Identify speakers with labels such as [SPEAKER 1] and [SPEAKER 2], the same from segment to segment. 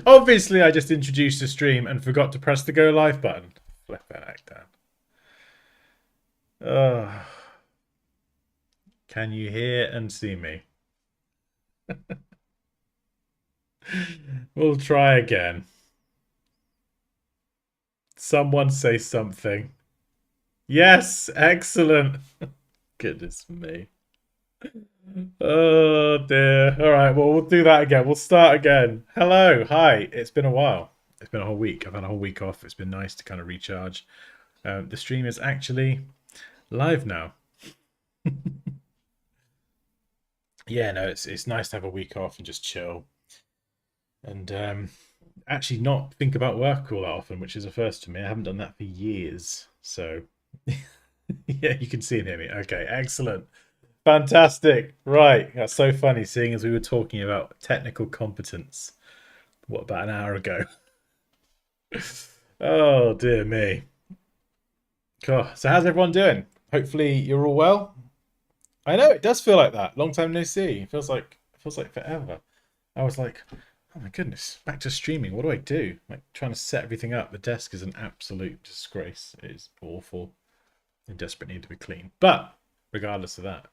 [SPEAKER 1] Obviously, I just introduced the stream and forgot to press the go live button. Flip that act down. Oh, can you hear and see me? We'll try again. Someone say something. Yes, excellent. Goodness me. Oh dear. All right, well, we'll do that again. We'll start again. Hello, hi. It's been a while. It's been a whole week. I've had a whole week off. It's been nice to kind of recharge. The stream is actually live now. Yeah, no, it's nice to have a week off and just chill and actually not think about work all that often, which is a first for me. I haven't done that for years. So yeah, you can see and hear me. Okay, excellent. Fantastic. Right. That's so funny seeing as we were talking about technical competence, what, about an hour ago? Oh, dear me. Cool. So, how's everyone doing? Hopefully, you're all well. I know it does feel like that. Long time no see. It feels like forever. I was like, oh my goodness, back to streaming. What do I do? Like trying to set everything up. The desk is an absolute disgrace. It is awful. In desperate need to be clean. But regardless of that,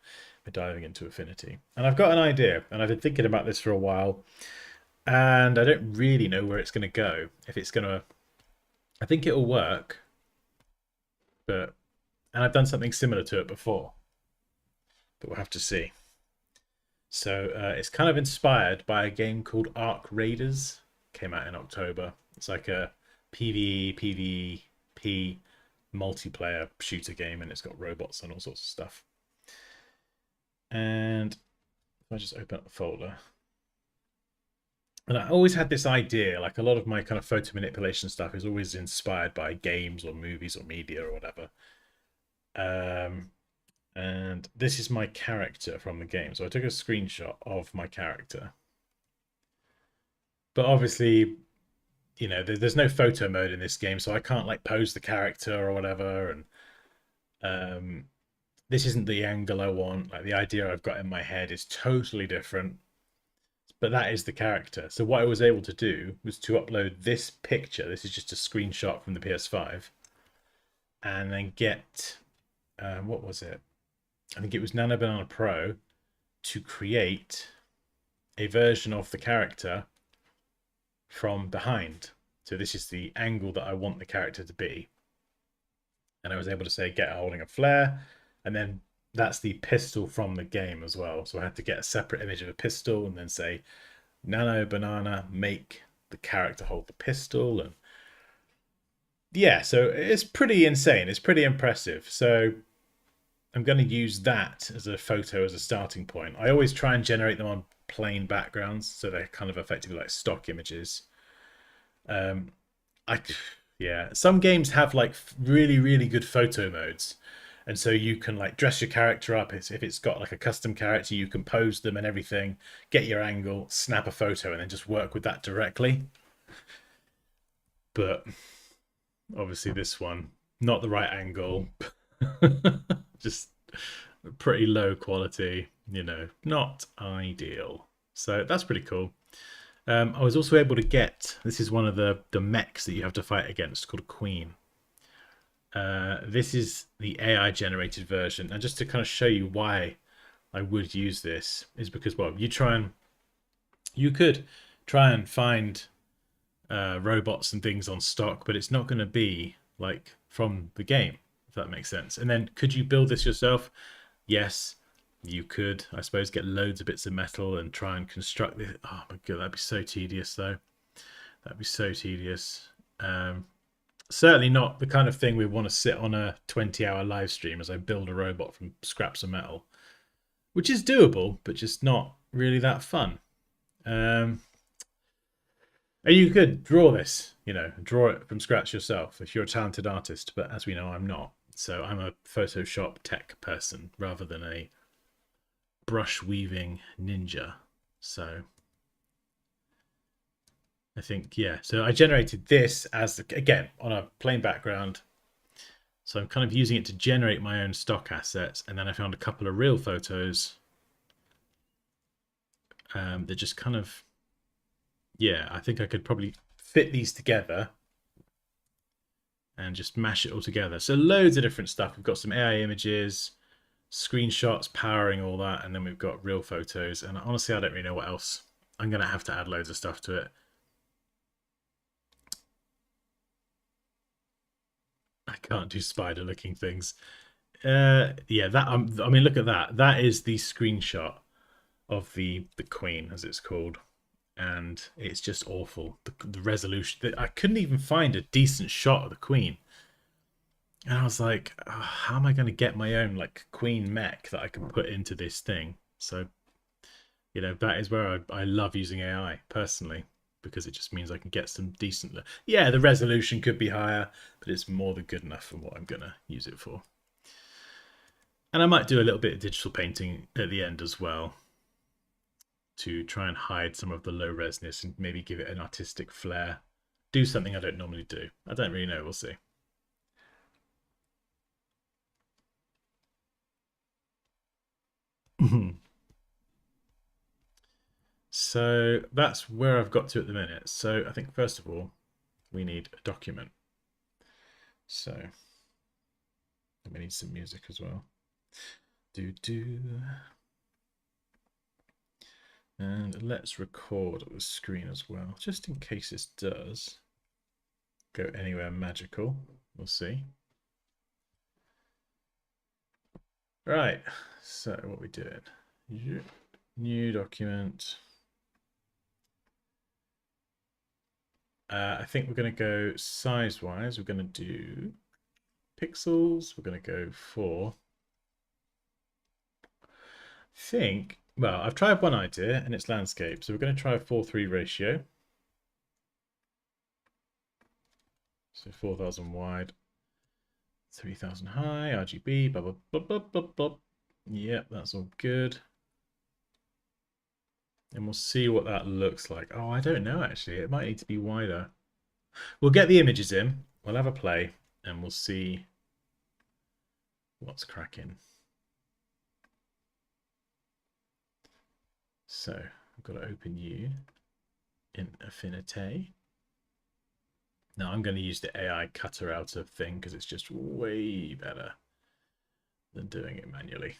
[SPEAKER 1] we're diving into Affinity. And I've got an idea, and I've been thinking about this for a while, and I don't really know where it's going to go. If it's going to, I think it'll work, but, and I've done something similar to it before, but we'll have to see. So it's kind of inspired by a game called Arc Raiders. Came out in October. It's like a PvE, PvP multiplayer shooter game, and it's got robots and all sorts of stuff. And if I just open up the folder, and I always had this idea, like a lot of my kind of photo manipulation stuff is always inspired by games or movies or media or whatever. And this is my character from the game. So I took a screenshot of my character. But obviously, you know, there's no photo mode in this game, so I can't like pose the character or whatever. And this isn't the angle I want. Like the idea I've got in my head is totally different. But that is the character. So what I was able to do was to upload this picture. This is just a screenshot from the PS5, and then get what was it? I think it was Nano Banana Pro to create a version of the character from behind. So this is the angle that I want the character to be. And I was able to say get holding a flare, and then that's the pistol from the game as well. So I had to get a separate image of a pistol and then say Nano Banana make the character hold the pistol. And yeah, so it's pretty insane. It's pretty impressive. So I'm going to use that as a photo as a starting point. I always try and generate them on plain backgrounds, so they're kind of effectively like stock images. I yeah, some games have like really good photo modes, and so you can like dress your character up. If it's got like a custom character, you can pose them and everything, get your angle, snap a photo, and then just work with that directly. But obviously, this one not the right angle. Just pretty low quality, you know, not ideal. So that's pretty cool. I was also able to get, this is one of the mechs that you have to fight against called Queen. This is the AI generated version, and just to kind of show you why I would use this is because, well, you could try and find robots and things on stock, but it's not going to be like from the game, if that makes sense. And then could you build this yourself? Yes, you could, I suppose, get loads of bits of metal and try and construct this. Oh my god, that'd be so tedious though. That'd be so tedious. Certainly not the kind of thing we want to sit on a 20-hour live stream as I build a robot from scraps of metal, which is doable, but just not really that fun. And you could draw this, you know, draw it from scratch yourself if you're a talented artist, but as we know, I'm not. So I'm a Photoshop tech person rather than a brush weaving ninja. So I think, yeah. So I generated this as, again, on a plain background. So I'm kind of using it to generate my own stock assets. And then I found a couple of real photos that just kind of yeah, I think I could probably fit these together and just mash it all together. So loads of different stuff. We've got some AI images, screenshots powering all that, and then we've got real photos. And honestly, I don't really know what else. I'm going to have to add loads of stuff to it. I can't do spider looking things. Yeah, that I mean, look at that. That is the screenshot of the queen, as it's called, and it's just awful. The resolution. I couldn't even find a decent shot of the queen, and I was like, oh, how am I going to get my own like queen mech that I can put into this thing? So, that is where I love using AI personally, because it just means I can get some decent. Yeah, the resolution could be higher, but it's more than good enough for what I'm going to use it for. And I might do a little bit of digital painting at the end as well, to try and hide some of the low resness and maybe give it an artistic flair. Do something I don't normally do. I don't really know. We'll see. So that's where I've got to at the minute. So I think first of all, we need a document. So we need some music as well. Do do. And let's record the screen as well, just in case this does go anywhere magical. We'll see. Right, so what are we doing? New document. I think we're going to go size-wise. We're going to do pixels. We're going to go for, well, I've tried one idea and it's landscape. So we're going to try a 4:3 ratio. So 4,000 wide, 3,000 high, RGB, blah, blah, blah, blah, blah, blah. Yep, that's all good. And we'll see what that looks like. Oh, I don't know, actually. It might need to be wider. We'll get the images in. We'll have a play and we'll see what's cracking. So I've got to open you in Affinity. Now I'm going to use the AI cutter outer thing because it's just way better than doing it manually.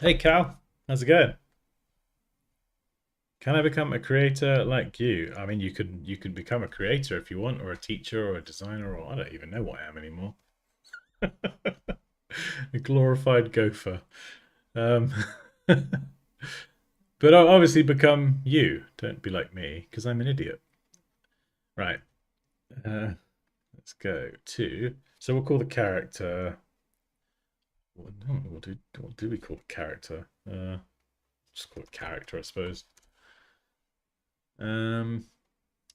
[SPEAKER 1] Hey Cal, how's it going? Can I become a creator like you? I mean, you could become a creator if you want, or a teacher, or a designer, or I don't even know what I am anymore. A glorified gopher. Um, but I'll obviously become you. Don't be like me, because I'm an idiot. Right. Let's go to. So we'll call the character. What do we call the character? Just call it character, I suppose.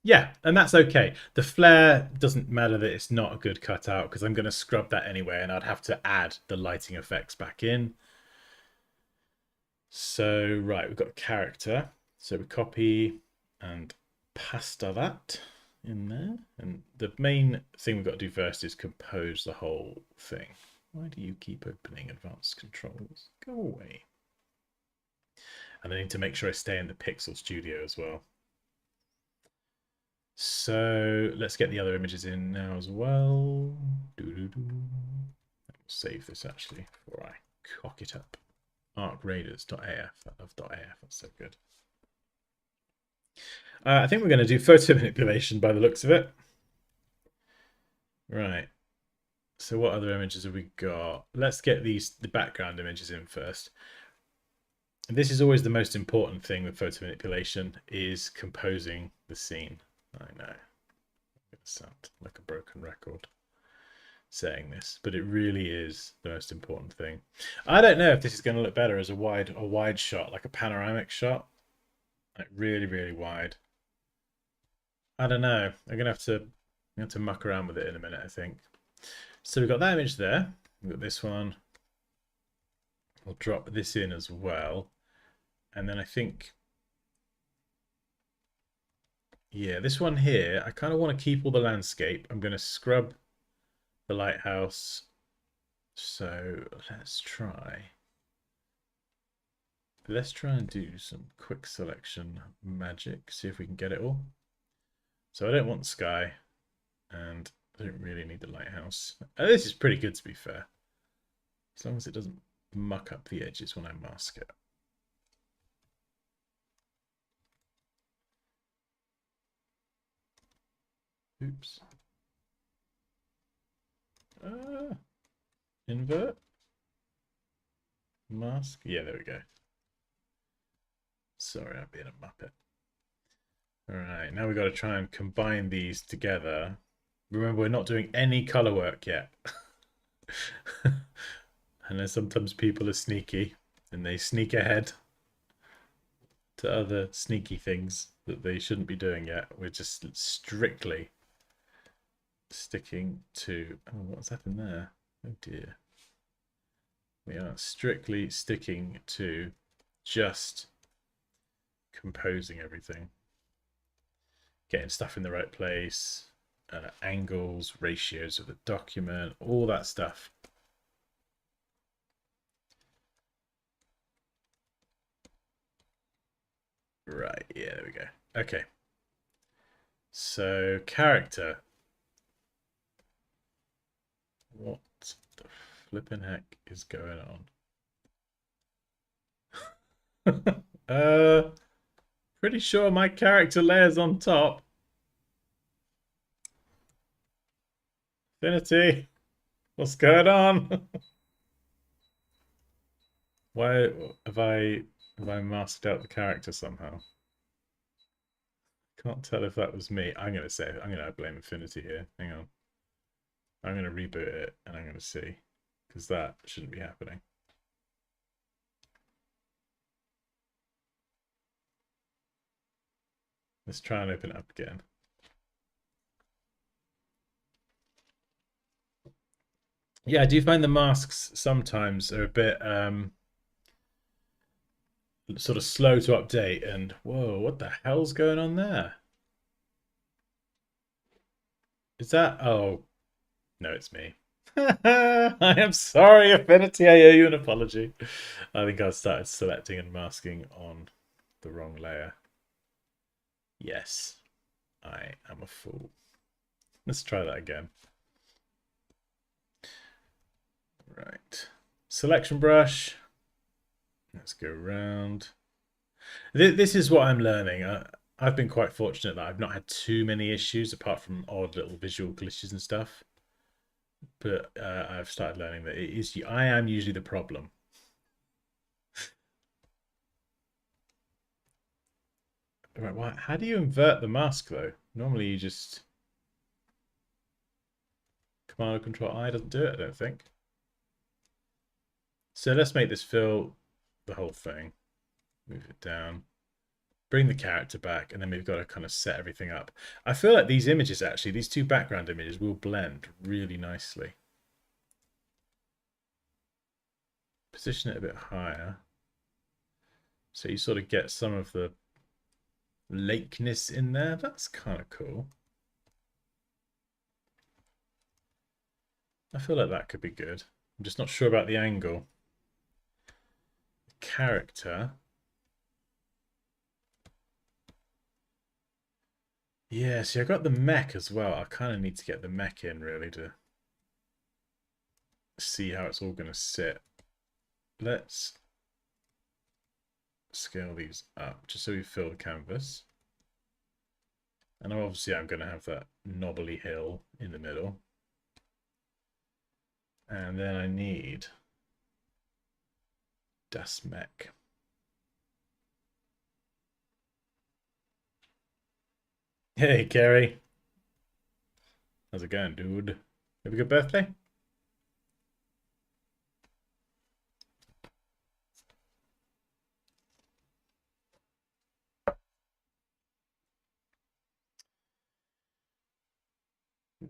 [SPEAKER 1] Yeah, and that's okay. The flare doesn't matter that it's not a good cutout because I'm going to scrub that anyway, and I'd have to add the lighting effects back in. So, right, we've got character. So we copy and pasta that in there. And the main thing we've got to do first is compose the whole thing. Why do you keep opening advanced controls? Go away. And I need to make sure I stay in the Pixel Studio as well. So let's get the other images in now as well. Save this actually before I cock it up. ArcRaiders.af. I love .af. That's so good. I think we're going to do photo manipulation by the looks of it. Right. So what other images have we got? Let's get the background images in first. This is always the most important thing with photo manipulation, is composing the scene. I know. I'm going to sound like a broken record saying this, but it really is the most important thing. I don't know if this is going to look better as a wide shot, like a panoramic shot, like really wide. I don't know. I'm gonna have to muck around with it in a minute, I think. So we've got that image there. We've got this one. We'll drop this in as well, and then I think, yeah, this one here, I kind of want to keep all the landscape. I'm going to scrub the lighthouse. So let's try let's try and do some quick selection magic, see if we can get it all. So I don't want sky, and I don't really need the lighthouse. This is pretty good, to be fair, as long as it doesn't muck up the edges when I mask it. Oops. Invert. Mask. Yeah, there we go. Sorry, I'm being a muppet. Alright, now we've got to try and combine these together. Remember, we're not doing any color work yet. And then sometimes people are sneaky and they sneak ahead to other sneaky things that they shouldn't be doing yet. We're just strictly sticking to... Oh, what's happened there? Oh dear. We are strictly sticking to just composing everything. Getting stuff in the right place, angles, ratios of the document, all that stuff. Right, yeah, there we go. Okay. So, character. What the flipping heck is going on? Pretty sure my character layer's on top. Affinity, what's going on? Why have I masked out the character somehow? Can't tell if that was me. I'm gonna blame Affinity here. Hang on. I'm gonna reboot it and I'm gonna see, because that shouldn't be happening. Let's try and open it up again. Yeah, I do find the masks sometimes are a bit sort of slow to update, and whoa, what the hell's going on there? Is that... Oh, no, it's me. I am sorry, Affinity, I owe you an apology. I think I started selecting and masking on the wrong layer. Yes, I am a fool. Let's try that again. Right. Selection brush. Let's go around. This is what I'm learning. I've been quite fortunate that I've not had too many issues, apart from odd little visual glitches and stuff. But I've started learning that I am usually the problem. Right, how do you invert the mask though? Normally you just Command Control I doesn't do it, I don't think. So let's make this fill the whole thing. Move it down. Bring the character back, and then we've got to kind of set everything up. I feel like these images, actually, these two background images will blend really nicely. Position it a bit higher, so you sort of get some of the lakeness in there. That's kind of cool. I feel like that could be good. I'm just not sure about the angle. Character. Yeah, see, I got the mech as well. I kind of need to get the mech in, really, to see how it's all going to sit. Let's scale these up just so we fill the canvas. And obviously I'm going to have that knobbly hill in the middle. And then I need Das Mech. Hey, Kerry. How's it going, dude? Have a good birthday?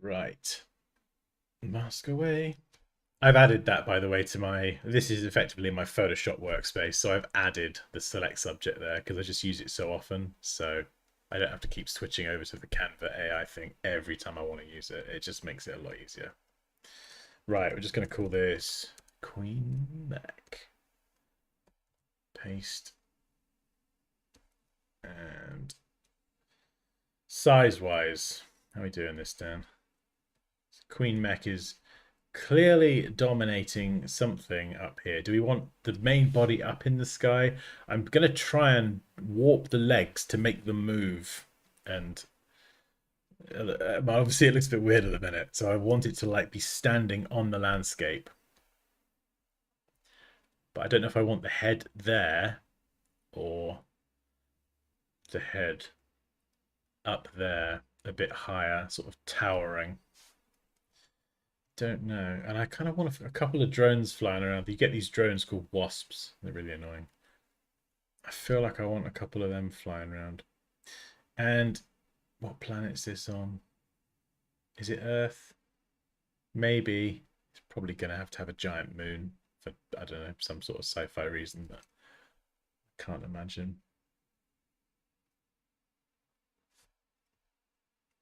[SPEAKER 1] Right. Mask away. I've added that, by the way, to my... This is effectively my Photoshop workspace, so I've added the select subject there because I just use it so often, so I don't have to keep switching over to the Canva AI thing every time I want to use it. It just makes it a lot easier. Right, we're just going to call this Queen Mech. paste. And size-wise, how are we doing this, Dan? Queen Mech is clearly dominating something up here. Do we want the main body up in the sky? I'm going to try and warp the legs to make them move. And obviously it looks a bit weird at the minute, so I want it to like be standing on the landscape. But I don't know if I want the head there or the head up there a bit higher, sort of towering. Don't know. And I kind of want a couple of drones flying around. You get these drones called wasps. They're really annoying. I feel like I want a couple of them flying around. And what planet is this on? Is it Earth? Maybe. It's probably going to have a giant moon for, I don't know, some sort of sci-fi reason that I can't imagine.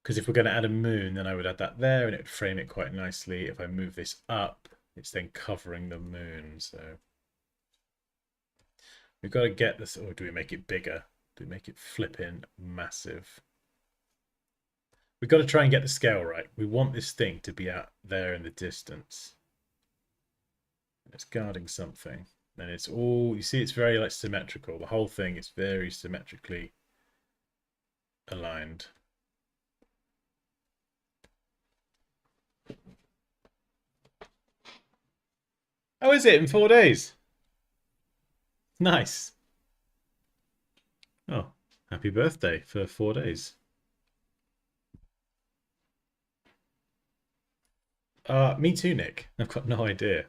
[SPEAKER 1] Because if we're going to add a moon, then I would add that there and it would frame it quite nicely. If I move this up, it's then covering the moon. So we've got to get this, or do we make it bigger? Do we make it flipping massive? We've got to try and get the scale right. We want this thing to be out there in the distance. It's guarding something. And it's all, you see, it's very like symmetrical. The whole thing is very symmetrically aligned. Oh, is it in 4 days? Nice. Oh, happy birthday for 4 days. Me too, Nick. I've got no idea.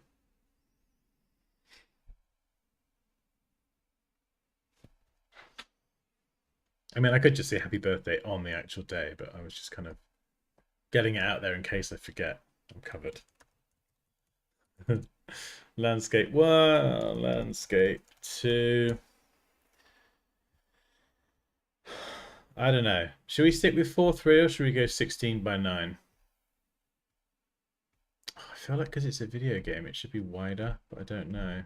[SPEAKER 1] I mean, I could just say happy birthday on the actual day, but I was just kind of getting it out there in case I forget. I'm covered. Landscape 1, landscape 2. I don't know. Should we stick with 4:3 or should we go 16:9? I feel like because it's a video game, it should be wider, but I don't know.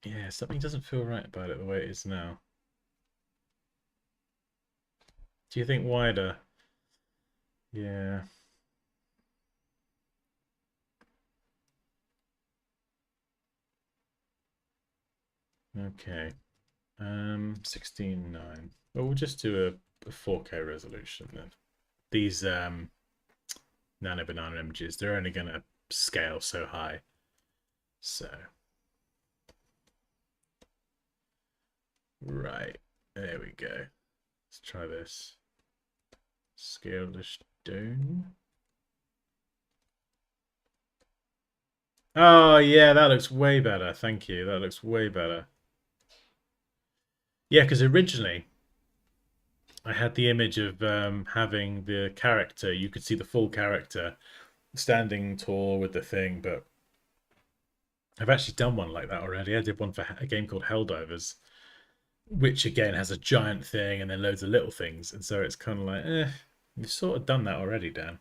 [SPEAKER 1] Yeah, something doesn't feel right about it the way it is now. Do you think wider? Yeah. Okay. 16:9. Well, we'll just do a 4K resolution then. These nano banana images, they're only going to scale so high. So right, there we go. Let's try this. Scale this down. Oh yeah, that looks way better. Thank you. That looks way better. Yeah, because originally I had the image of having the character. You could see the full character standing tall with the thing, but I've actually done one like that already. I did one for a game called Helldivers, which again has a giant thing and then loads of little things, and so it's kind of like, you've sort of done that already, Dan.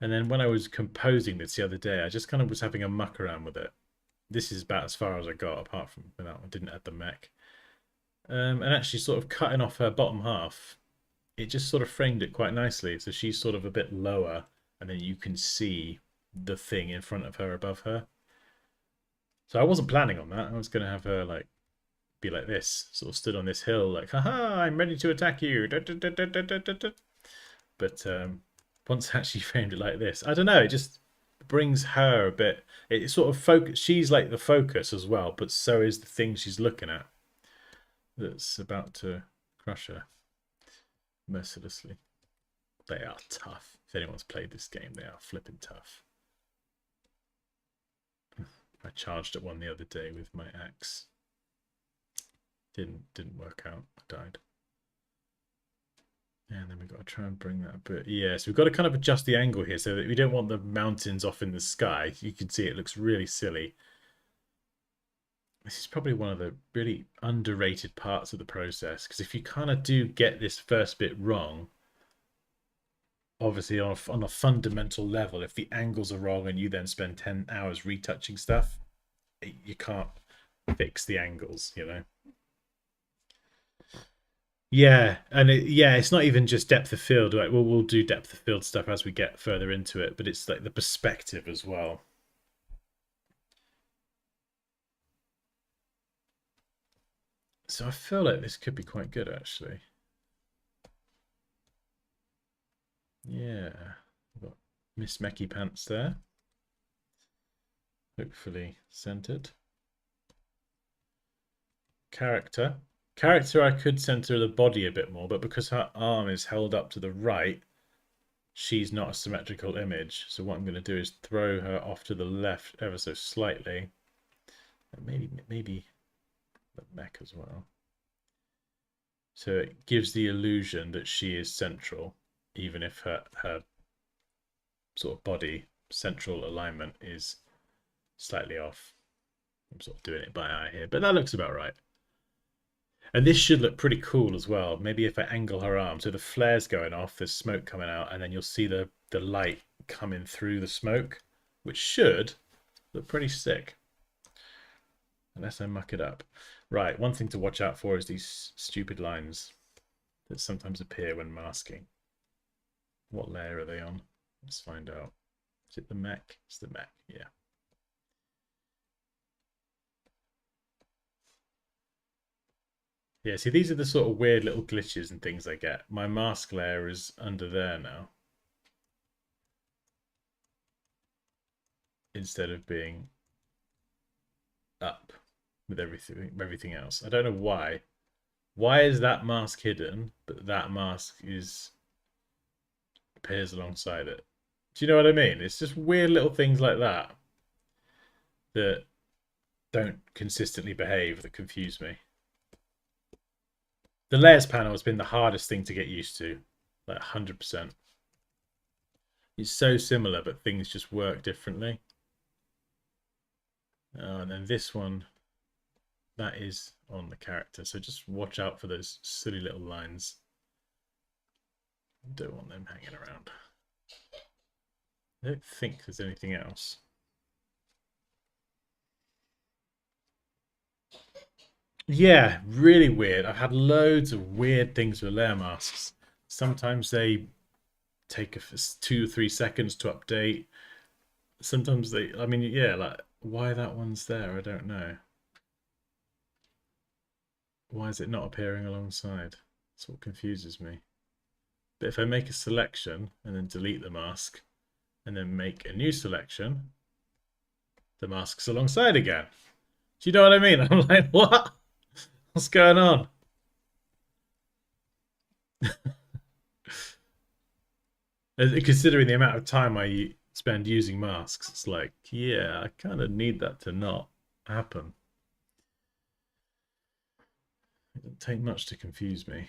[SPEAKER 1] And then when I was composing this the other day, I just kind of was having a muck around with it. This is about as far as I got, apart from that I didn't add the mech. And actually sort of cutting off her bottom half, it just sort of framed it quite nicely. So she's sort of a bit lower, and then you can see the thing in front of her above her. So I wasn't planning on that. I was going to have her like be like this, sort of stood on this hill, like, haha, I'm ready to attack you. But once I actually framed it like this, I don't know, it just brings her a bit, it sort of focus, she's like the focus as well, but so is the thing she's looking at that's about to crush her mercilessly. They are tough. If anyone's played this game, they are flipping tough. I charged at one the other day with my axe. Didn't work out. I died. And then we've got to try and bring that a bit. Yeah, so we've got to kind of adjust the angle here so that we don't want the mountains off in the sky. You can see it looks really silly. This is probably one of the really underrated parts of the process, because if you kind of do get this first bit wrong, obviously on a fundamental level, if the angles are wrong and you then spend 10 hours retouching stuff, you can't fix the angles, you know. Yeah, and yeah, it's not even just depth of field. Like we'll do depth of field stuff as we get further into it, but it's like the perspective as well. So I feel like this could be quite good, actually. Yeah, we've got Miss Mecky Pants there. Hopefully centered. Character. Character, I could center the body a bit more, but because her arm is held up to the right, she's not a symmetrical image. So what I'm going to do is throw her off to the left ever so slightly. And maybe the neck as well. So it gives the illusion that she is central, even if her sort of body central alignment is slightly off. I'm sort of doing it by eye here, but that looks about right. And this should look pretty cool as well. Maybe if I angle her arm, so the flare's going off, there's smoke coming out, and then you'll see the light coming through the smoke, which should look pretty sick. Unless I muck it up. Right, one thing to watch out for is these stupid lines that sometimes appear when masking. What layer are they on? Let's find out. Is it the mech? It's the mech, yeah. Yeah, see, these are the sort of weird little glitches and things I get. My mask layer is under there now, instead of being up with everything else. I don't know why. Why is that mask hidden, but that mask appears alongside it? Do you know what I mean? It's just weird little things like that that don't consistently behave that confuse me. The layers panel has been the hardest thing to get used to, like 100%. It's so similar, but things just work differently. And then this one, that is on the character. So just watch out for those silly little lines. Don't want them hanging around. I don't think there's anything else. Yeah, really weird. I've had loads of weird things with layer masks. Sometimes they take 2 or 3 seconds to update. Sometimes I mean, yeah, like why that one's there, I don't know. Why is it not appearing alongside? That's what confuses me. But if I make a selection and then delete the mask and then make a new selection, the mask's alongside again. Do you know what I mean? I'm like, what? What's going on? Considering the amount of time I spend using masks, it's like, yeah, I kind of need that to not happen. It doesn't take much to confuse me.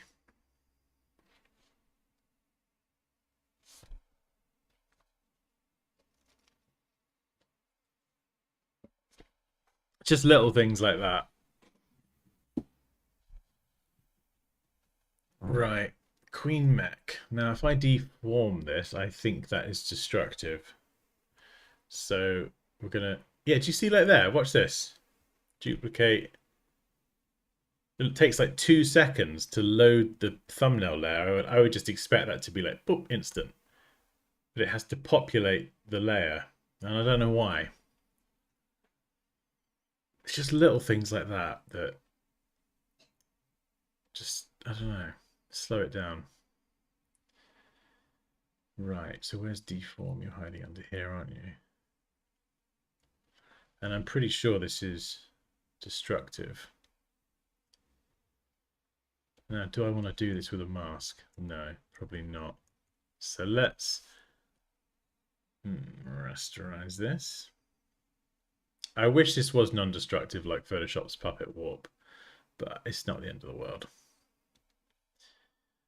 [SPEAKER 1] Just little things like that. Right. Queen Mech. Now, if I deform this, I think that is destructive. So we're going to... Yeah, do you see like there? Watch this. Duplicate. It takes like 2 seconds to load the thumbnail layer. I would just expect that to be like, boop, instant. But it has to populate the layer. And I don't know why. It's just little things like that that just, I don't know, slow it down. Right, so where's deform? You're hiding under here, aren't you? And I'm pretty sure this is destructive. Now, do I want to do this with a mask? No, probably not. So let's rasterize this. I wish this was non-destructive like Photoshop's Puppet Warp, but it's not the end of the world.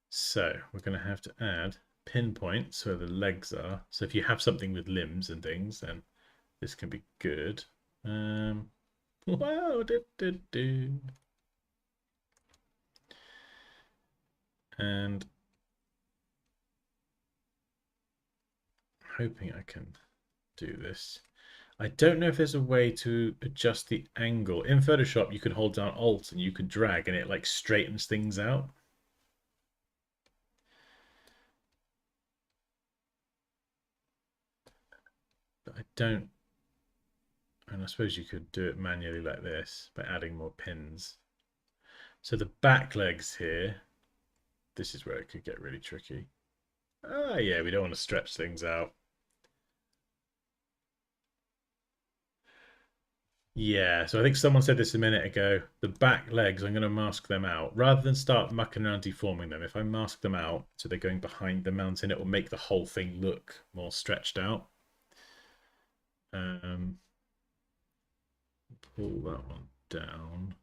[SPEAKER 1] So we're going to have to add pinpoints where the legs are. So if you have something with limbs and things, then this can be good. Yeah, Wow, and hoping I can do this. I don't know if there's a way to adjust the angle. In Photoshop, you could hold down Alt and you could drag and it like straightens things out. But I don't, and I suppose you could do it manually like this by adding more pins. So the back legs here, this is where it could get really tricky. Ah, yeah, we don't want to stretch things out. Yeah, so I think someone said this a minute ago. The back legs, I'm going to mask them out. Rather than start mucking around deforming them, if I mask them out so they're going behind the mountain, it will make the whole thing look more stretched out. Pull that one down.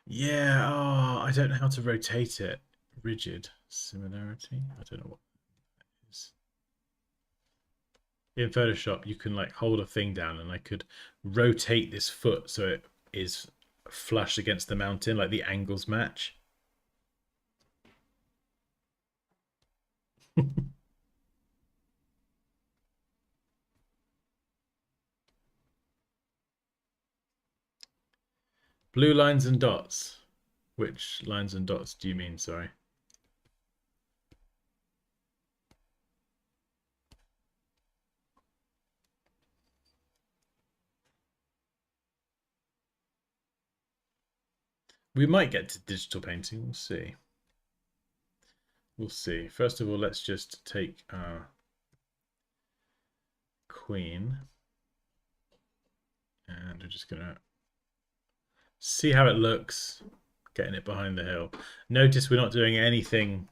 [SPEAKER 1] Yeah, oh, I don't know how to rotate it. Rigid similarity. I don't know what it is. In Photoshop, you can like hold a thing down and I could rotate this foot so it is flush against the mountain, like the angles match. Blue lines and dots. Which lines and dots do you mean? Sorry. We might get to digital painting. We'll see. We'll see. First of all, let's just take our queen. And we're just going to see how it looks, getting it behind the hill. Notice we're not doing anything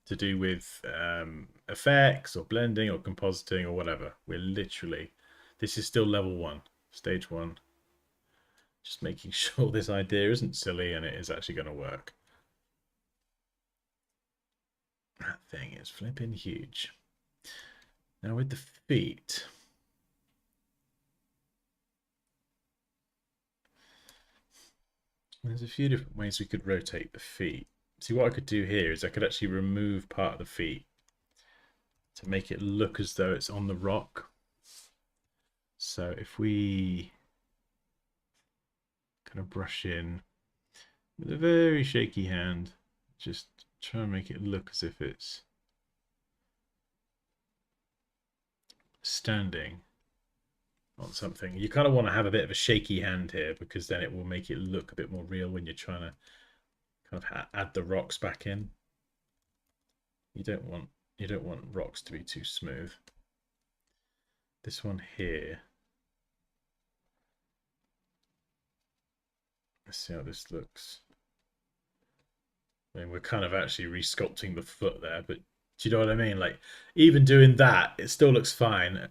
[SPEAKER 1] to do with effects or blending or compositing or whatever. We're literally, this is still level 1, stage 1. Just making sure this idea isn't silly and it is actually going to work. That thing is flipping huge. Now with the feet, there's a few different ways we could rotate the feet. See, what I could do here is I could actually remove part of the feet to make it look as though it's on the rock. So if we kind of brush in with a very shaky hand, just try and make it look as if it's standing on something. You kind of want to have a bit of a shaky hand here because then it will make it look a bit more real when you're trying to kind of add the rocks back in. You don't want rocks to be too smooth. This one here. Let's see how this looks. I mean, we're kind of actually resculpting the foot there, but do you know what I mean? Like, even doing that, it still looks fine.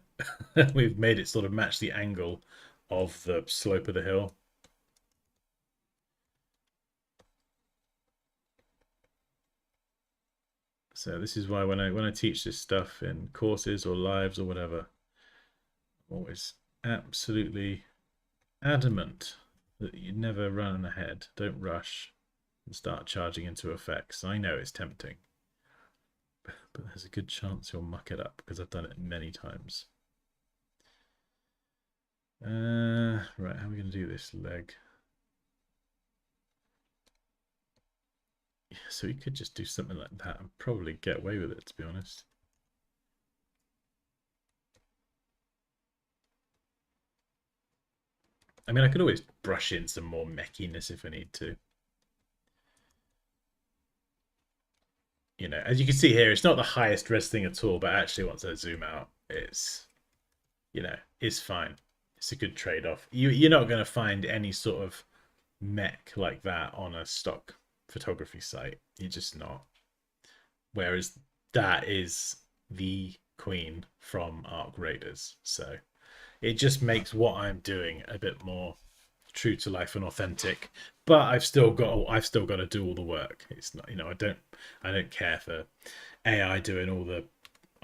[SPEAKER 1] We've made it sort of match the angle of the slope of the hill. So this is why when I teach this stuff in courses or lives or whatever, I'm always absolutely adamant that you never run ahead. Don't rush and start charging into effects. I know it's tempting, but there's a good chance you'll muck it up because I've done it many times. Right, how are we going to do this leg? Yeah, so we could just do something like that and probably get away with it, to be honest. I mean, I could always brush in some more mechiness if I need to. You know, as you can see here, it's not the highest res thing at all, but actually once I zoom out, it's, you know, it's fine. It's a good trade-off. You're not going to find any sort of mech like that on a stock photography site. You're just not. Whereas that is the queen from Arc Raiders. So it just makes what I'm doing a bit more true to life and authentic. But I've still got to do all the work. It's not, you know, I don't care for AI doing all the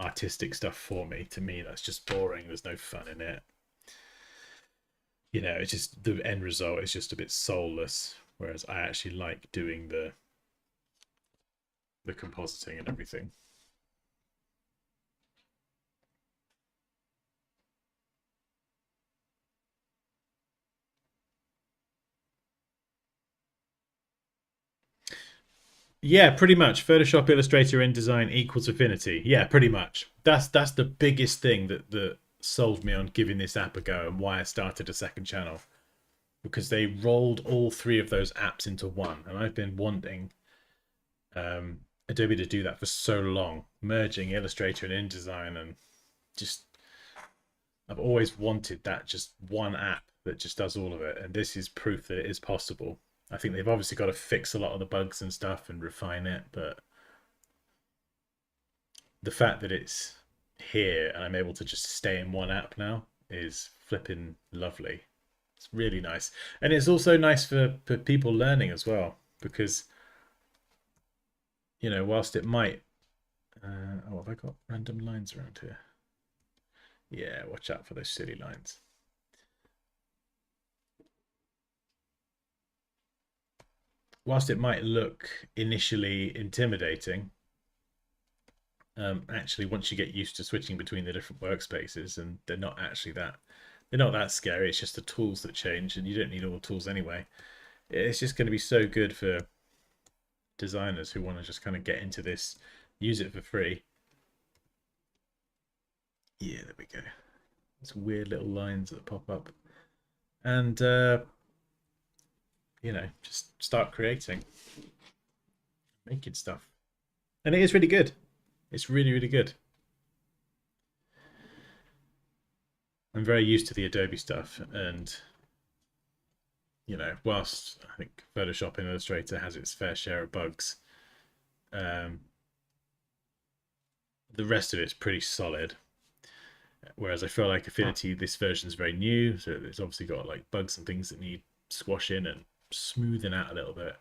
[SPEAKER 1] artistic stuff for me. To me, that's just boring. There's no fun in it. You know, it's just the end result is just a bit soulless. Whereas I actually like doing the compositing and everything. Yeah, pretty much. Photoshop, Illustrator, InDesign equals Affinity. Yeah, pretty much. That's the biggest thing that sold me on giving this app a go and why I started a second channel. Because they rolled all three of those apps into one. And I've been wanting Adobe to do that for so long, merging Illustrator and InDesign, and just I've always wanted that just one app that just does all of it, and this is proof that it is possible. I think they've obviously got to fix a lot of the bugs and stuff and refine it, but the fact that it's here and I'm able to just stay in one app now is flipping lovely. It's really nice. And it's also nice for people learning as well, because, you know, whilst it might. Oh, have I got random lines around here? Yeah, watch out for those silly lines. Whilst it might look initially intimidating, actually once you get used to switching between the different workspaces, and they're not that scary. It's just the tools that change, and you don't need all the tools anyway. It's just going to be so good for designers who want to just kind of get into this, use it for free. Yeah, there we go. These weird little lines that pop up, and you know, just start creating, making stuff, and it is really good. It's really, really good. I'm very used to the Adobe stuff, and you know, whilst I think Photoshop and Illustrator has its fair share of bugs, um, the rest of it's pretty solid. Whereas I feel like Affinity, this version is very new, so it's obviously got like bugs and things that need squashing and smoothing out a little bit.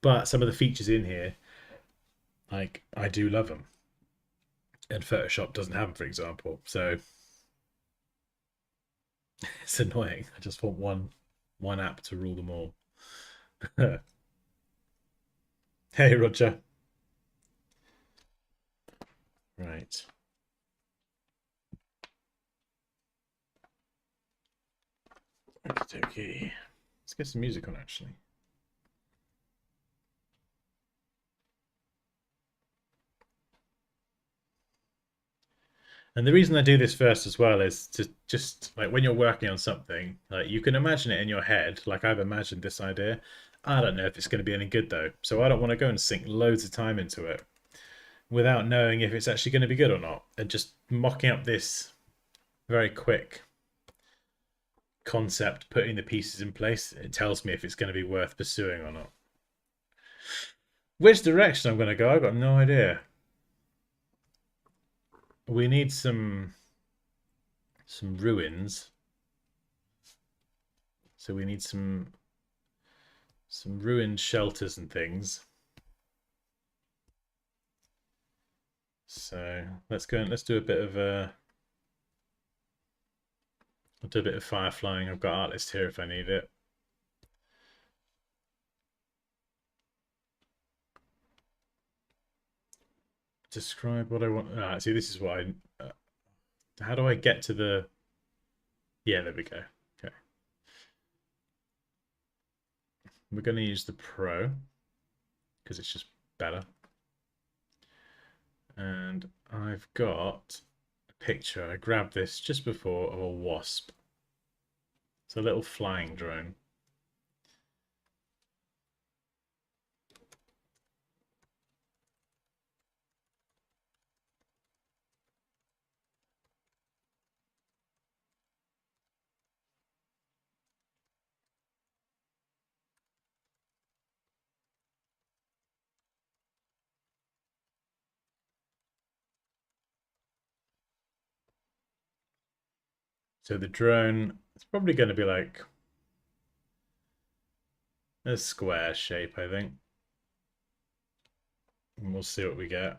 [SPEAKER 1] But some of the features in here, like I do love them, and Photoshop doesn't have them, for example. So it's annoying. I just want one app to rule them all. Hey, Roger. Right. Okay. Let's get some music on, actually. And the reason I do this first as well is to just like when you're working on something, like you can imagine it in your head, like I've imagined this idea. I don't know if it's going to be any good though, so I don't want to go and sink loads of time into it without knowing if it's actually going to be good or not. And just mocking up this very quick concept, putting the pieces in place, it tells me if it's going to be worth pursuing or not. Which direction I'm going to go, I've got no idea. We need some ruins. So we need some ruined shelters and things. So let's go and let's do a bit of I'll do a bit of fire flying. I've got artist here if I need it. Describe what I want. Ah, see, this is what I. How do I get to the? Yeah, there we go. Okay, we're going to use the Pro because it's just better. And I've got a picture. I grabbed this just before of a wasp. It's a little flying drone. So the drone, it's probably going to be like a square shape, I think. And we'll see what we get.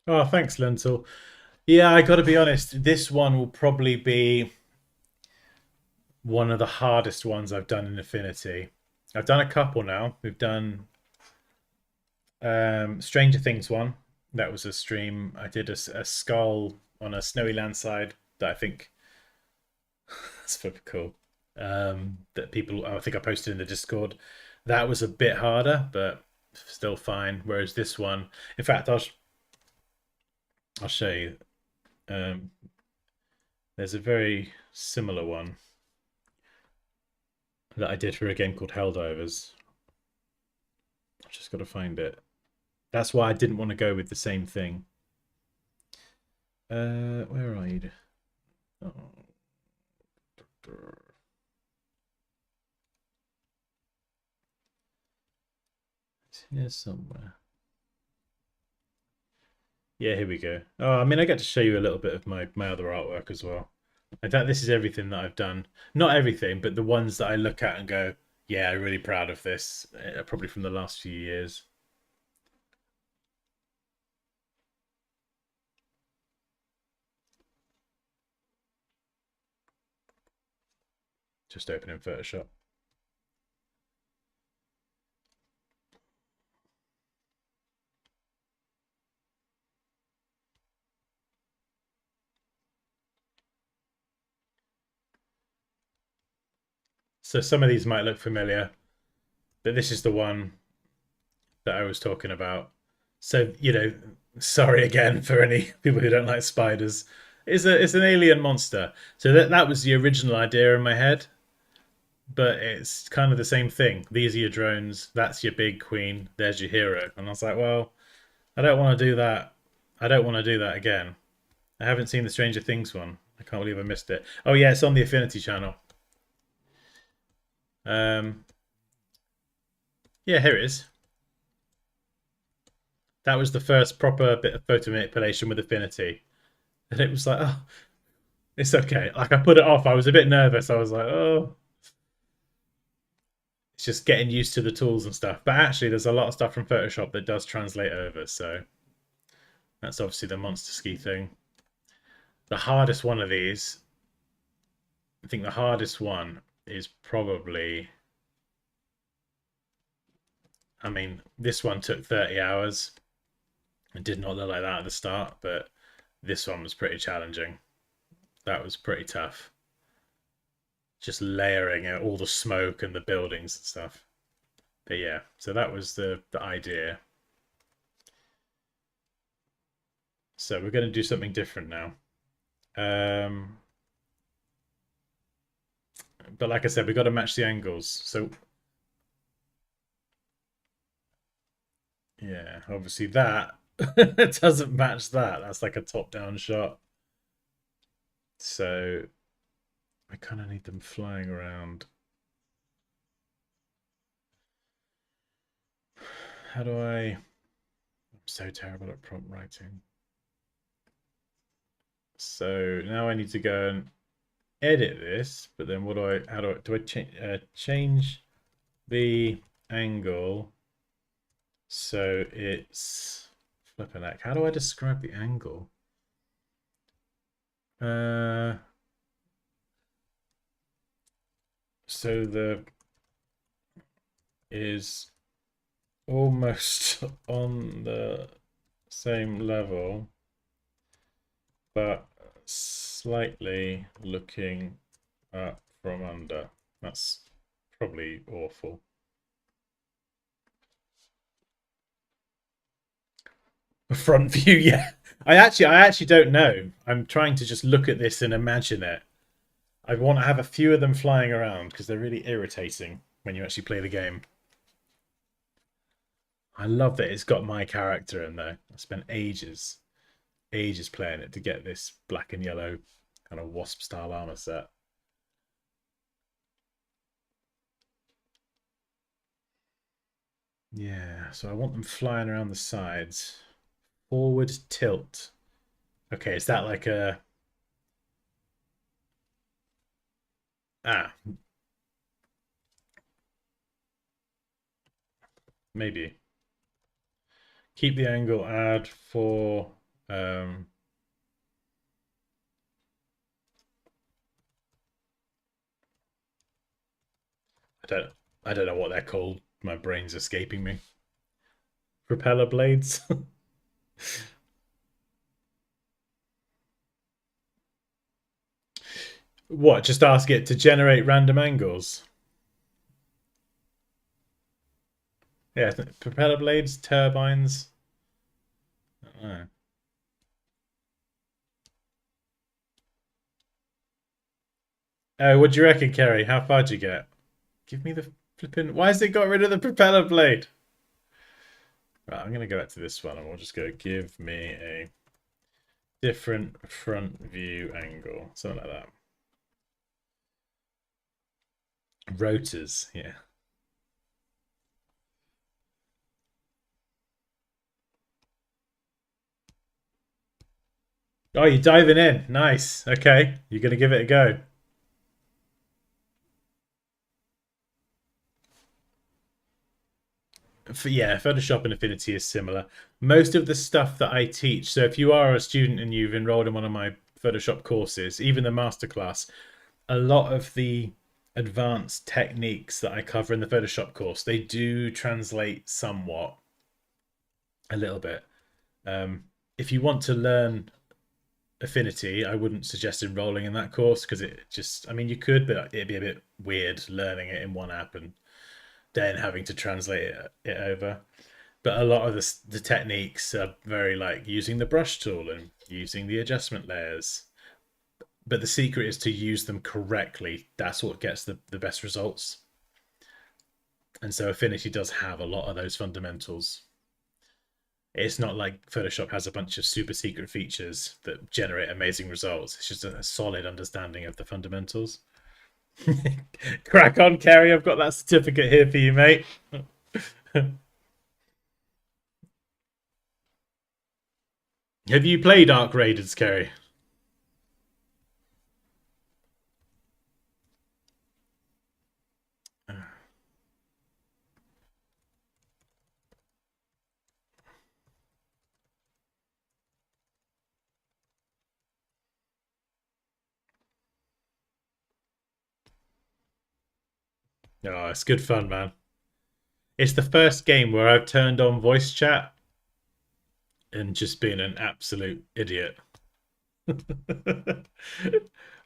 [SPEAKER 1] Oh, thanks, Lentil. Yeah, I got to be honest. This one will probably be one of the hardest ones I've done in Affinity. I've done a couple now. We've done Stranger Things one. That was a stream. I did a skull on a snowy landside that I think that's super cool. That people, I think I posted in the Discord. That was a bit harder, but still fine. Whereas this one, in fact, I'll show you. Um, there's a very similar one that I did for a game called Helldivers. I've just got to find it. That's why I didn't want to go with the same thing. Where are you? Oh. It's here somewhere. Yeah, here we go. Oh, I mean, I get to show you a little bit of my other artwork as well. In fact, this is everything that I've done. Not everything, but the ones that I look at and go, yeah, I'm really proud of this. Probably from the last few years. Just opening Photoshop. So some of these might look familiar, but this is the one that I was talking about. So, sorry again for any people who don't like spiders. It's an alien monster. So that was the original idea in my head, but it's kind of the same thing. These are your drones, that's your big queen, there's your hero. And I was like, well, I don't want to do that. I don't want to do that again. I haven't seen the Stranger Things one. I can't believe I missed it. Oh yeah, it's on the Affinity channel. Um yeah, here it is. That was the first proper bit of photo manipulation with Affinity. And it was like, oh, it's okay. Like I put it off. I was a bit nervous. I was like, oh, it's just getting used to the tools and stuff. But actually, there's a lot of stuff from Photoshop that does translate over. So that's obviously the monster ski thing. The hardest one of these, I think the hardest one is probably, I mean, this one took 30 hours. It did not look like that at the start, but this one was pretty challenging. That was pretty tough. Just layering out all the smoke and the buildings and stuff. But yeah, so that was the idea. So we're going to do something different now. Um, but like I said, we've got to match the angles. So yeah, obviously that doesn't match that. That's like a top-down shot. So I kind of need them flying around. How do I? I'm so terrible at prompt writing. So now I need to go and edit this, but then what do I? How do I change the angle so it's flipping heck? How do I describe the angle? So the is almost on the same level, but slightly looking up from under. That's probably awful. Front view, yeah. I actually don't know. I'm trying to just look at this and imagine it. I want to have a few of them flying around because they're really irritating when you actually play the game. I love that it's got my character in there. I spent ages playing it to get this black and yellow kind of wasp style armor set. Yeah, so I want them flying around the sides. Forward tilt. Okay, is that like a... Ah, maybe. Keep the angle, add for Um, I don't I don't know what they're called. My brain's escaping me. Propeller blades. What? Just ask it to generate random angles. Yeah, propeller blades, turbines. I don't know. Oh, what do you reckon, Kerry? How far do you get? Give me the flipping. Why has it got rid of the propeller blade? Right, I'm gonna go back to this one, and we'll just go. Give me a different front view angle, something like that. Rotors, yeah. Oh, you're diving in. Nice. Okay, you're gonna give it a go. Yeah, Photoshop and Affinity is similar. Most of the stuff that I teach, so if you are a student and you've enrolled in one of my Photoshop courses, even the masterclass, a lot of the advanced techniques that I cover in the Photoshop course, they do translate somewhat, a little bit. If you want to learn Affinity, I wouldn't suggest enrolling in that course because it just, I mean, you could, but it'd be a bit weird learning it in one app and then having to translate it over. But a lot of the techniques are very like using the brush tool and using the adjustment layers. But the secret is to use them correctly. That's what gets the best results. And so Affinity does have a lot of those fundamentals. It's not like Photoshop has a bunch of super secret features that generate amazing results. It's just a solid understanding of the fundamentals. Crack on, Kerry. I've got that certificate here for you, mate. Have you played Arc Raiders, Kerry? Oh, it's good fun, man. It's the first game where I've turned on voice chat and just been an absolute idiot.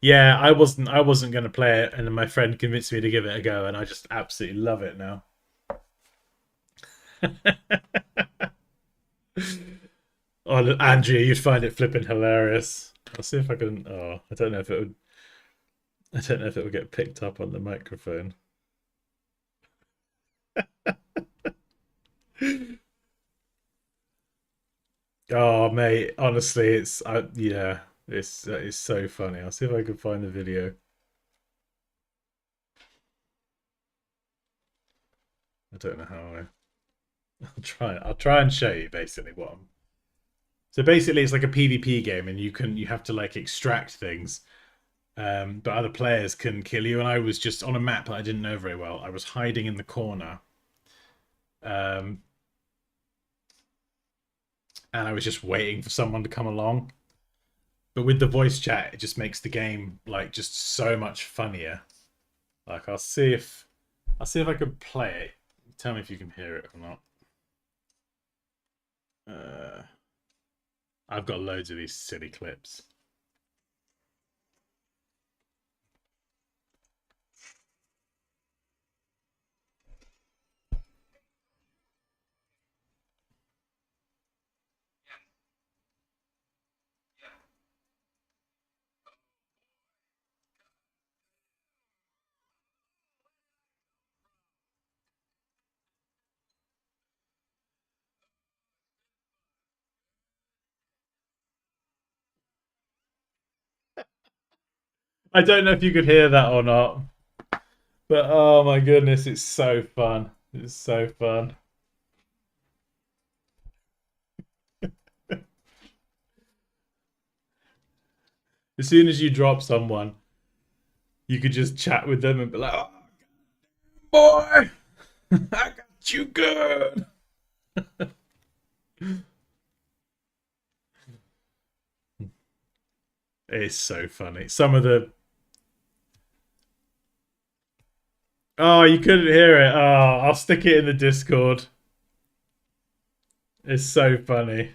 [SPEAKER 1] Yeah, I wasn't going to play it, and then my friend convinced me to give it a go, and I just absolutely love it now. Oh, Andrea, you'd find it flipping hilarious. I'll see if I can. Oh, I don't know if it would. I don't know if it would get picked up on the microphone. Oh, mate, honestly, yeah, it's so funny. I'll see if I can find the video. I don't know how I'll try and show you basically what I'm. So basically, it's like a PvP game, and you have to like extract things, but other players can kill you. And I was just on a map that I didn't know very well. I was hiding in the corner, um, and I was just waiting for someone to come along. But with the voice chat, it just makes the game like just so much funnier. Like I'll see if I can play it. Tell me if you can hear it or not. Uh, I've got loads of these silly clips. I don't know if you could hear that or not, but oh my goodness, it's so fun. It's so fun. As soon as you drop someone, you could just chat with them and be like, oh, "Boy, I got you good." It's so funny. Some of the oh, you couldn't hear it. Oh, I'll stick it in the Discord. It's so funny.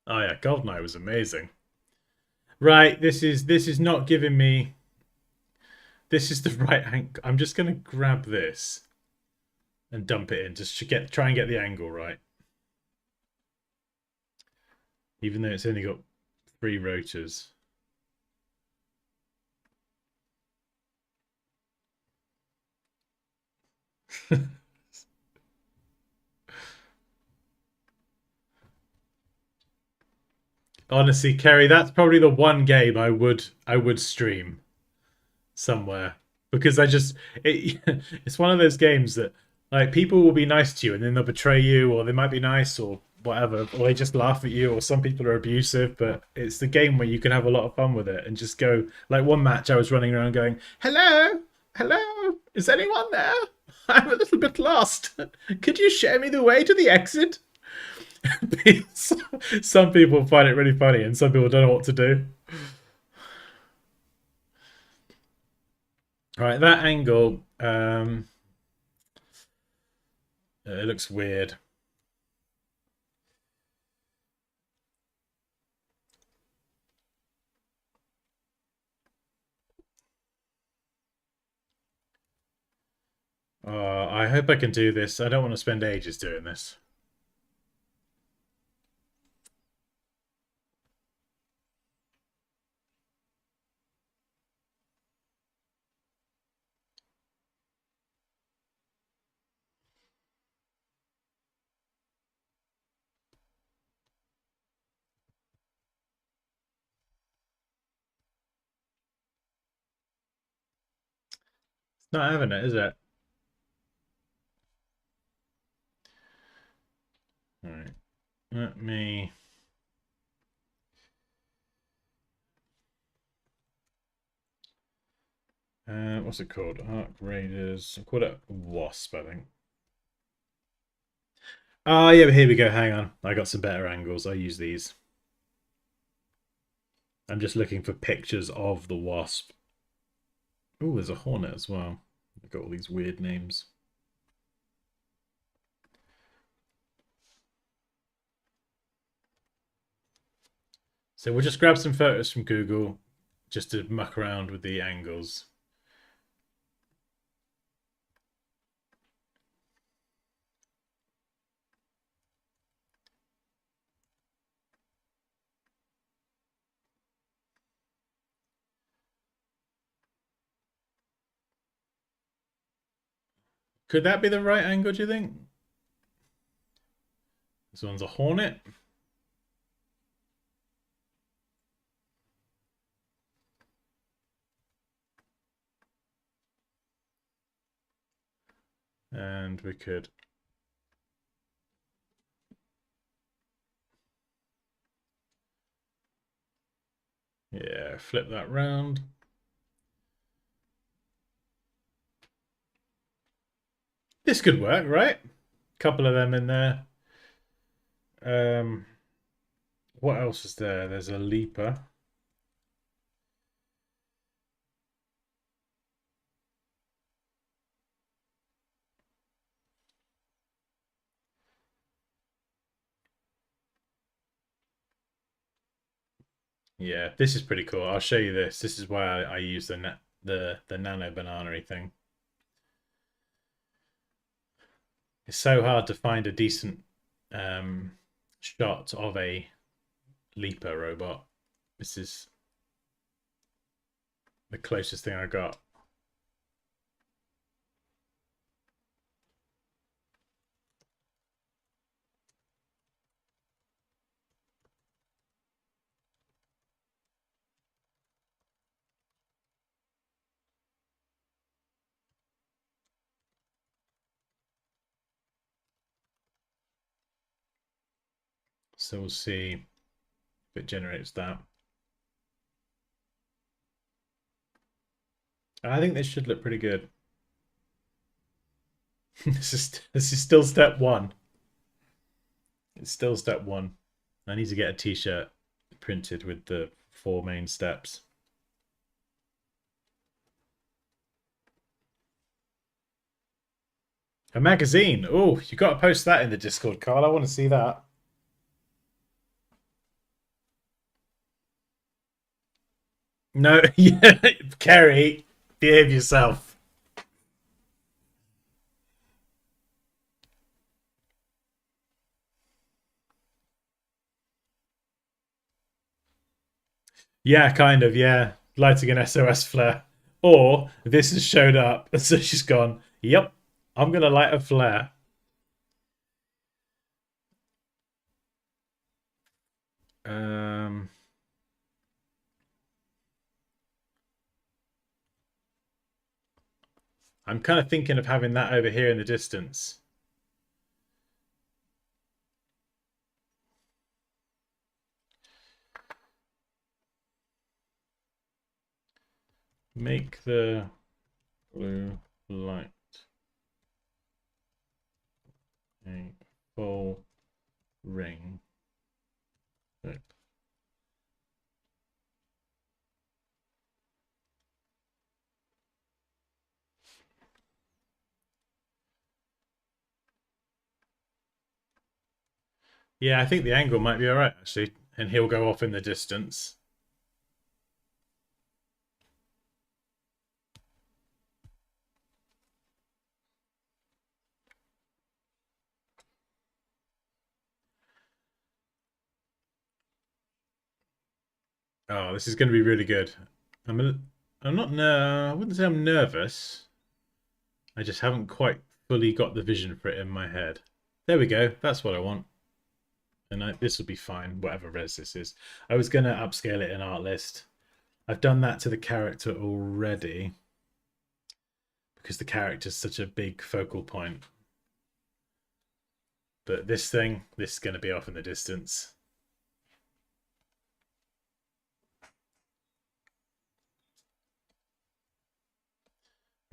[SPEAKER 1] Oh yeah, Goldeneye was amazing. Right, this is not giving me. This is the right angle. I'm just gonna grab this and dump it in. Just to try and get the angle right. Even though it's only got 3 rotors. Honestly, Kerry, that's probably the one game I would stream somewhere because it's one of those games that like people will be nice to you and then they'll betray you or they might be nice or whatever or they just laugh at you or some people are abusive, but it's the game where you can have a lot of fun with it and just go like one match I was running around going hello, is anyone there? I'm a little bit lost. Could you show me the way to the exit? Some people find it really funny and some people don't know what to do. All right, that angle, it looks weird. I hope I can do this. I don't want to spend ages doing this. It's not having it, is it? All right, let me. What's it called? Arc Raiders. I called it Wasp, I think. Oh, yeah, but here we go. Hang on. I got some better angles. I use these. I'm just looking for pictures of the Wasp. Oh, there's a Hornet as well. I've got all these weird names. So we'll just grab some photos from Google just to muck around with the angles. Could that be the right angle, do you think? This one's a Hornet. And we could yeah, flip that round. This could work, right? Couple of them in there. What else is there? There's a leaper. Yeah, this is pretty cool. I'll show you this. This is why I use the nano banana thing. It's so hard to find a decent shot of a leaper robot. This is the closest thing I got. So we'll see if it generates that. I think this should look pretty good. This is still step one. It's still step one. I need to get a t-shirt printed with the 4 main steps. A magazine. Oh, you got to post that in the Discord, Carl. I want to see that. No, yeah, Kerry, behave yourself. Yeah, kind of. Yeah, lighting an SOS flare, or this has showed up, so she's gone. Yep, I'm gonna light a flare. Um, I'm kind of thinking of having that over here in the distance. Make the blue light a full ring. Yeah, I think the angle might be all right actually, and he'll go off in the distance. Oh, this is going to be really good. I'm not. I wouldn't say I'm nervous. I just haven't quite fully got the vision for it in my head. There we go. That's what I want. And this will be fine, whatever res this is. I was going to upscale it in Artlist. I've done that to the character already because the character's such a big focal point. But this is going to be off in the distance.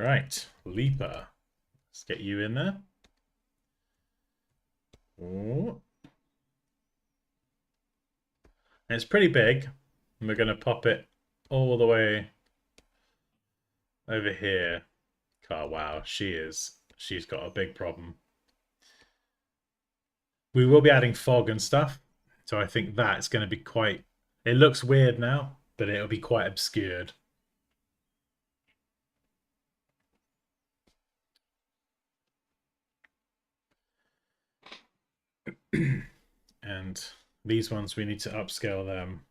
[SPEAKER 1] Right, Leaper. Let's get you in there. Oh. And it's pretty big. And we're going to pop it all the way over here. Oh, wow, she's got a big problem. We will be adding fog and stuff. So I think that's going to be quite... It looks weird now, but it'll be quite obscured. And these ones, we need to upscale them.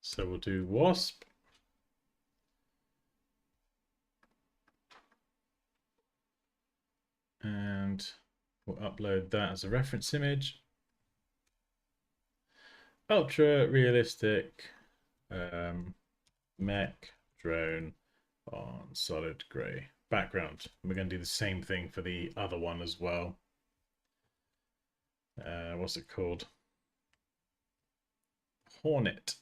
[SPEAKER 1] So we'll do wasp. And we'll upload that as a reference image. Ultra realistic mech drone on solid grey background. We're going to do the same thing for the other one as well. What's it called? Hornet.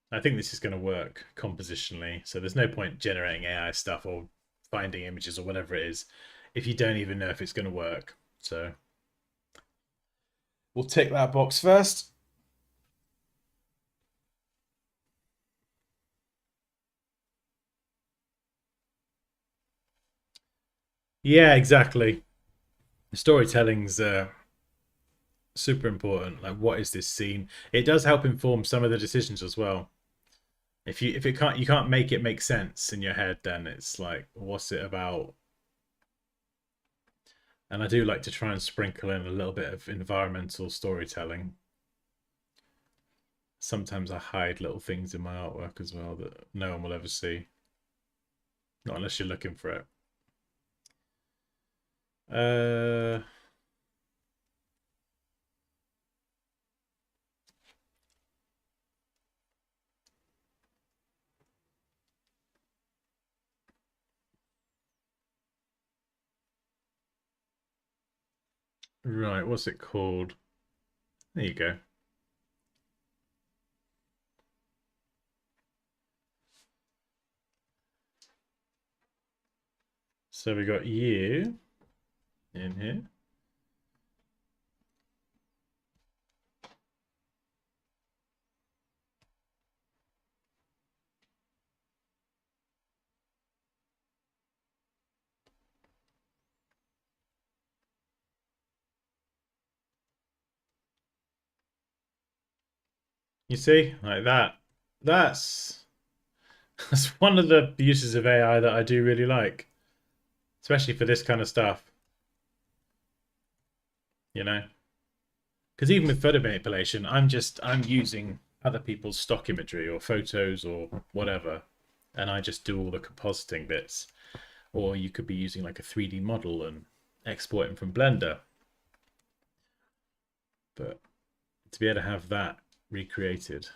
[SPEAKER 1] I think this is going to work compositionally, so there's no point generating AI stuff or finding images or whatever it is if you don't even know if it's going to work. So we'll tick that box first. Yeah, exactly. Storytelling's super important. Like, what is this scene? It does help inform some of the decisions as well. If you can't make it make sense in your head, then it's like, what's it about? And I do like to try and sprinkle in a little bit of environmental storytelling. Sometimes I hide little things in my artwork as well that no one will ever see. Not unless you're looking for it. Right, what's it called? There you go. So we got you in here. You see, like that. That's that's one of the uses of AI that I do really like, especially for this kind of stuff. You know, because even with photo manipulation, I'm using other people's stock imagery or photos or whatever, and I just do all the compositing bits. Or you could be using like a 3D model and exporting from Blender. But to be able to have that recreated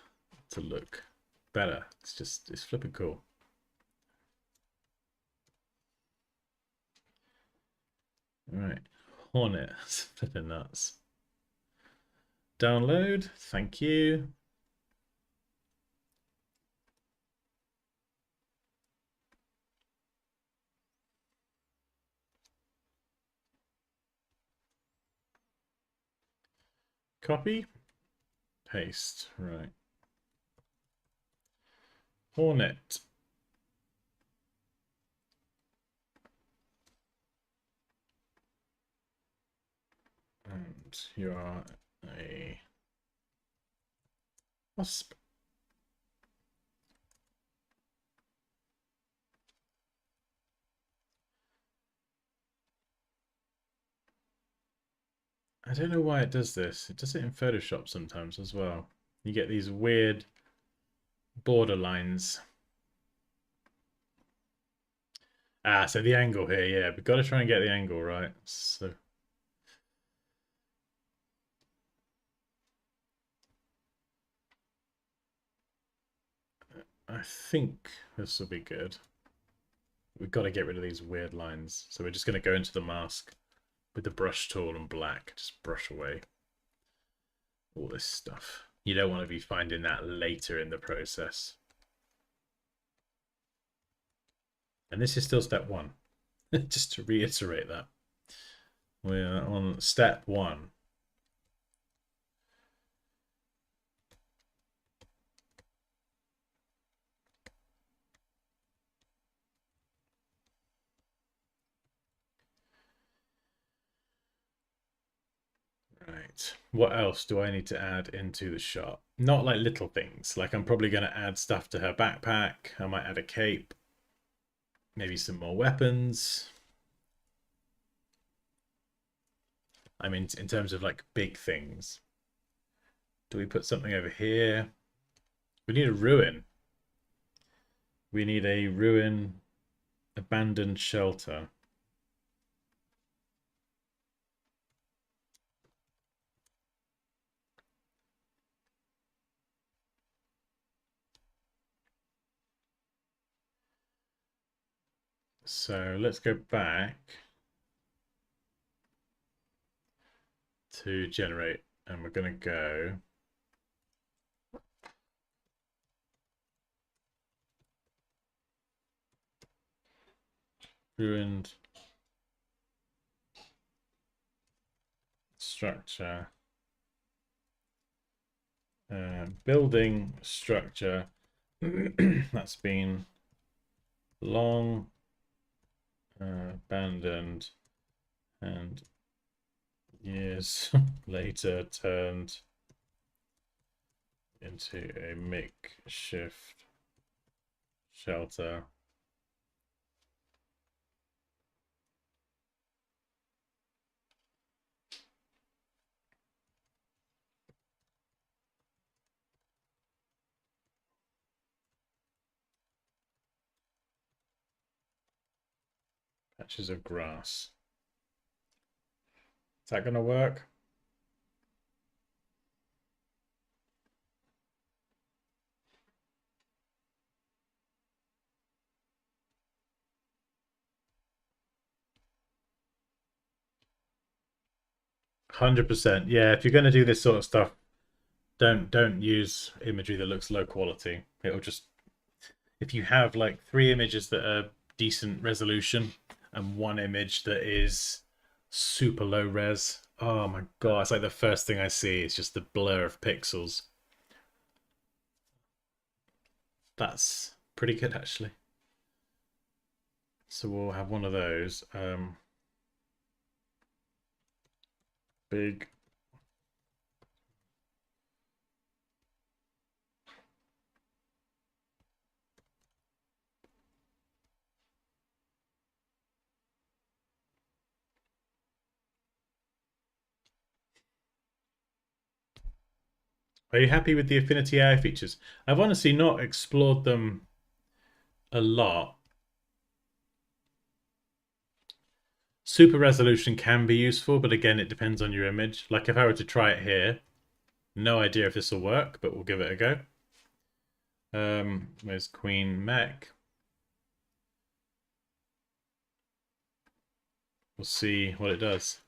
[SPEAKER 1] to look better, it's flipping cool. All right, Hornet, flipping nuts. Download, thank you. Copy, paste, right. Hornet. And you are a wasp. I don't know why it does this. It does it in Photoshop sometimes as well. You get these weird border lines. Ah, so the angle here, yeah. We've got to try and get the angle right. So I think this will be good. We've got to get rid of these weird lines. So we're just going to go into the mask with the brush tool and black. Just brush away all this stuff. You don't want to be finding that later in the process. And this is still step one. Just to reiterate that. We're on step one. Right. What else do I need to add into the shot? Not like little things. Like I'm probably going to add stuff to her backpack. I might add a cape. Maybe some more weapons. I mean, in terms of like big things. Do we put something over here? We need a ruin. We need a ruin, abandoned shelter. So let's go back to generate, and we're going to go ruined structure, building structure that's been long abandoned and years later turned into a makeshift shelter. Patches of grass. Is that going to work? 100%. Yeah, if you're going to do this sort of stuff, don't use imagery that looks low quality. It'll just, if you have like 3 images that are decent resolution and one image that is super low res, oh my god, it's like the first thing I see. It's just the blur of pixels. That's pretty good actually. So we'll have one of those. Big. Are you happy with the Affinity AI features? I've honestly not explored them a lot. Super resolution can be useful, but again, it depends on your image. Like if I were to try it here, no idea if this will work, but we'll give it a go. Where's Queen Mech? We'll see what it does.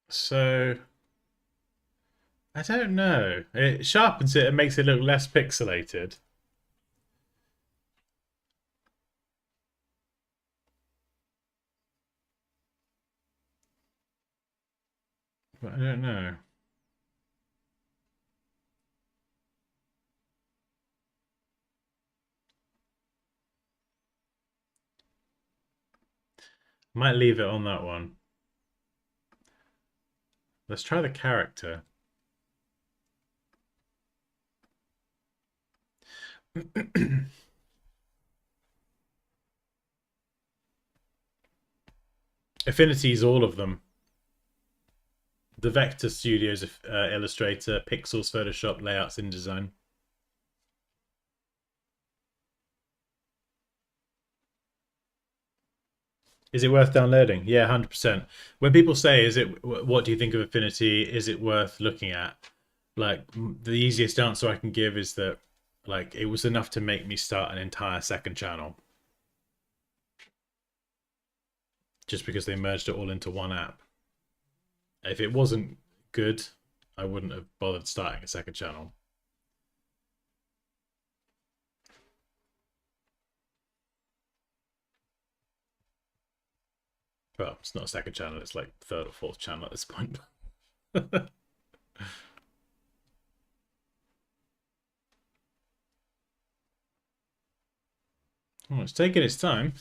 [SPEAKER 1] So I don't know. It sharpens it and makes it look less pixelated. But I don't know. Might leave it on that one. Let's try the character. Affinity's all of them. The Vector Studios Illustrator, Pixels, Photoshop, Layouts, InDesign. Is it worth downloading? Yeah, 100%. When people say, "Is it? What do you think of Affinity? Is it worth looking at?" Like the easiest answer I can give is that, like, it was enough to make me start an entire second channel, just because they merged it all into one app. If it wasn't good, I wouldn't have bothered starting a second channel. Well, it's not a second channel, it's like third or fourth channel at this point. Oh, it's taking its time.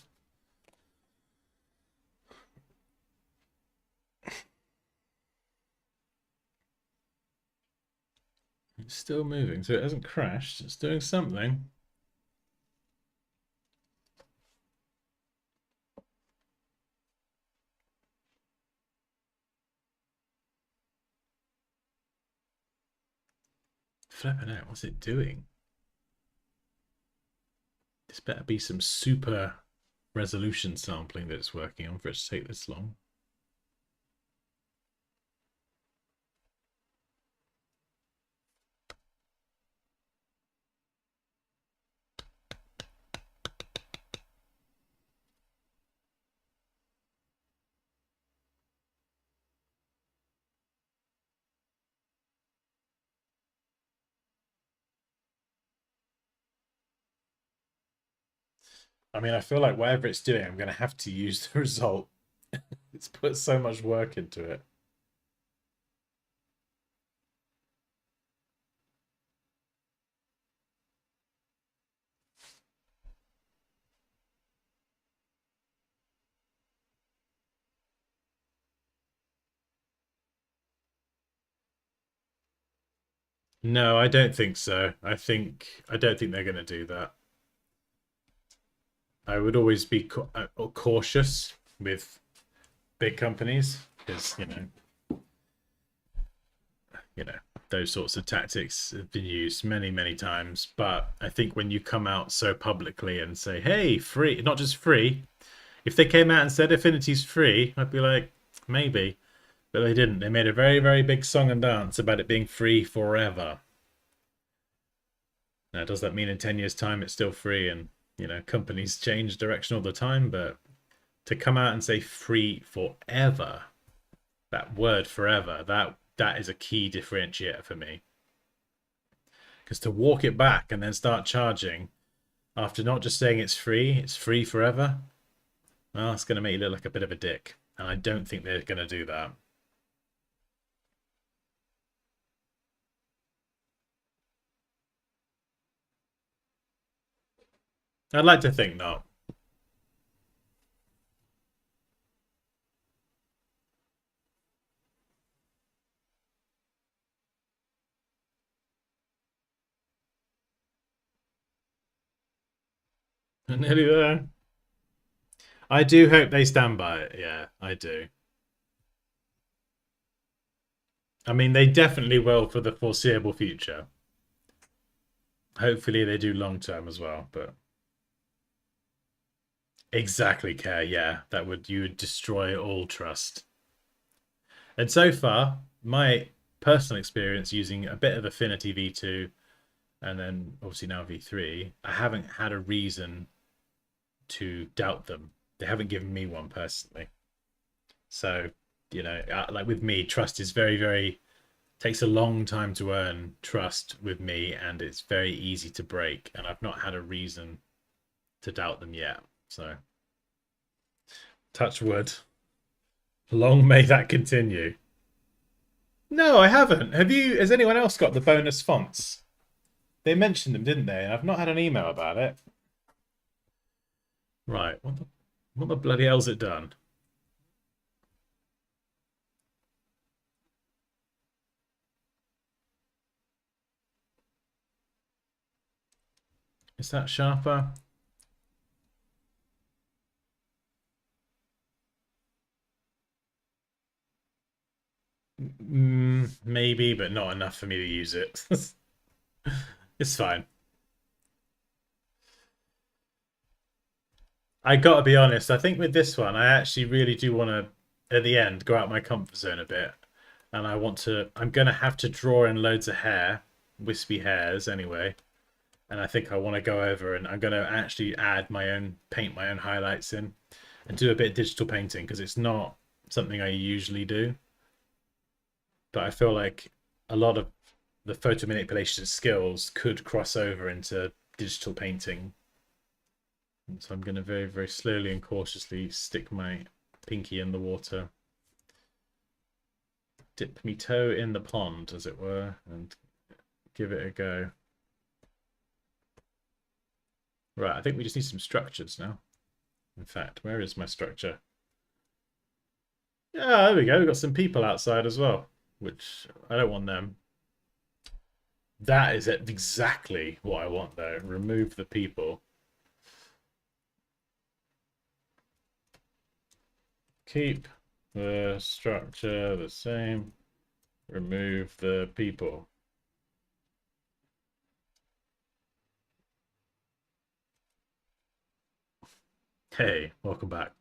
[SPEAKER 1] It's still moving, so it hasn't crashed. It's doing something. Flipping out, what's it doing? This better be some super resolution sampling that it's working on for it to take this long. I mean, I feel like whatever it's doing, I'm going to have to use the result. It's put so much work into it. No, I don't think so. I don't think they're going to do that. I would always be cautious with big companies because, you know, those sorts of tactics have been used many, many times. But I think when you come out so publicly and say, hey, free, not just free, if they came out and said Affinity's free, I'd be like, maybe. But they didn't. They made a very, very big song and dance about it being free forever. Now, does that mean in 10 years' time it's still free? And, you know, companies change direction all the time. But to come out and say free forever, that word forever, that is a key differentiator for me. Because to walk it back and then start charging after not just saying it's free forever, well, it's going to make you look like a bit of a dick. And I don't think they're going to do that. I'd like to think not. Nearly there. I do hope they stand by it. Yeah, I do. I mean, they definitely will for the foreseeable future. Hopefully, they do long term as well. But exactly, care. Yeah, that would you would destroy all trust. And so far, my personal experience using a bit of Affinity V2 and then obviously now V3, I haven't had a reason to doubt them. They haven't given me one personally. So, you know, like with me, trust is very, very takes a long time to earn trust with me, and it's very easy to break. And I've not had a reason to doubt them yet. So, touch wood. Long may that continue. No, I haven't. Have you? Has anyone else got the bonus fonts? They mentioned them, didn't they? I've not had an email about it. Right. What the bloody hell's it done? Is that sharper? Maybe, but not enough for me to use it. It's fine. I gotta be honest. I think with this one, I actually really do want to, at the end, go out my comfort zone a bit, and I want to. I'm gonna have to draw in loads of hair, wispy hairs, anyway. And I think I want to go over and I'm gonna actually add my own, paint my own highlights in, and do a bit of digital painting because it's not something I usually do. But I feel like a lot of the photo manipulation skills could cross over into digital painting. And so I'm going to very, very slowly and cautiously stick my pinky in the water. Dip me toe in the pond, as it were, and give it a go. Right, I think we just need some structures now. In fact, where is my structure? Yeah, there we go. We've got some people outside as well, which I don't want them. That is exactly what I want, though. Remove the people. Keep the structure the same. Remove the people. Hey, welcome back.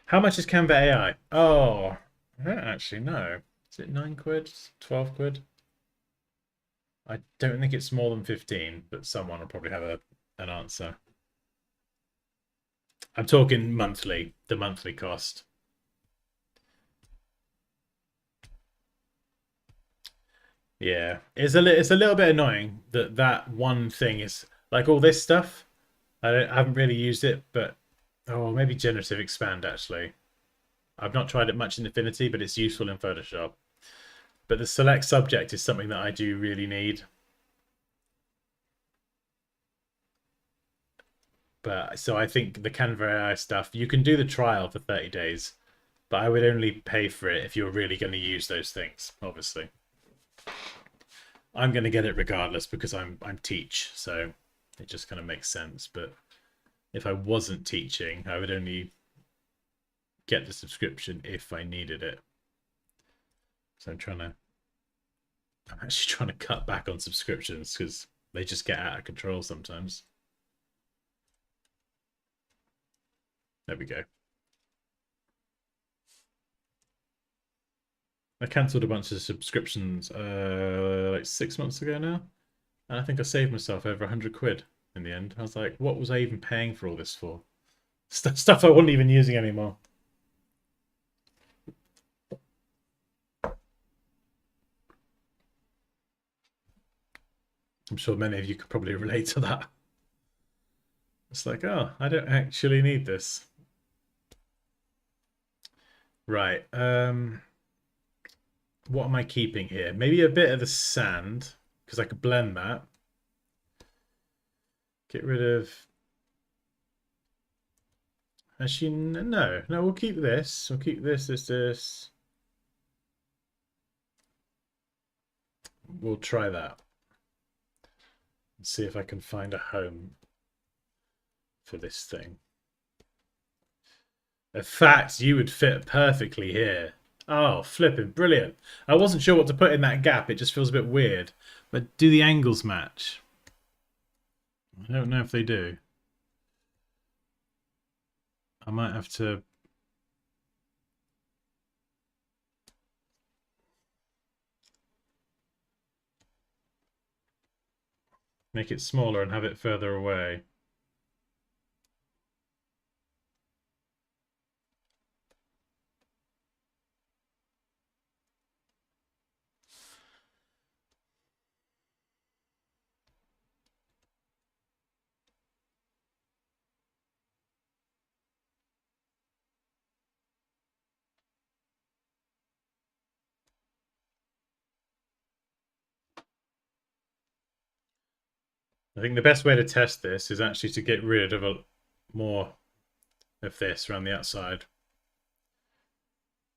[SPEAKER 1] How much is Canva AI? Oh, I don't actually know. Is it 9 quid? 12 quid? I don't think it's more than 15, but someone will probably have an answer. I'm talking monthly, the monthly cost. Yeah, it's a little bit annoying that that one thing is like all this stuff. I haven't really used it, but oh, maybe generative expand actually. I've not tried it much in Affinity, but it's useful in Photoshop. But the select subject is something that I do really need. But so I think the Canva AI stuff, you can do the trial for 30 days, but I would only pay for it if you're really going to use those things, obviously. I'm going to get it regardless because I'm teach, so it just kind of makes sense. But if I wasn't teaching, I would only get the subscription if I needed it. So I'm actually trying to cut back on subscriptions because they just get out of control sometimes. There we go. I cancelled a bunch of subscriptions like 6 months ago now, and I think I saved myself over 100 quid in the end. I was like, what was I even paying for all this for? Stuff I wasn't even using anymore. I'm sure many of you could probably relate to that. It's like, oh, I don't actually need this. Right. What am I keeping here? Maybe a bit of the sand, because I could blend that. Get rid of... Actually, no. No, we'll keep this. We'll keep this. We'll try that. And see if I can find a home for this thing. In fact, you would fit perfectly here. Oh, flipping brilliant. I wasn't sure what to put in that gap. It just feels a bit weird. But do the angles match? I don't know if they do. I might have to... make it smaller and have it further away. I think the best way to test this is actually to get rid of more of this around the outside.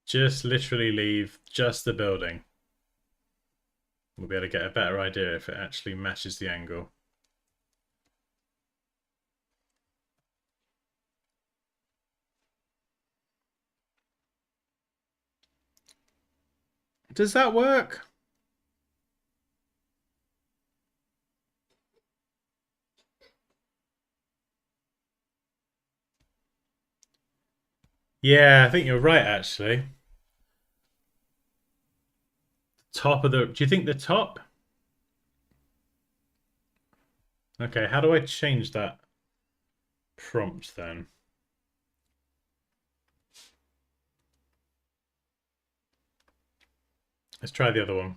[SPEAKER 1] Just literally leave just the building. We'll be able to get a better idea if it actually matches the angle. Does that work? Yeah, I think you're right, actually. Top of the... Do you think the top? Okay, how do I change that prompt then? Let's try the other one.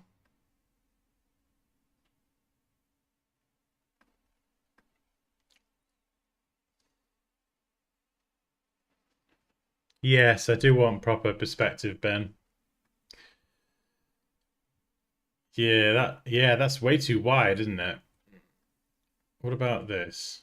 [SPEAKER 1] Yes, I do want proper perspective, Ben. Yeah, that's way too wide, isn't it? What about this?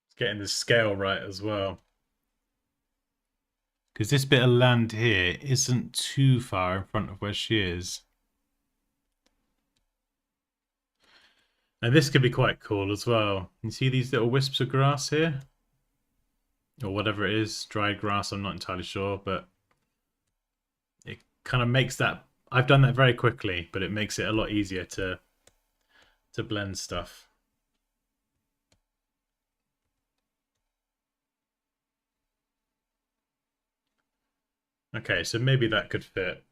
[SPEAKER 1] It's getting the scale right as well. Because this bit of land here isn't too far in front of where she is. And this could be quite cool as well. You see these little wisps of grass here? Or whatever it is, dried grass, I'm not entirely sure, but it kind of makes that... I've done that very quickly, but it makes it a lot easier to blend stuff. Okay, so maybe that could fit.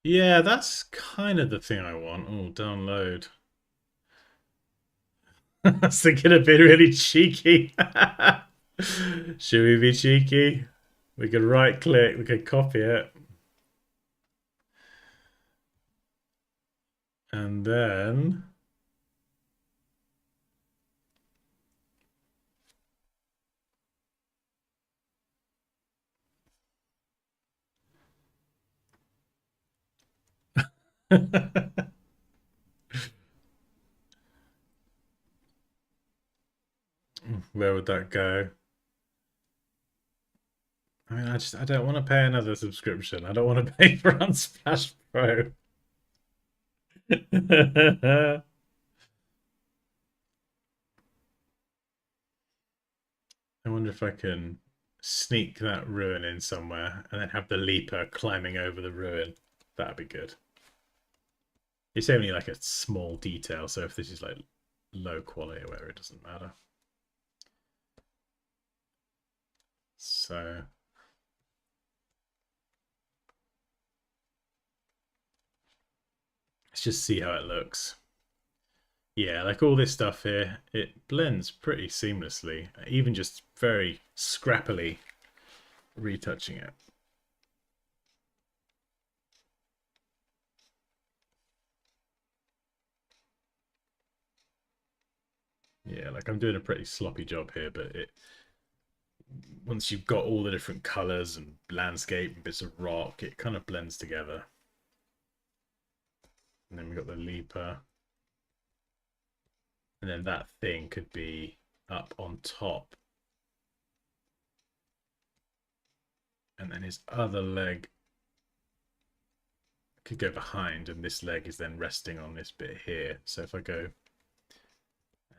[SPEAKER 1] Yeah, that's kind of the thing I want. Oh, download. I was thinking a bit really cheeky. Should we be cheeky? We could right click, we could copy it, and then where would that go? I mean, I don't want to pay another subscription. I don't want to pay for Unsplash Pro. I wonder if I can sneak that ruin in somewhere and then have the leaper climbing over the ruin. That'd be good. It's only like a small detail, so if this is like low quality or whatever, it doesn't matter. So let's just see how it looks. Yeah, like all this stuff here, it blends pretty seamlessly, even just very scrappily retouching it. Yeah, like I'm doing a pretty sloppy job here, but it once you've got all the different colors and landscape and bits of rock, it kind of blends together. And then we've got the leaper. And then that thing could be up on top. And then his other leg could go behind, and this leg is then resting on this bit here. So if I go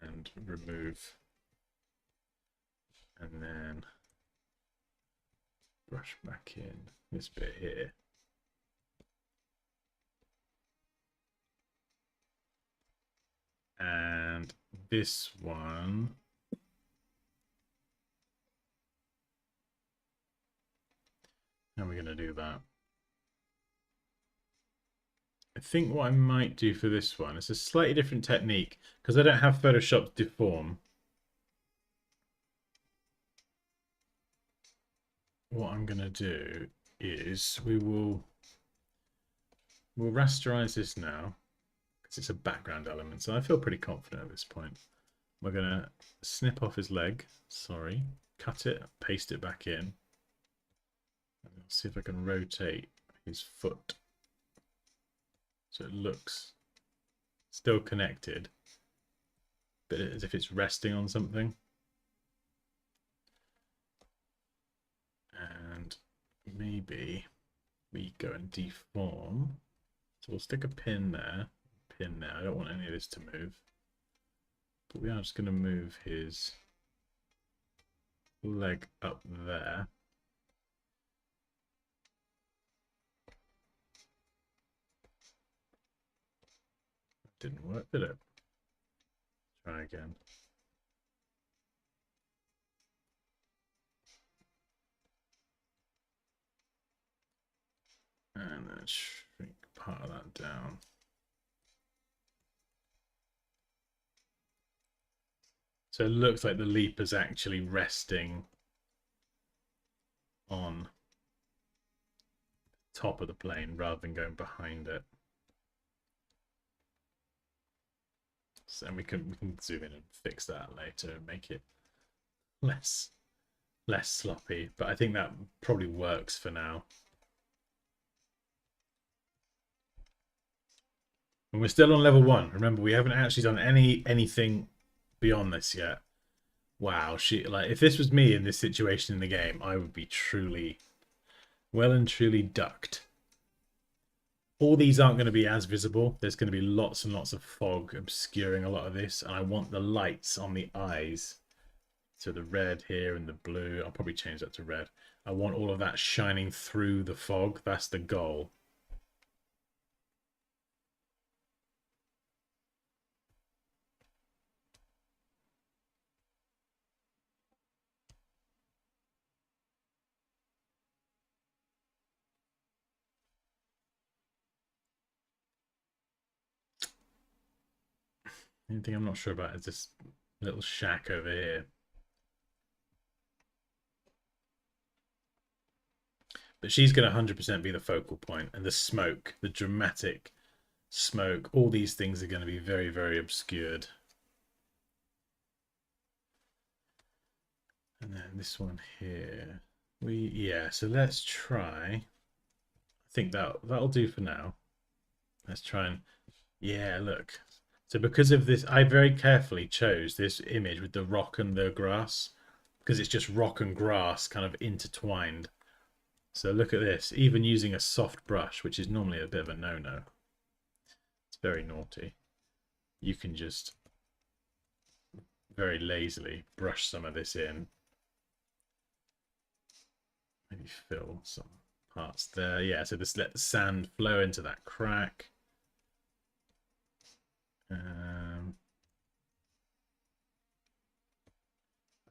[SPEAKER 1] and remove and then brush back in this bit here. And this one, how are we going to do that? I think what I might do for this one is a slightly different technique because I don't have Photoshop Deform. What I'm going to do is we'll rasterize this now because it's a background element. So I feel pretty confident at this point. We're going to snip off his leg. Sorry. Cut it, paste it back in. And see if I can rotate his foot so it looks still connected, but as if it's resting on something. And maybe we go and deform. So we'll stick a pin there. I don't want any of this to move. But we are just going to move his leg up there. Didn't work, did it? Try again. And then shrink part of that down. So it looks like the leaper's actually resting on top of the plane rather than going behind it. So we can zoom in and fix that later and make it less sloppy. But I think that probably works for now. And we're still on level 1. Remember, we haven't actually done anything beyond this yet. Wow, like if this was me in this situation in the game, I would be truly, well and truly ducked. All these aren't going to be as visible. There's going to be lots and lots of fog obscuring a lot of this, and I want the lights on the eyes. So the red here and the blue, I'll probably change that to red. I want all of that shining through the fog. That's the goal. Anything I'm not sure about is this little shack over here. But she's going to 100% be the focal point, and the smoke, the dramatic smoke, all these things are going to be very, very obscured. And then this one here, yeah. So let's try. I think that'll do for now. Let's try and yeah, look. So because of this, I very carefully chose this image with the rock and the grass because it's just rock and grass kind of intertwined. So look at this, even using a soft brush, which is normally a bit of a no-no. It's very naughty. You can just very lazily brush some of this in. Maybe fill some parts there. Yeah, so just let the sand flow into that crack.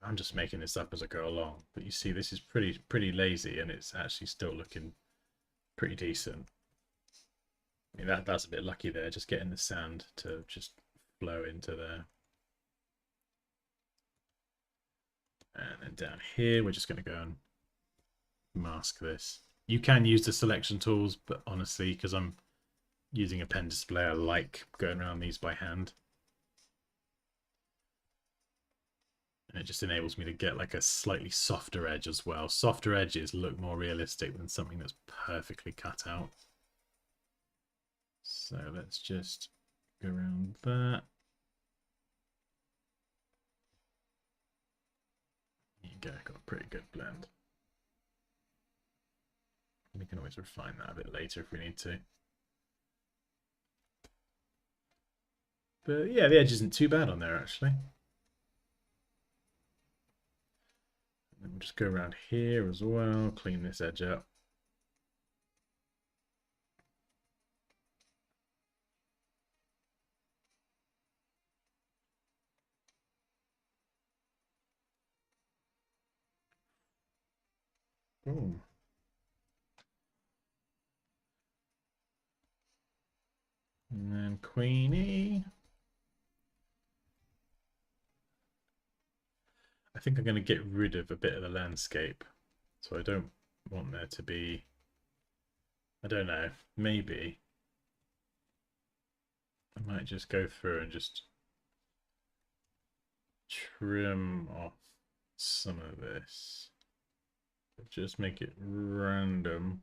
[SPEAKER 1] I'm just making this up as I go along, but you see this is pretty lazy, and it's actually still looking pretty decent. I mean, that's a bit lucky there, just getting the sand to just flow into there. And then down here, we're just going to go and mask this. You can use the selection tools, but honestly, because I'm using a pen display, I like going around these by hand. And it just enables me to get like a slightly softer edge as well. Softer edges look more realistic than something that's perfectly cut out. So let's just go around that. There you go, got a pretty good blend. We can always refine that a bit later if we need to. But yeah, the edge isn't too bad on there actually. And we'll just go around here as well, clean this edge up. Boom. And then Queenie. I think I'm going to get rid of a bit of the landscape. So I don't want there to be, I don't know, maybe I might just go through and just trim off some of this. Just make it random.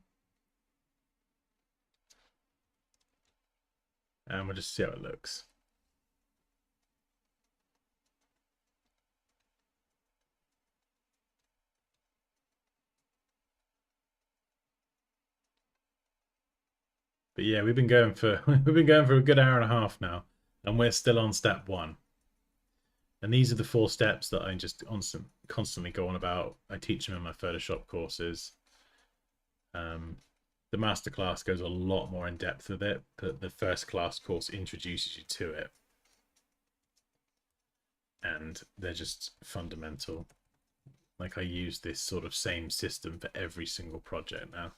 [SPEAKER 1] And we'll just see how it looks. But yeah, we've been going for a good hour and a half now, and we're still on step 1. And these are the 4 steps that I just constantly go on about. I teach them in my Photoshop courses. The masterclass goes a lot more in depth with it, but the first class course introduces you to it. And they're just fundamental. Like I use this sort of same system for every single project now.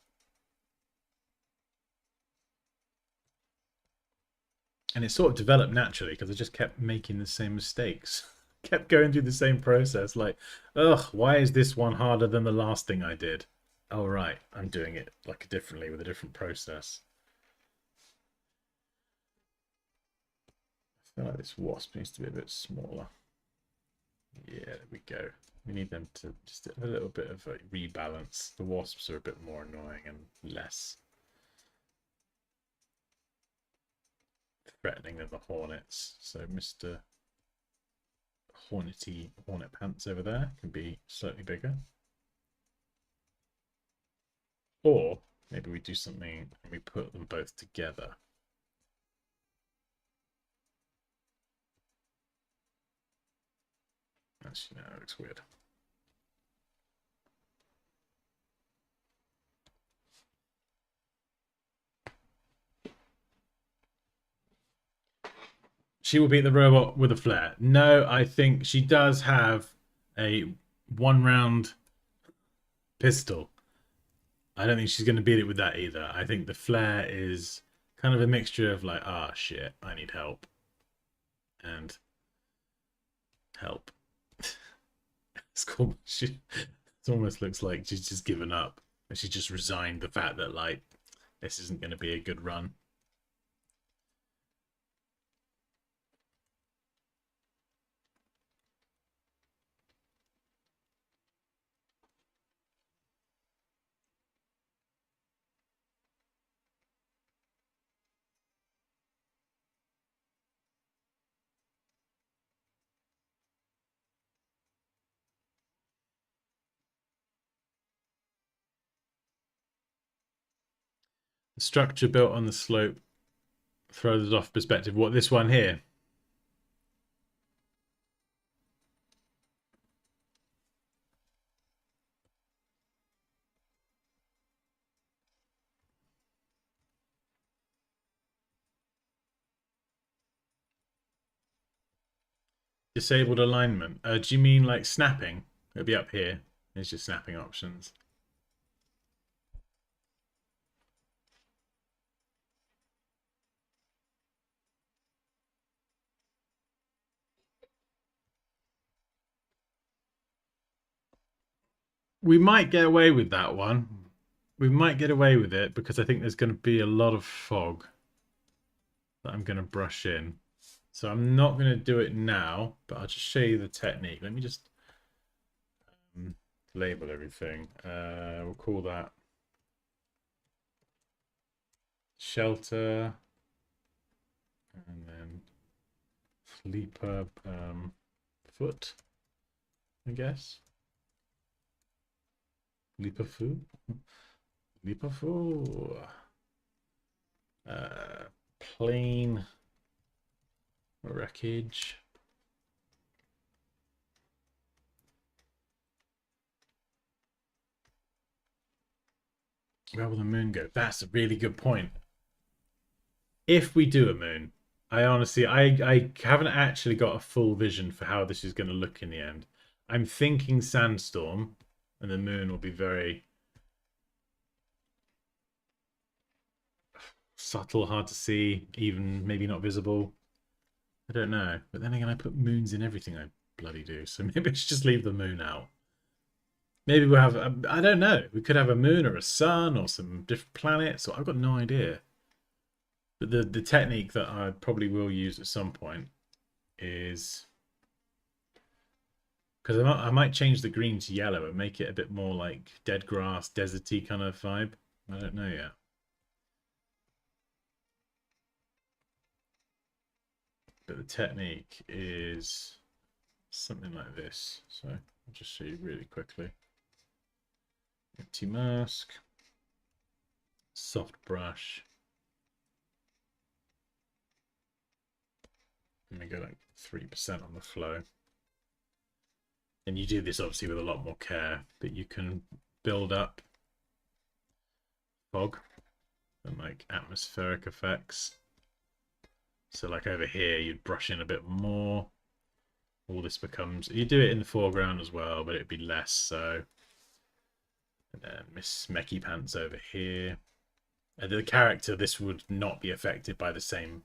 [SPEAKER 1] And it sort of developed naturally because I just kept making the same mistakes. Kept going through the same process. Like, ugh, why is this one harder than the last thing I did? Oh, right, I'm doing it like differently with a different process. I feel like this wasp needs to be a bit smaller. Yeah, there we go. We need them to just have a little bit of a rebalance. The wasps are a bit more annoying and less threatening than the hornets. So Mr. Hornet Pants over there can be slightly bigger. Or maybe we do something and we put them both together. Actually, no, it looks weird. She will beat the robot with a flare. No, I think she does have a 1-round pistol. I don't think she's going to beat it with that either. I think the flare is kind of a mixture of like, ah, shit, I need help. and help. It's cool. It almost looks like she's just given up. And she just resigned the fact that, like, this isn't going to be a good run. The structure built on the slope throws off perspective. What, this one here? Disabled alignment. Do you mean like snapping? It'll be up here. There's your snapping options. We might get away with that one. We might get away with it because I think there's going to be a lot of fog that I'm going to brush in. So I'm not going to do it now, but I'll just show you the technique. Let me just label everything. We'll call that shelter, and then sleeper foot, I guess. Leaper foo. Leaper foo. Plain wreckage. Where will the moon go? That's a really good point. If we do a moon, I honestly, I haven't actually got a full vision for how this is going to look in the end. I'm thinking sandstorm, and the moon will be very subtle, hard to see, even maybe not visible. I don't know. But then again, I put moons in everything I bloody do, so maybe I should just leave the moon out. Maybe we'll have, I don't know. We could have a moon or a sun or some different planets. Or I've got no idea. But the technique that I probably will use at some point is, because I might change the green to yellow and make it a bit more like dead grass, deserty kind of vibe. I don't know yet. But the technique is something like this. So I'll just show you really quickly. Empty mask, soft brush. Let me go like 3% on the flow. And you do this obviously with a lot more care, but you can build up fog and like atmospheric effects. So like over here, you'd brush in a bit more. All this becomes, you do it in the foreground as well, but it'd be less so. And then Miss Mecky Pants over here. And the character, this would not be affected by the same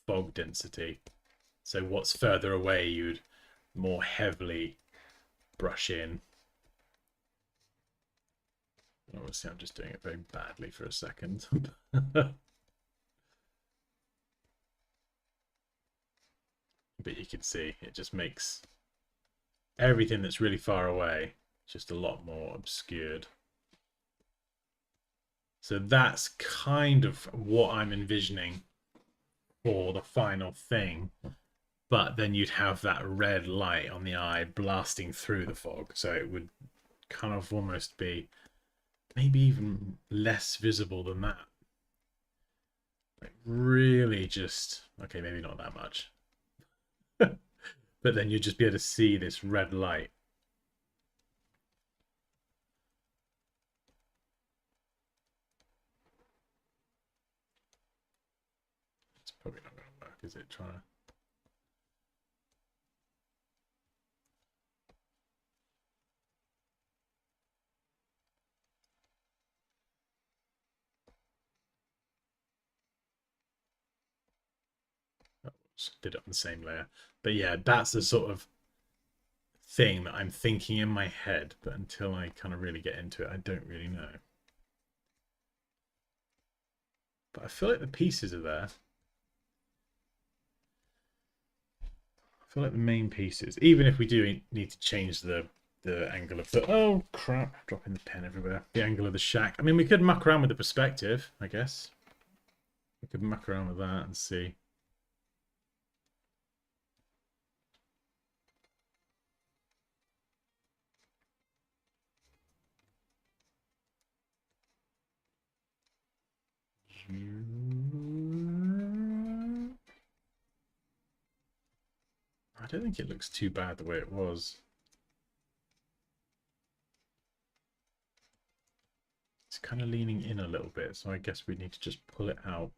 [SPEAKER 1] fog density. So what's further away, you'd more heavily brush in. Obviously, I'm just doing it very badly for a second. But you can see it just makes everything that's really far away just a lot more obscured. So that's kind of what I'm envisioning for the final thing. But then you'd have that red light on the eye blasting through the fog. So it would kind of almost be maybe even less visible than that. Like really just, okay, maybe not that much. But then you'd just be able to see this red light. It's probably not going to work, is it? Trying to. Just did it on the same layer. But yeah, that's the sort of thing that I'm thinking in my head, but until I kind of really get into it, I don't really know. But I feel like the pieces are there. I feel like the main pieces, even if we do need to change the angle of the, oh crap, dropping the pen everywhere, the angle of the shack. I mean, we could muck around with the perspective, I guess. We could muck around with that and see. I don't think it looks too bad the way it was. It's kind of leaning in a little bit, so I guess we need to just pull it out.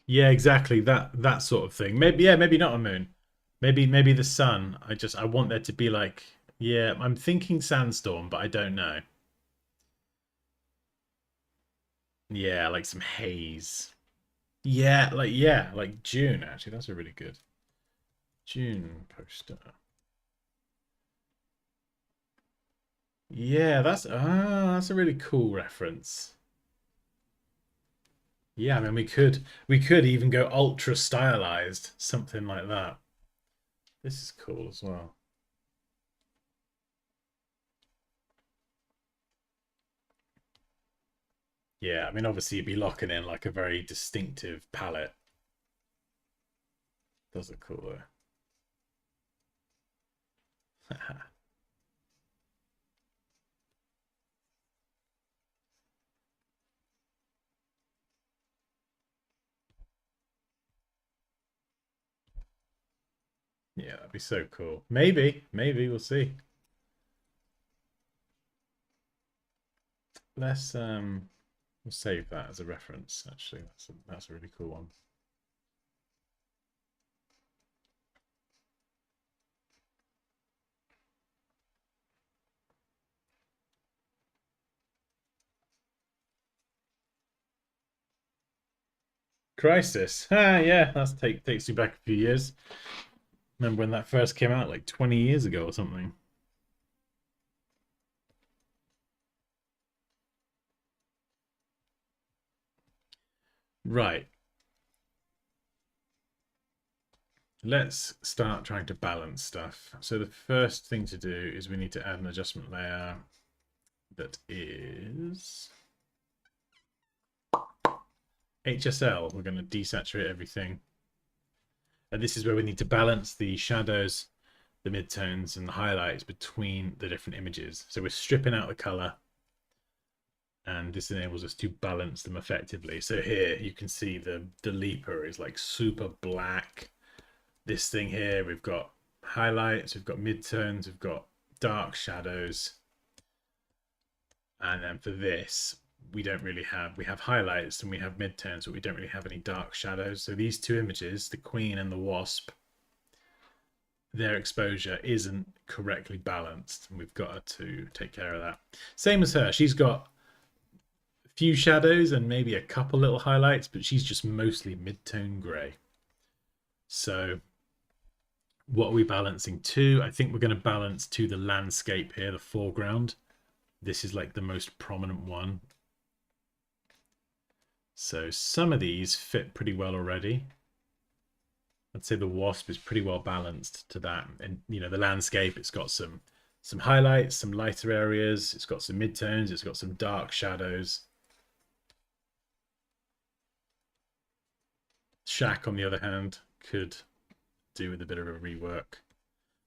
[SPEAKER 1] Yeah, exactly. That sort of thing. Maybe yeah, maybe not a moon. Maybe the sun. I want there to be like yeah, I'm thinking sandstorm, but I don't know. Yeah, like some haze. Yeah, like June actually. That's a really good June poster. Yeah, that's a really cool reference. Yeah, I mean we could even go ultra stylized, something like that. This is cool as well. Yeah, I mean obviously you'd be locking in like a very distinctive palette. Those are cool though. Yeah, that'd be so cool. Maybe we'll see. Let's we'll save that as a reference. Actually, that's a really cool one. Crisis. Ah, yeah, takes you back a few years. Remember when that first came out, like 20 years ago or something? Right. Let's start trying to balance stuff. So the first thing to do is we need to add an adjustment layer that is HSL. We're going to desaturate everything. And this is where we need to balance the shadows, the midtones, and the highlights between the different images. So we're stripping out the color, and this enables us to balance them effectively. So here you can see the leaper is like super black. This thing here, we've got highlights, we've got midtones, we've got dark shadows. And then for this, we have highlights and we have midtones, but we don't really have any dark shadows. So these two images, the Queen and the Wasp, their exposure isn't correctly balanced, and we've got to take care of that. Same as her. She's got a few shadows and maybe a couple little highlights, but she's just mostly mid-tone grey. So what are we balancing to? I think we're going to balance to the landscape here, the foreground. This is like the most prominent one. So some of these fit pretty well already. I'd say the Wasp is pretty well balanced to that. And you know, the landscape, it's got some highlights, some lighter areas, it's got some midtones, it's got some dark shadows. Shack, on the other hand, could do with a bit of a rework.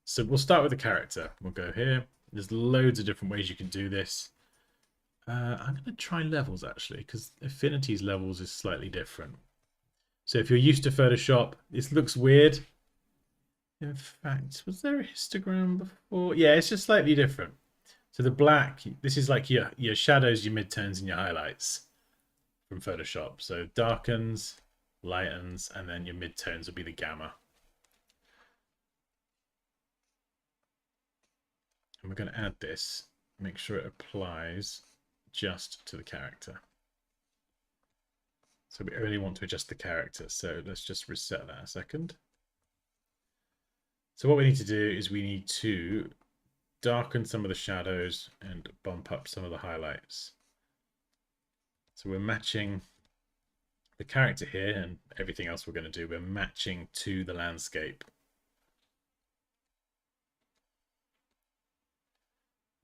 [SPEAKER 1] So we'll start with the character. We'll go here. There's loads of different ways you can do this. I'm going to try levels actually, because Affinity's levels is slightly different. So if you're used to Photoshop, this looks weird. In fact, was there a histogram before? Yeah, it's just slightly different. So the black, this is like your shadows, your midtones, and your highlights from Photoshop. So darkens, lightens, and then your midtones will be the gamma. And we're going to add this, make sure it applies just to the character. So we only want to adjust the character. So let's just reset that a second. So what we need to do is we need to darken some of the shadows and bump up some of the highlights. So we're matching the character here and everything else we're going to do. We're matching to the landscape.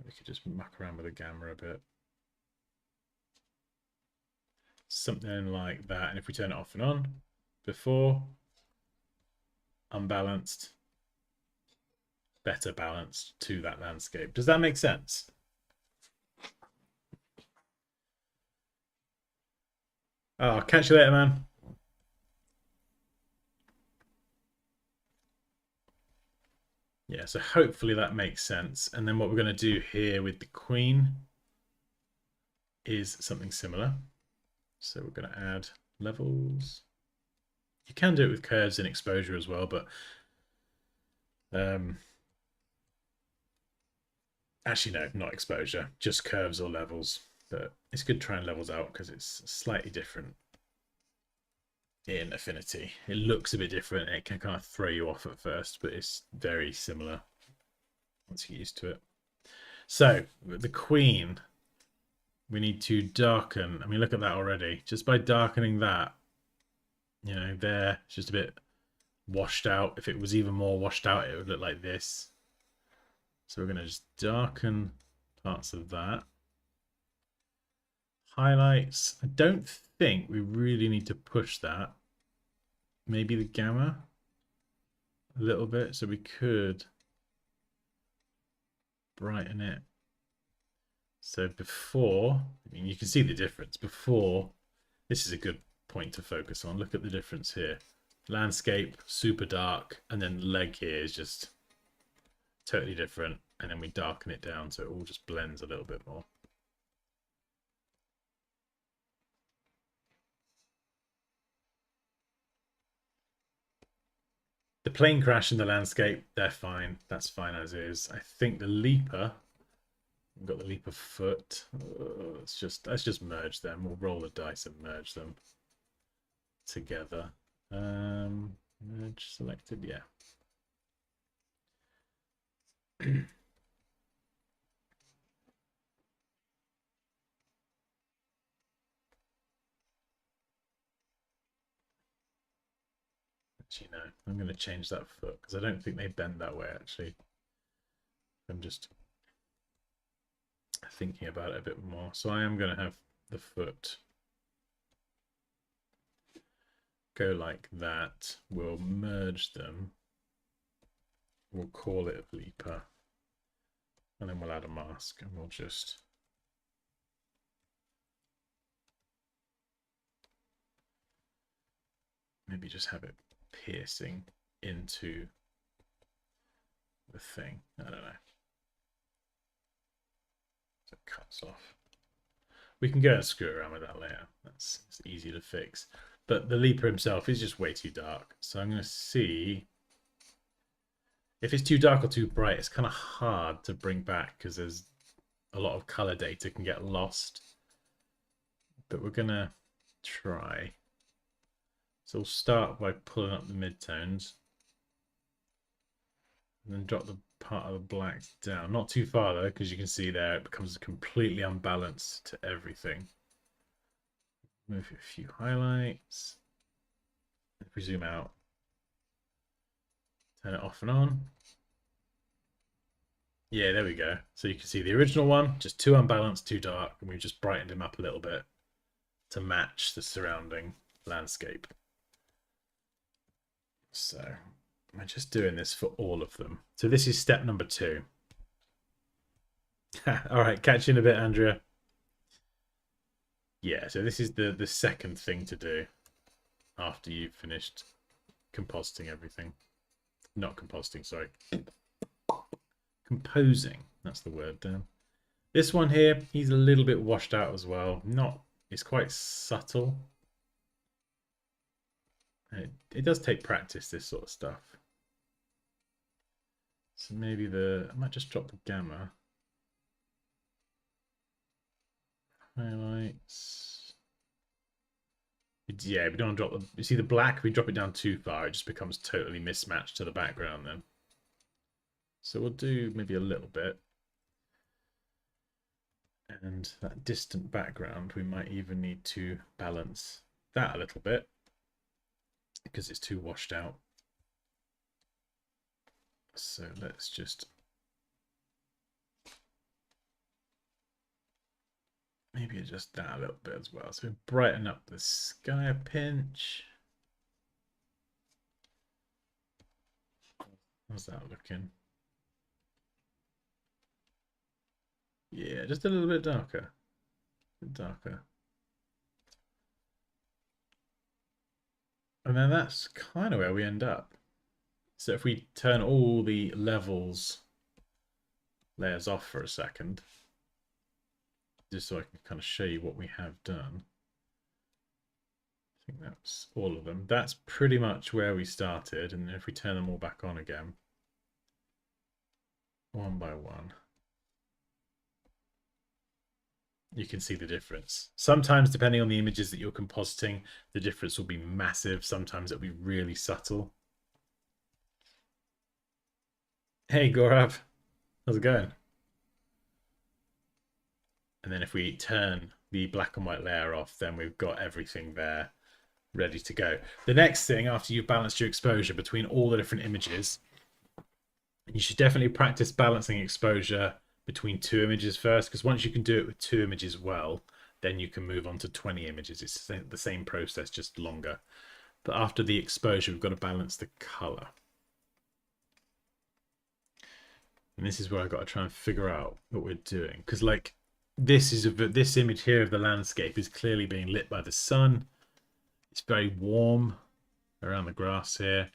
[SPEAKER 1] We could just muck around with the gamma a bit. Something like that. And if we turn it off and on, before, unbalanced, better balanced to that landscape. Does that make sense? Oh, catch you later, man. Yeah, so hopefully that makes sense. And then what we're going to do here with the queen is something similar. So we're going to add levels. You can do it with curves and exposure as well, but actually no, not exposure, just curves or levels. But it's good trying levels out because it's slightly different in Affinity. It looks a bit different. It can kind of throw you off at first, but it's very similar once you get used to it. So the queen, we need to darken. I mean, look at that already. Just by darkening that, you know, there, it's just a bit washed out. If it was even more washed out, it would look like this. So we're going to just darken parts of that. Highlights. I don't think we really need to push that. Maybe the gamma a little bit. So we could brighten it. So before, I mean, you can see the difference. Before, this is a good point to focus on. Look at the difference here. Landscape, super dark, and then the leg here is just totally different. And then we darken it down so it all just blends a little bit more. The plane crash and the landscape, they're fine. That's fine as is. I think the leaper, we've got the leaper foot. Let's just merge them. We'll roll the dice and merge them together. Merge selected, yeah. Actually, no, I'm going to change that foot because I don't think they bend that way, actually. I'm just thinking about it a bit more. So I am going to have the foot go like that. We'll merge them. We'll call it a leaper. And then we'll add a mask and we'll just maybe just have it piercing into the thing. I don't know. So it cuts off. We can go and screw around with that later. It's easy to fix. But the leaper himself is just way too dark. So I'm going to see if it's too dark or too bright. It's kind of hard to bring back because there's a lot of color data can get lost. But we're going to try. So we'll start by pulling up the midtones. And then drop the part of the black down. Not too far though, because you can see there it becomes completely unbalanced to everything. Move a few highlights. If we zoom out, turn it off and on. Yeah, there we go. So you can see the original one, just too unbalanced, too dark, and we've just brightened him up a little bit to match the surrounding landscape. So I'm just doing this for all of them. So this is step number 2. All right, catch you in a bit, Andrea. Yeah, so this is the second thing to do after you've finished compositing everything. not compositing, sorry. Composing, that's the word, Dan. This one here, he's a little bit washed out as well. It's quite subtle. It does take practice, this sort of stuff. So maybe I might just drop the gamma. Highlights. Yeah, we don't want to drop you see the black, if we drop it down too far, it just becomes totally mismatched to the background then. So we'll do maybe a little bit. And that distant background, we might even need to balance that a little bit because it's too washed out. So let's just maybe adjust that a little bit as well. So we brighten up the sky a pinch. How's that looking? Yeah, just a little bit darker. Darker. And then that's kind of where we end up. So if we turn all the layers off for a second, just so I can kind of show you what we have done. I think that's all of them. That's pretty much where we started. And if we turn them all back on again, one by one, you can see the difference. Sometimes, depending on the images that you're compositing, the difference will be massive. Sometimes it'll be really subtle. Hey, Gaurav. How's it going? And then if we turn the black and white layer off, then we've got everything there ready to go. The next thing, after you've balanced your exposure between all the different images, you should definitely practice balancing exposure between two images first, because once you can do it with two images well, then you can move on to 20 images. It's the same process, just longer. But after the exposure, we've got to balance the color. And this is where I've got to try and figure out what we're doing. Because like this image here of the landscape is clearly being lit by the sun. It's very warm around the grass here.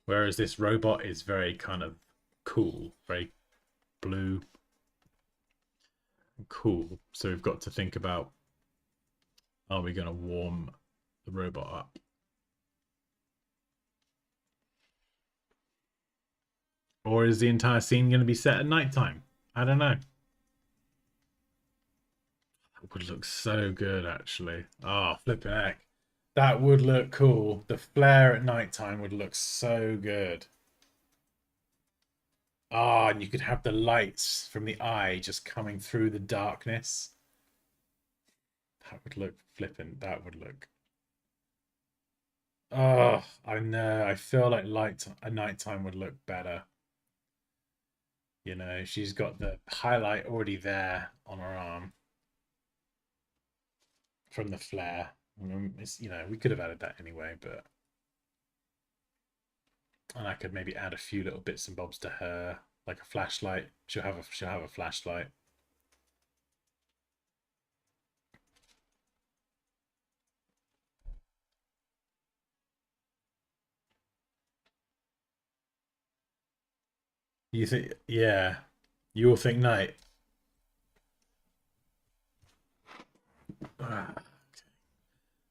[SPEAKER 1] Whereas this robot is very kind of cool, very blue. Cool. So we've got to think about, are we going to warm the robot up? Or is the entire scene going to be set at nighttime? I don't know. That would look so good, actually. Oh, flipping heck. That would look cool. The flare at nighttime would look so good. Ah, and you could have the lights from the eye just coming through the darkness. That would look flippant. That would look. Oh, I know. I feel like a nighttime would look better. You know, she's got the highlight already there on her arm from the flare. I mean, we could have added that anyway, but and I could maybe add a few little bits and bobs to her, like a flashlight. She'll have a flashlight. You think, yeah, you all think night.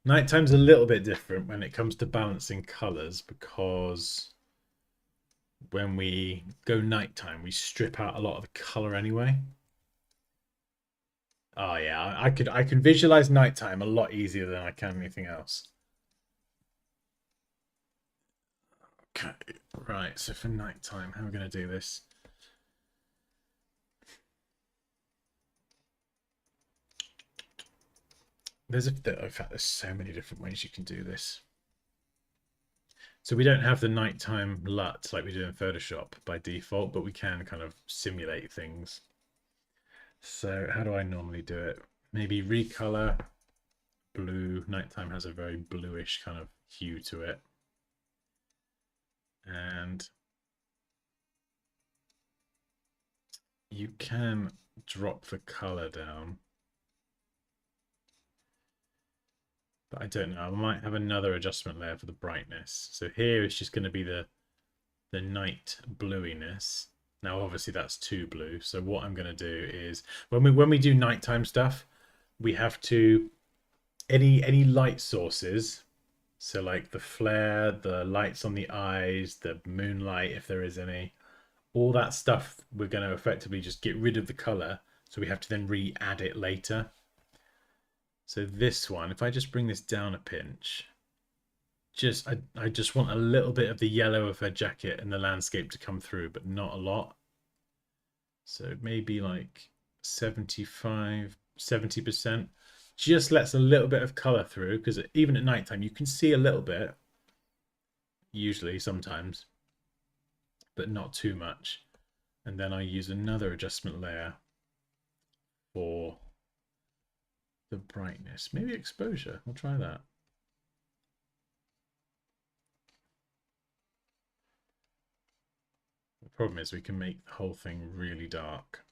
[SPEAKER 1] Nighttime's a little bit different when it comes to balancing colors because when we go nighttime, we strip out a lot of the color anyway. Oh yeah, I can visualize nighttime a lot easier than I can anything else. Okay, right. So for nighttime, how are we going to do this? In fact, there's so many different ways you can do this. So we don't have the nighttime LUT like we do in Photoshop by default, but we can kind of simulate things. So how do I normally do it? Maybe recolor blue. Nighttime has a very bluish kind of hue to it. And you can drop the color down. But I don't know. I might have another adjustment layer for the brightness. So here it's just going to be the the night bluiness. Now, obviously, that's too blue. So what I'm going to do is when we do nighttime stuff, we have to any light sources. So like the flare, the lights on the eyes, the moonlight, if there is any, all that stuff, we're going to effectively just get rid of the color. So we have to then re-add it later. So this one, if I just bring this down a pinch, I just want a little bit of the yellow of her jacket and the landscape to come through, but not a lot. So maybe like 75, 70%. Just lets a little bit of color through, because even at nighttime you can see a little bit, usually, sometimes, but not too much. And then I use another adjustment layer for the brightness. Maybe exposure. We'll try that. The problem is we can make the whole thing really dark.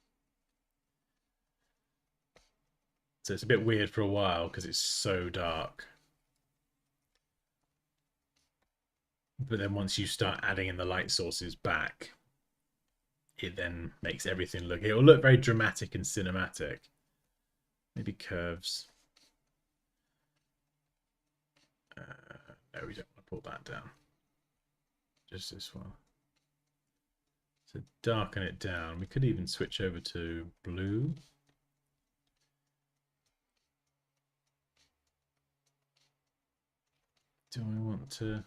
[SPEAKER 1] So it's a bit weird for a while because it's so dark. But then once you start adding in the light sources back, it then makes everything look, it will look very dramatic and cinematic. Maybe curves. No, we don't want to pull that down. Just this one. So darken it down. We could even switch over to blue. Do I want to?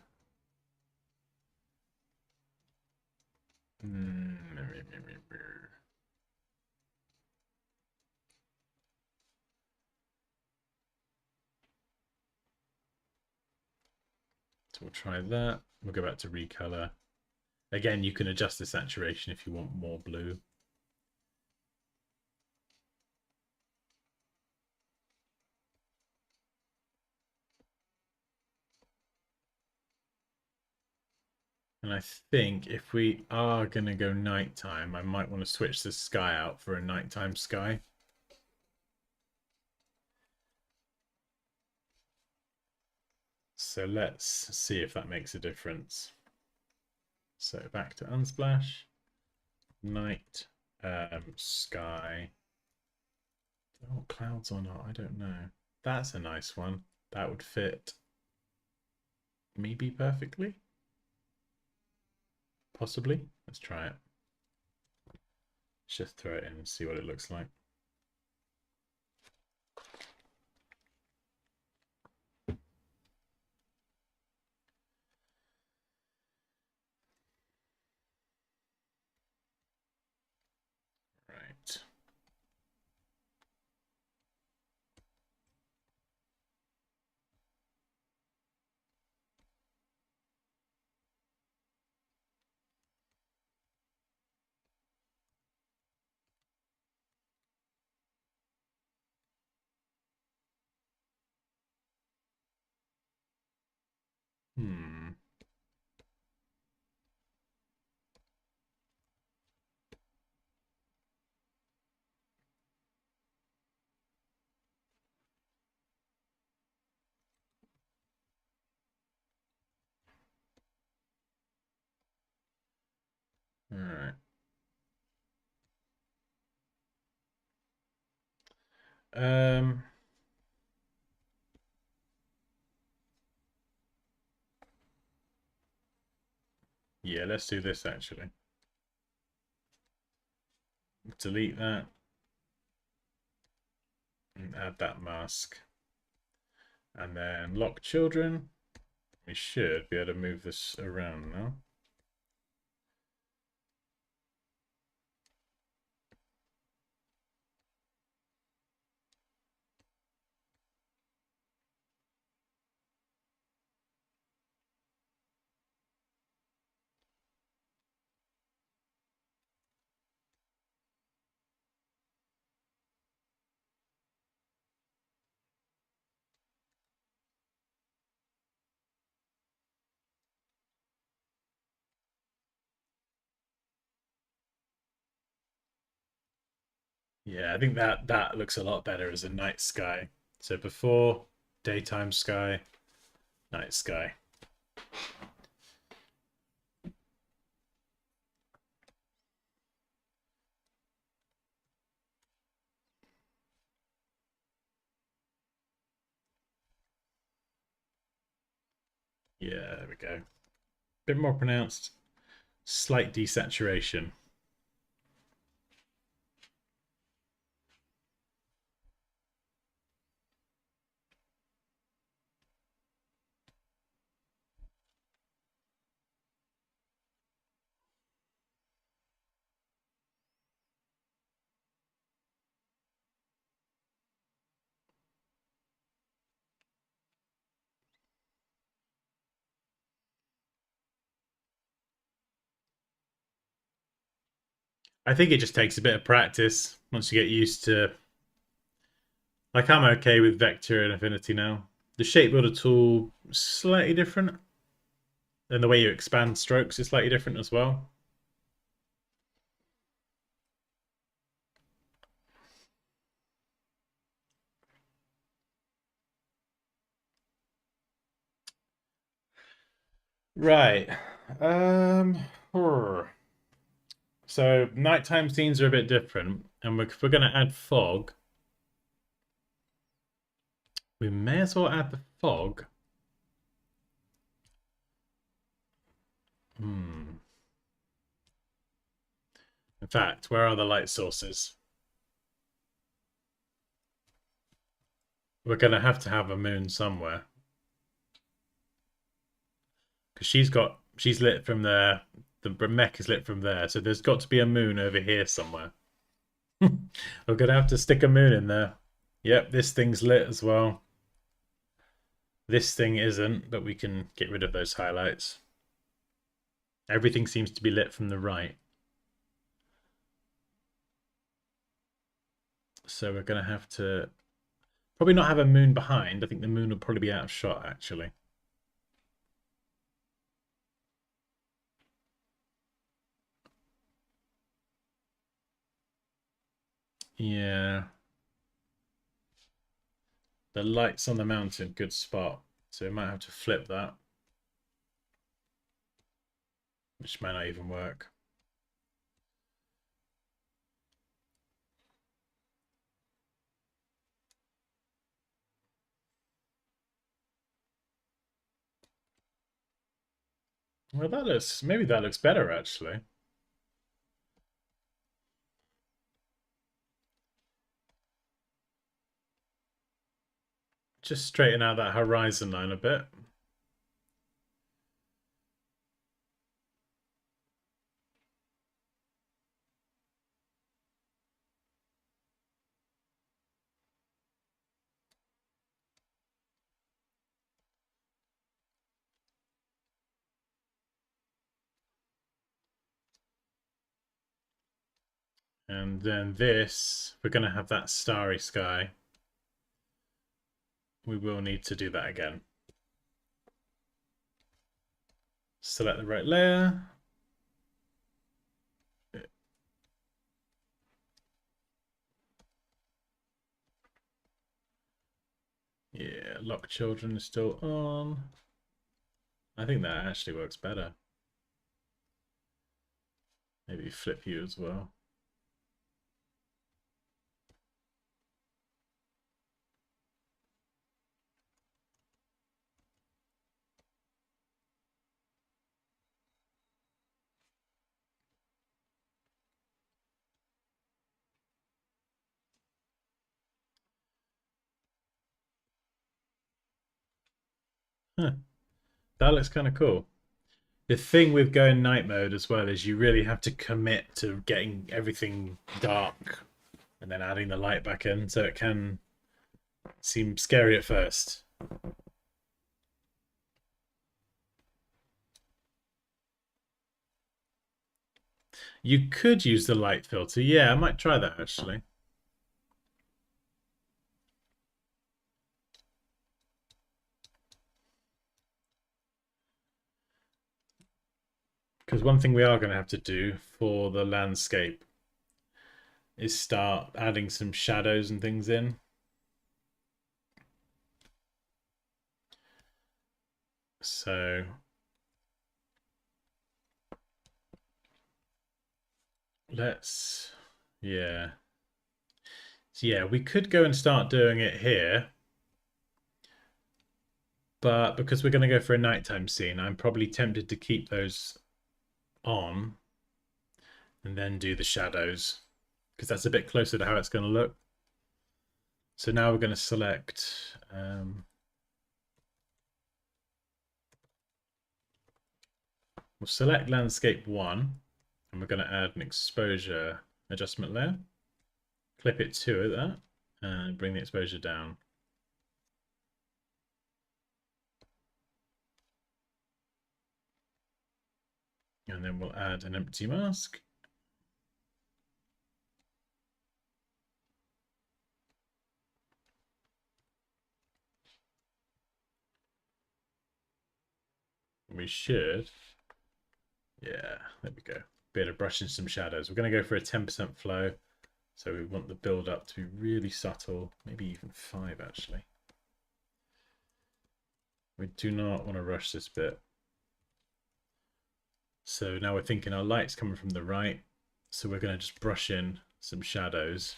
[SPEAKER 1] So we'll try that. We'll go back to recolor. Again, you can adjust the saturation if you want more blue. And I think if we are going to go nighttime, I might want to switch the sky out for a nighttime sky. So let's see if that makes a difference. So back to Unsplash, night, sky. Oh, clouds or not, I don't know. That's a nice one. That would fit maybe perfectly. Possibly. Let's try it. Let's just throw it in and see what it looks like. Right. Hmm. All right. Um. Yeah, let's do this actually. Delete that and add that mask. And then lock children. We should be able to move this around now. Yeah, I think that looks a lot better as a night sky. So before, daytime sky, night sky. Yeah, there we go. Bit more pronounced. Slight desaturation. I think it just takes a bit of practice once you get used to. Like, I'm okay with vector and affinity now. The shape builder tool slightly different, and the way you expand strokes is slightly different as well. Right. Um. So nighttime scenes are a bit different, and if we're going to add fog, we may as well add the fog. Hmm. In fact, where are the light sources? We're going to have a moon somewhere. Because she's lit from there. The mech is lit from there. So there's got to be a moon over here somewhere. We're going to have to stick a moon in there. Yep, this thing's lit as well. This thing isn't, but we can get rid of those highlights. Everything seems to be lit from the right. So we're going to have to probably not have a moon behind. I think the moon will probably be out of shot, actually. Yeah. The lights on the mountain, good spot. So we might have to flip that, which might not even work. Well, maybe that looks better, actually. Just straighten out that horizon line a bit. And then this, we're going to have that starry sky. We will need to do that again. Select the right layer. Yeah, lock children is still on. I think that actually works better. Maybe flip you as well. Huh, that looks kind of cool. The thing with going night mode as well is you really have to commit to getting everything dark and then adding the light back in, so it can seem scary at first. You could use the light filter. Yeah, I might try that actually. Because one thing we are going to have to do for the landscape is start adding some shadows and things in. So let's, yeah. So yeah, we could go and start doing it here. But because we're going to go for a nighttime scene, I'm probably tempted to keep those on and then do the shadows because that's a bit closer to how it's going to look. So now we're going to select we'll select landscape 1 and we're going to add an exposure adjustment layer. Clip it to that and bring the exposure down. And then we'll add an empty mask. We should, yeah, there we go. Be able to brush in some shadows. We're going to go for a 10% flow. So we want the build up to be really subtle, maybe even 5 actually. We do not want to rush this bit. So now we're thinking our light's coming from the right. So we're going to just brush in some shadows.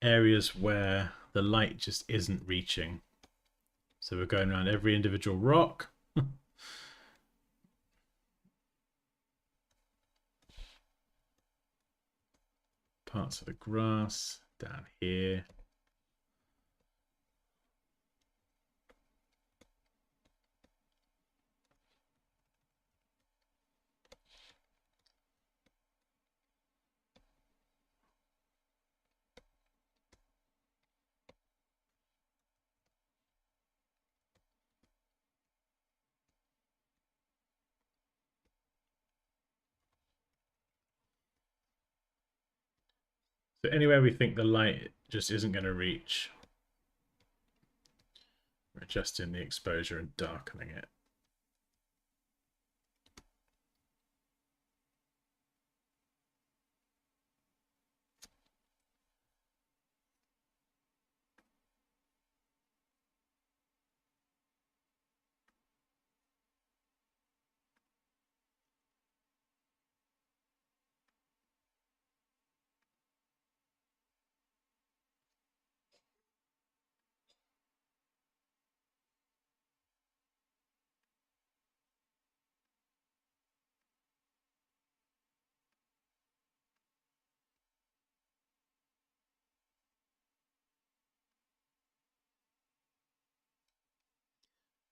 [SPEAKER 1] Areas where the light just isn't reaching. So we're going around every individual rock. Parts of the grass down here. So anywhere we think the light just isn't going to reach, we're adjusting the exposure and darkening it.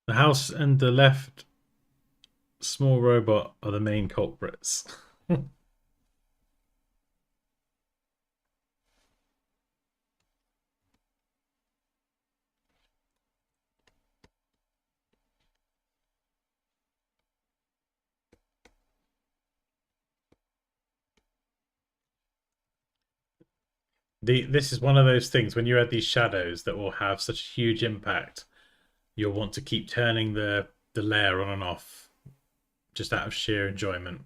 [SPEAKER 1] The house and the left small robot are the main culprits. This is one of those things when you add these shadows that will have such a huge impact. You'll want to keep turning the layer on and off just out of sheer enjoyment.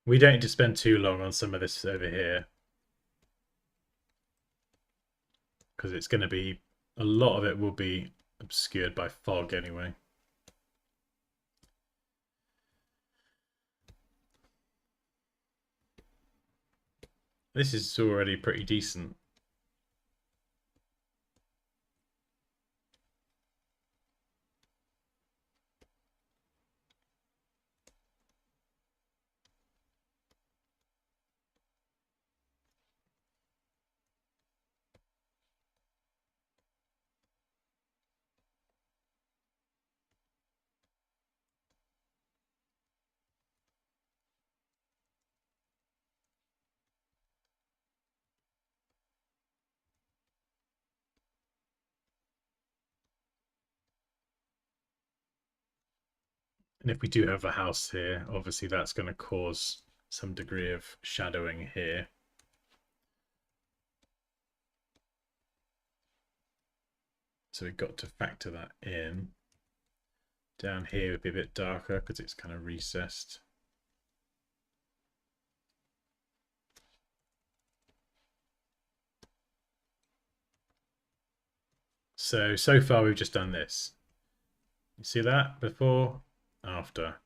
[SPEAKER 1] We don't need to spend too long on some of this over here because it's going to be, a lot of it will be obscured by fog anyway. This is already pretty decent. And if we do have a house here, obviously that's going to cause some degree of shadowing here. So we've got to factor that in. Down here would be a bit darker because it's kind of recessed. So far we've just done this. You see that before? after.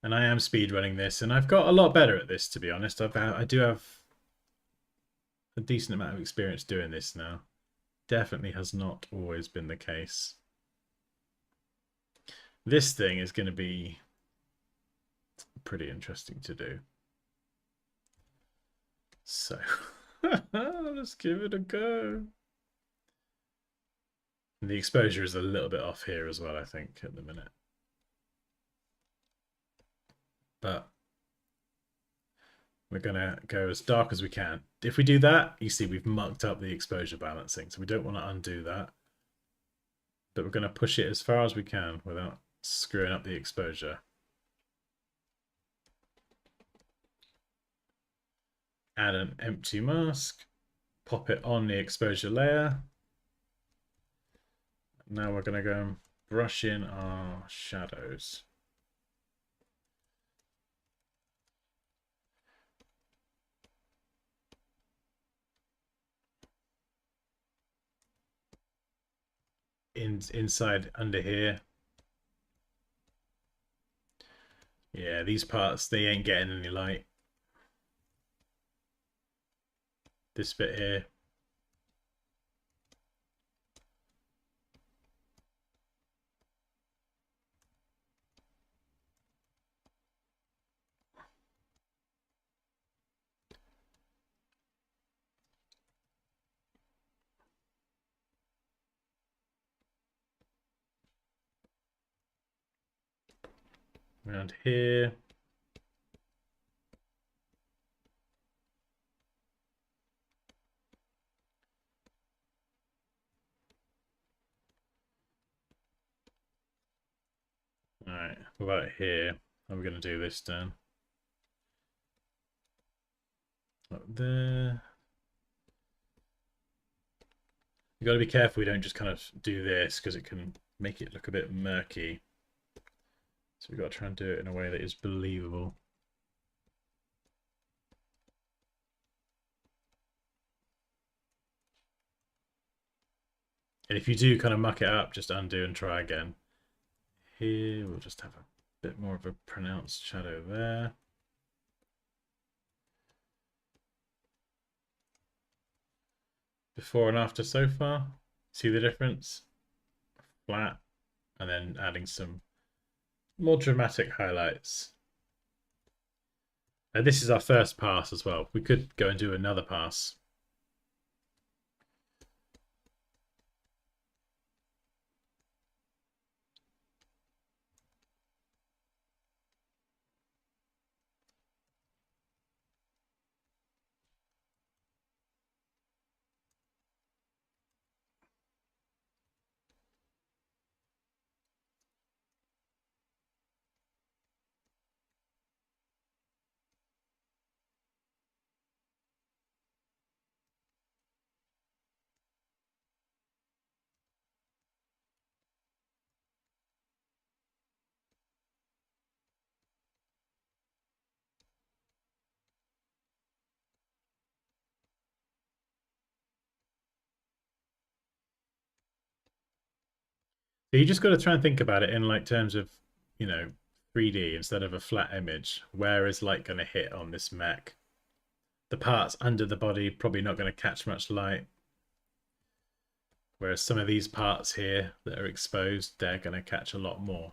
[SPEAKER 1] And I am speedrunning this, and I've got a lot better at this, to be honest. I do have a decent amount of experience doing this now. Definitely has not always been the case. This thing is going to be pretty interesting to do. So, let's give it a go. And the exposure is a little bit off here as well, I think, at the minute. But we're going to go as dark as we can. If we do that, you see we've mucked up the exposure balancing, so we don't want to undo that. But we're going to push it as far as we can without screwing up the exposure. Add an empty mask, pop it on the exposure layer. Now we're going to go and brush in our shadows. Inside under here. Yeah, these parts, they ain't getting any light. This bit here. Around here. Alright, what about here? How are we going to do this then? Up there. You got to be careful we don't just kind of do this because it can make it look a bit murky. So we've got to try and do it in a way that is believable. And if you do kind of muck it up, just undo and try again. Here, we'll just have a bit more of a pronounced shadow there. Before and after so far. See the difference? Flat, and then adding some more dramatic highlights. And this is our first pass as well. We could go and do another pass. So you just got to try and think about it in like terms of, 3D instead of a flat image. Where is light going to hit on this mech? The parts under the body probably not going to catch much light. Whereas some of these parts here that are exposed, they're going to catch a lot more.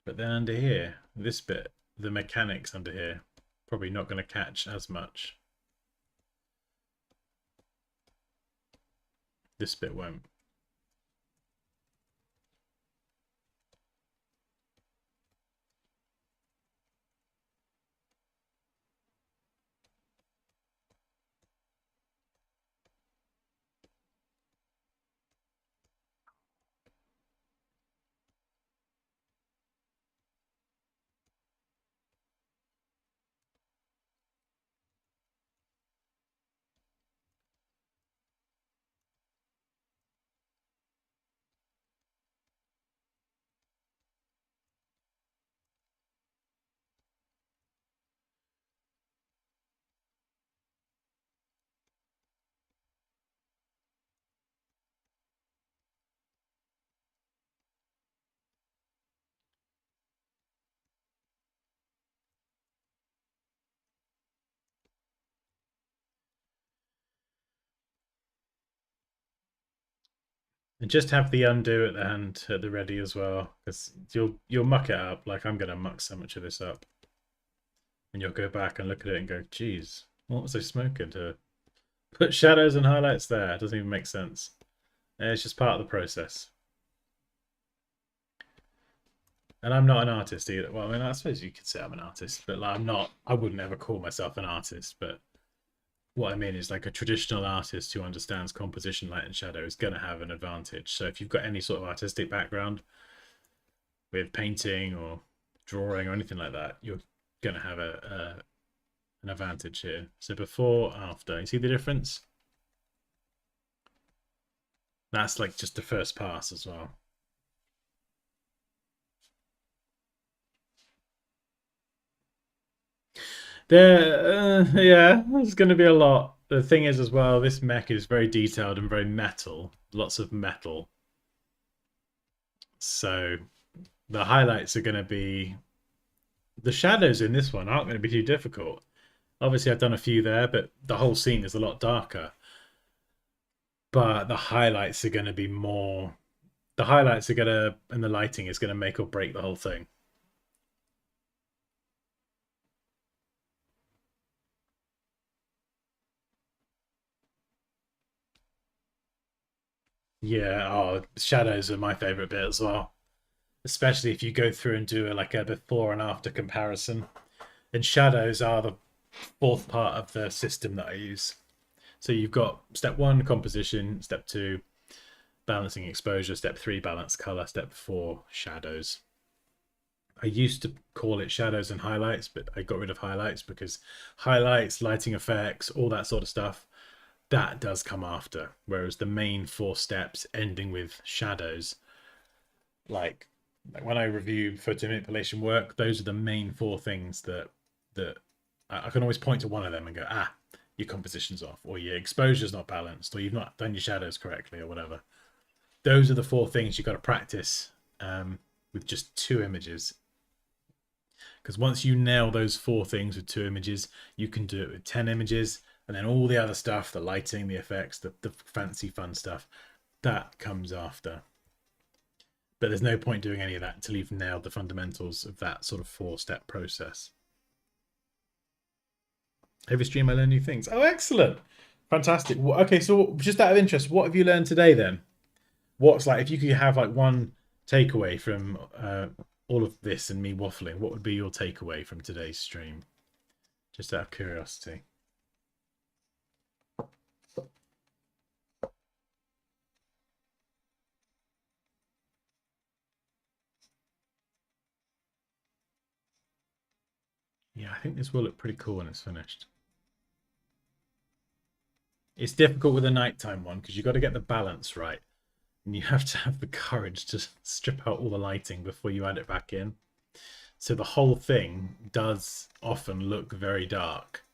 [SPEAKER 1] But then under here, this bit, the mechanics under here, probably not going to catch as much. This bit won't. And just have the undo at the hand at the ready as well, because you'll muck it up. Like I'm gonna muck so much of this up, and you'll go back and look at it and go, "Geez, what was I smoking to put shadows and highlights there?" It doesn't even make sense. And it's just part of the process. And I'm not an artist either. Well, I mean, I suppose you could say I'm an artist, but like, I'm not. I wouldn't ever call myself an artist. But what I mean is, like a traditional artist who understands composition, light, and shadow is going to have an advantage. So if you've got any sort of artistic background with painting or drawing or anything like that, you're going to have an advantage here. So before, after, you see the difference? That's like just the first pass as well. Yeah, there's going to be a lot. The thing is, as well, this mech is very detailed and very metal. Lots of metal. So the highlights are going to be the shadows in this one aren't going to be too difficult. Obviously, I've done a few there, but the whole scene is a lot darker. But the highlights are going to be more. The highlights are going to, and the lighting is going to make or break the whole thing. Yeah, oh, shadows are my favorite bit as well. Especially if you go through and do like a before and after comparison. And shadows are the fourth part of the system that I use. So you've got step one, composition, step two, balancing exposure, step three, balance color, step four, shadows. I used to call it shadows and highlights, but I got rid of highlights because highlights, lighting effects, all that sort of stuff, that does come after. Whereas the main four steps ending with shadows, like when I review photo manipulation work, those are the main four things that I can always point to one of them and go, your composition's off, or your exposure's not balanced, or you've not done your shadows correctly, or whatever. Those are the four things you've got to practice with just two images. Because once you nail those four things with two images, you can do it with 10 images, and then all the other stuff, the lighting, the effects, the fancy fun stuff, that comes after. But there's no point doing any of that until you've nailed the fundamentals of that sort of four-step process. Every stream I learn new things. Oh, excellent. Fantastic. Well, okay, so just out of interest, what have you learned today then? What's like, if you could have like one takeaway from all of this and me waffling, what would be your takeaway from today's stream? Just out of curiosity. Yeah, I think this will look pretty cool when it's finished. It's difficult with a nighttime one because you've got to get the balance right. And you have to have the courage to strip out all the lighting before you add it back in. So the whole thing does often look very dark.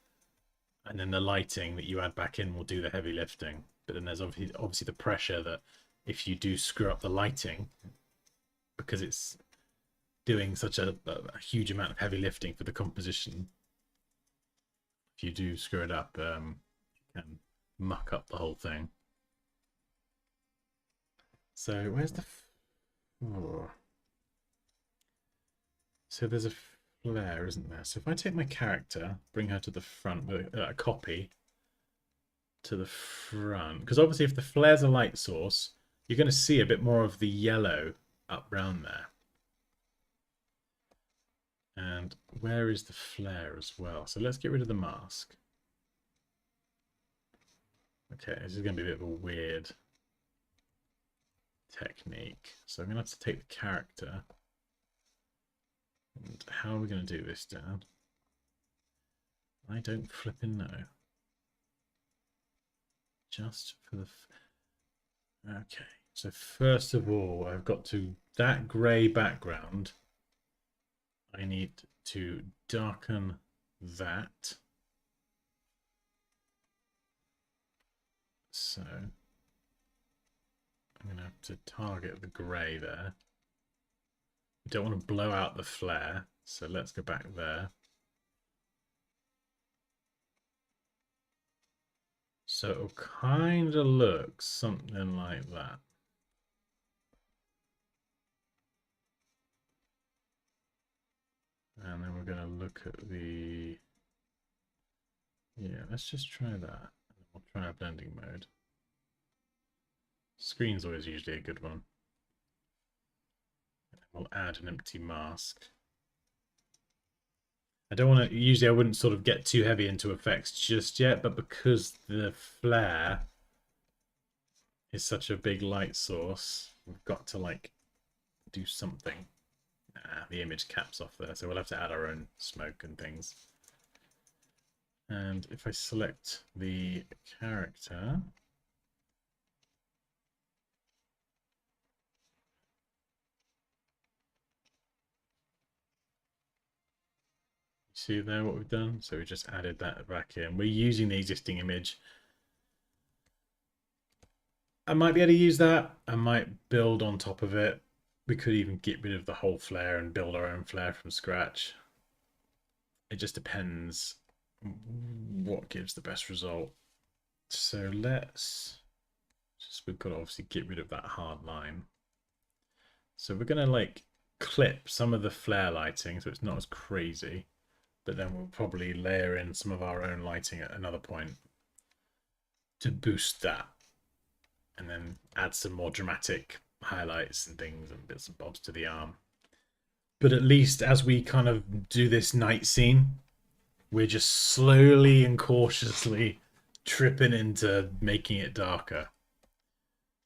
[SPEAKER 1] And then the lighting that you add back in will do the heavy lifting. But then there's obviously the pressure that if you do screw up the lighting, because it's doing such a huge amount of heavy lifting for the composition, if you do screw it up, you can muck up the whole thing. So where's the... Oh. So there's a flare, isn't there? So if I take my character, bring her to the front with a copy to the front, because obviously if the flare's a light source, you're going to see a bit more of the yellow up round there. And where is the flare as well? So let's get rid of the mask. Okay, this is going to be a bit of a weird technique. So I'm going to have to take the character. And how are we going to do this, Dan? I don't flipping know. Just for the... Okay, so first of all, I've got to... That grey background, I need to darken that. So I'm going to have to target the grey there. We don't want to blow out the flare, so let's go back there. So it'll kind of look something like that. And then we're going to look at the, yeah, let's just try that. We'll try our blending mode. Screen's always usually a good one. We'll add an empty mask. I don't want to, usually I wouldn't sort of get too heavy into effects just yet, but because the flare is such a big light source, we've got to like do something. The image caps off there, so we'll have to add our own smoke and things. And if I select the character, see there what we've done? So we just added that back in. We're using the existing image. I might be able to use that. I might build on top of it. We could even get rid of the whole flare and build our own flare from scratch. It just depends what gives the best result. So let's just, we've got to obviously get rid of that hard line. So we're going to like clip some of the flare lighting so it's not as crazy, but then we'll probably layer in some of our own lighting at another point to boost that, and then add some more dramatic highlights and things and bits and bobs to the arm. But at least as we kind of do this night scene, we're just slowly and cautiously tripping into making it darker.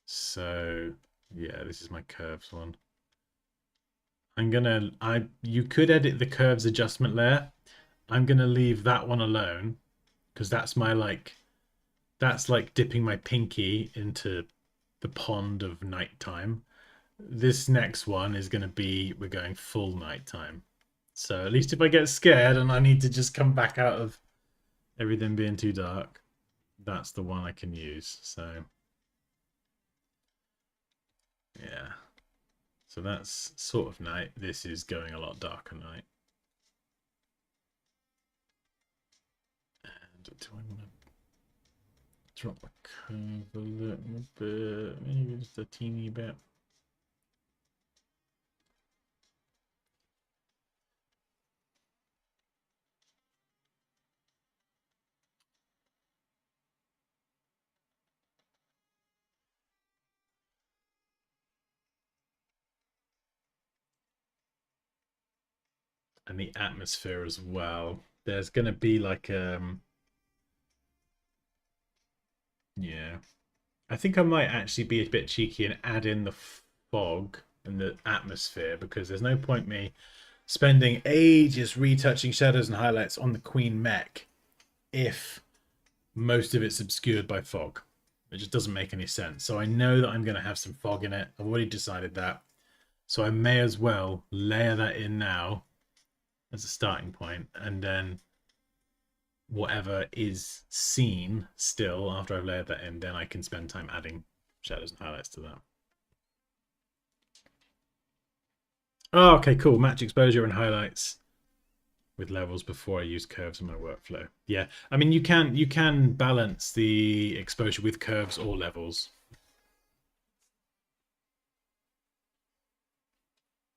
[SPEAKER 1] So yeah, this is my curves one. You could edit the curves adjustment layer. I'm gonna leave that one alone because that's my that's like dipping my pinky into the pond of nighttime. This next one is going to be, we're going full nighttime. So at least if I get scared and I need to just come back out of everything being too dark, that's the one I can use. So yeah. So that's sort of night. This is going a lot darker night. And do I want to drop the curve a little bit? Maybe just a teeny bit. And the atmosphere as well. There's going to be like yeah, I think I might actually be a bit cheeky and add in the fog and the atmosphere, because there's no point me spending ages retouching shadows and highlights on the Queen mech if most of it's obscured by fog. It just doesn't make any sense. So I know that I'm going to have some fog in it. I've already decided that. So I may as well layer that in now as a starting point, and then whatever is seen still after I've layered that in, then I can spend time adding shadows and highlights to that. Oh, okay, cool. Match exposure and highlights with levels before I use curves in my workflow. Yeah, I mean you can balance the exposure with curves or levels.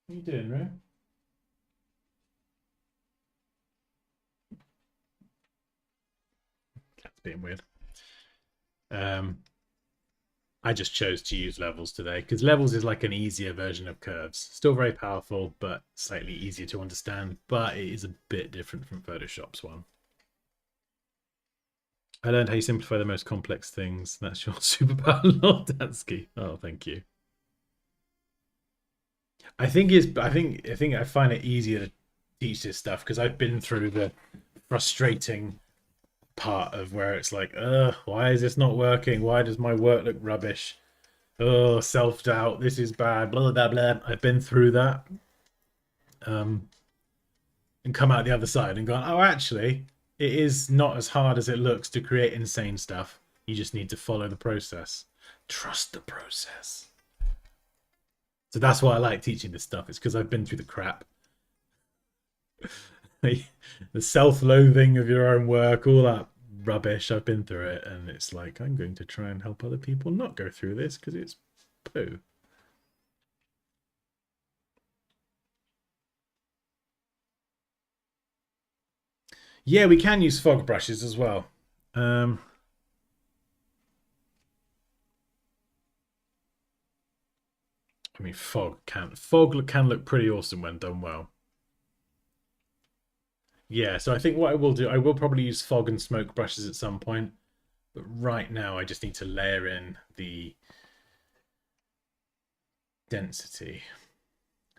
[SPEAKER 1] What are you doing, Ray? Cat's being weird. I just chose to use levels today because levels is like an easier version of curves. Still very powerful, but slightly easier to understand. But it is a bit different from Photoshop's one. I learned how you simplify the most complex things. That's your superpower, Lord Dansky. Oh, thank you. I think I find it easier to teach this stuff because I've been through the frustrating part of where it's like, why is this not working? Why does my work look rubbish? Oh, self-doubt, this is bad, blah blah blah. I've been through that. And come out the other side and gone, oh, actually, it is not as hard as it looks to create insane stuff. You just need to follow the process. Trust the process. So that's why I like teaching this stuff. It's because I've been through the crap. The self-loathing of your own work, all that rubbish. I've been through it, and it's like I'm going to try and help other people not go through this because it's poo. Yeah, we can use fog brushes as well. Um, I mean, fog can look pretty awesome when done well. Yeah, so I think what I will do, I will probably use fog and smoke brushes at some point, but right now I just need to layer in the density.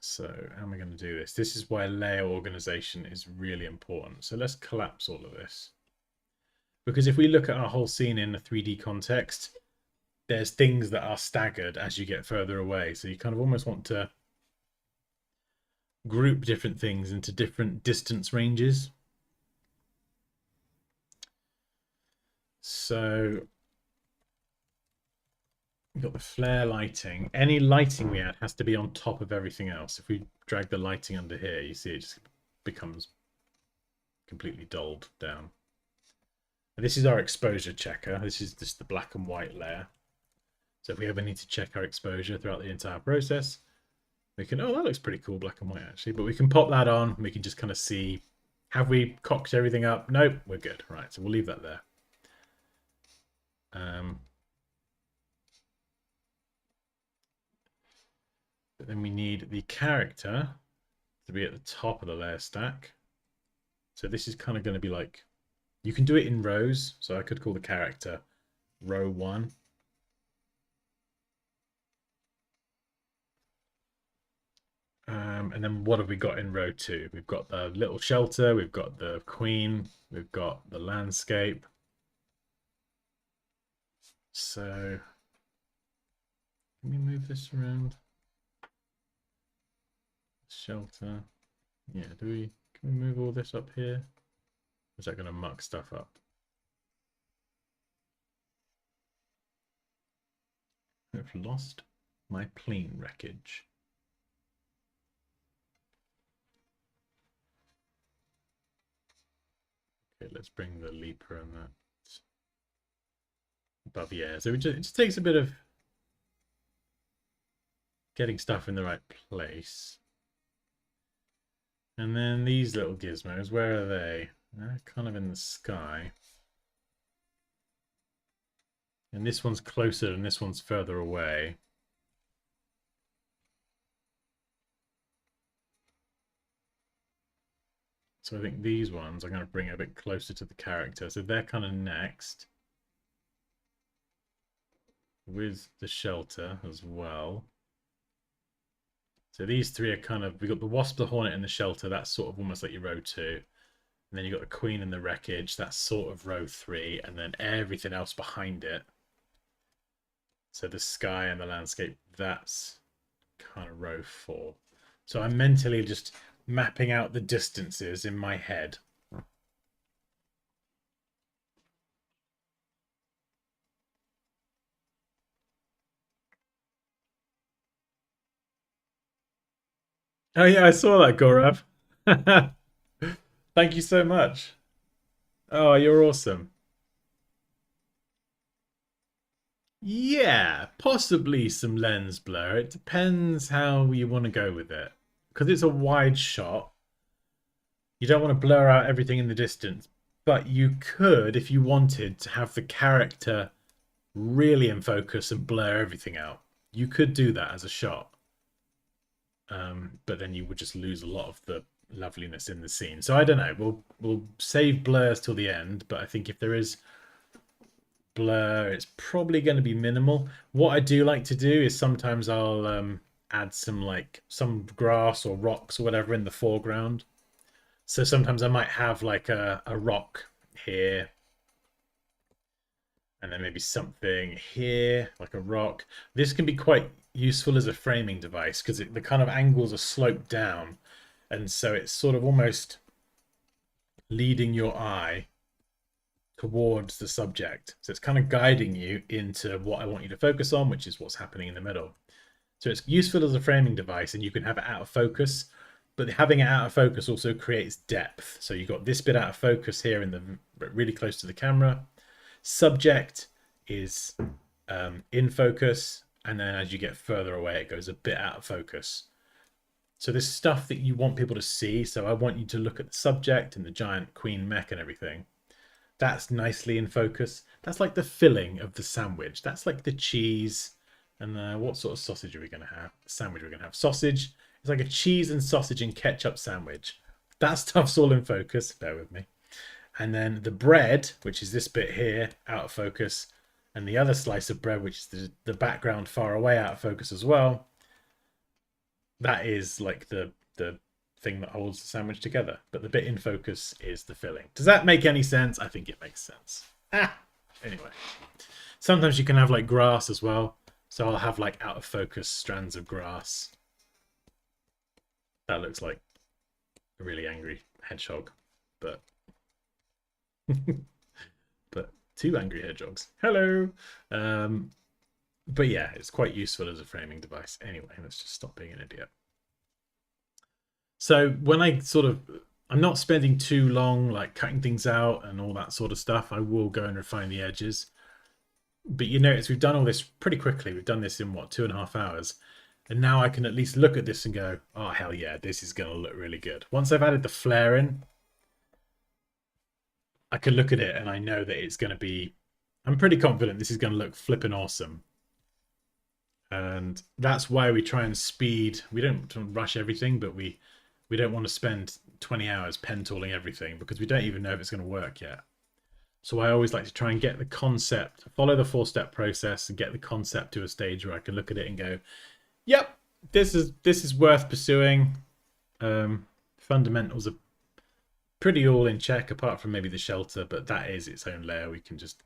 [SPEAKER 1] So how am I going to do this? This is why layer organization is really important. So let's collapse all of this. Because if we look at our whole scene in a 3D context, there's things that are staggered as you get further away. So you kind of almost want to group different things into different distance ranges. So we've got the flare lighting. Any lighting we add has to be on top of everything else. If we drag the lighting under here, you see it just becomes completely dulled down. And this is our exposure checker. This is just the black and white layer. So if we ever need to check our exposure throughout the entire process, we can, oh, that looks pretty cool, black and white actually, but we can pop that on and we can just kind of see, have we cocked everything up? Nope, we're good. Right, so we'll leave that there. But then we need the character to be at the top of the layer stack. So this is kind of going to be like, you can do it in rows. So I could call the character row 1. And then what have we got in row 2? We've got the little shelter, we've got the queen, we've got the landscape. So let me move this around. Shelter. Yeah, can we move all this up here? Or is that going to muck stuff up? I've lost my plane wreckage. Okay, let's bring the leaper and that above. Yeah, so it just takes a bit of getting stuff in the right place. And then these little gizmos, where are they? They're kind of in the sky. And this one's closer and this one's further away. So I think these ones I'm going to bring a bit closer to the character. So they're kind of next. With the shelter as well. So these three are kind of, we got the wasp, the hornet, and the shelter. That's sort of almost like your row 2. And then you got the queen and the wreckage. That's sort of row 3. And then everything else behind it. So the sky and the landscape, that's kind of row 4. So I'm mentally just mapping out the distances in my head. Oh yeah, I saw that, Gaurav. Thank you so much. Oh, you're awesome. Yeah, possibly some lens blur. It depends how you want to go with it. Because it's a wide shot, you don't want to blur out everything in the distance. But you could, if you wanted, to have the character really in focus and blur everything out. You could do that as a shot. But then you would just lose a lot of the loveliness in the scene. So I don't know. We'll save blurs till the end, but I think if there is blur, it's probably going to be minimal. What I do like to do is sometimes I'll add some grass or rocks or whatever in the foreground. So sometimes I might have like a rock here and then maybe something here, like a rock. This can be quite useful as a framing device because the kind of angles are sloped down. And so it's sort of almost leading your eye towards the subject. So it's kind of guiding you into what I want you to focus on, which is what's happening in the middle. So it's useful as a framing device and you can have it out of focus, but having it out of focus also creates depth. So you've got this bit out of focus here in the really close to the camera. Subject is in focus, and then as you get further away, it goes a bit out of focus. So there's stuff that you want people to see. So I want you to look at the subject and the giant queen mech and everything. That's nicely in focus. That's like the filling of the sandwich. That's like the cheese. And what sort of sausage are we going to have? Sandwich we're going to have. Sausage. It's like a cheese and sausage and ketchup sandwich. That stuff's all in focus. Bear with me. And then the bread, which is this bit here, out of focus. And the other slice of bread, which is the background far away, out of focus as well. That is like the thing that holds the sandwich together. But the bit in focus is the filling. Does that make any sense? I think it makes sense. Anyway. Sometimes you can have like grass as well. So I'll have like out of focus strands of grass. That looks like a really angry hedgehog. But but two angry hedgehogs. Hello. But yeah, it's quite useful as a framing device. Anyway, let's just stop being an idiot. So when I'm not spending too long like cutting things out and all that sort of stuff. I will go and refine the edges. But you notice we've done all this pretty quickly. We've done this in what, 2.5 hours. And now I can at least look at this and go, oh, hell yeah, this is going to look really good. Once I've added the flare in, I can look at it and I know that it's going to be, I'm pretty confident this is going to look flipping awesome. And that's why we try and speed. We don't rush everything, but we don't want to spend 20 hours pen tooling everything because we don't even know if it's going to work yet. So I always like to try and get the concept, follow the 4-step process and get the concept to a stage where I can look at it and go, yep, this is worth pursuing. Fundamentals are pretty all in check, apart from maybe the shelter, but that is its own layer. We can just,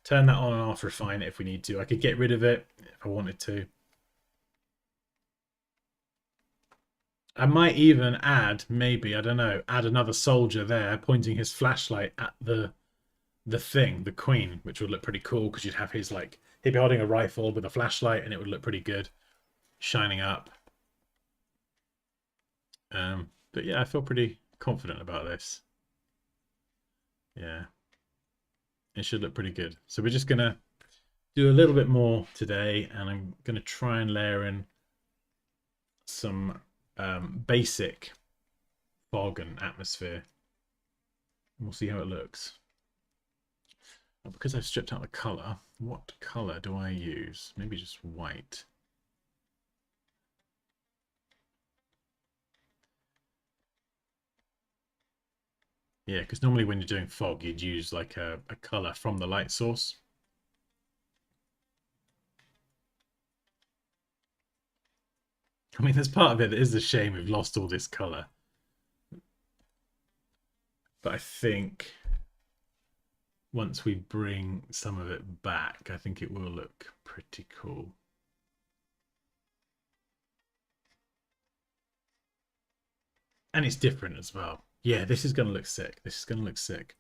[SPEAKER 1] turn that on and off, refine it if we need to. I could get rid of it if I wanted to. I might even add, maybe, I don't know, add another soldier there pointing his flashlight at the thing, the queen, which would look pretty cool because you'd have his he'd be holding a rifle with a flashlight and it would look pretty good, shining up. But yeah, I feel pretty confident about this. Yeah, it should look pretty good. So we're just gonna do a little bit more today, and I'm gonna try and layer in some basic fog and atmosphere. And we'll see how it looks. Because I've stripped out the color, what color do I use? Maybe just white. Yeah, because normally when you're doing fog, you'd use like a color from the light source. I mean, there's part of it that is a shame we've lost all this color. But I think once we bring some of it back, I think it will look pretty cool. And it's different as well. Yeah, this is going to look sick. This is going to look sick.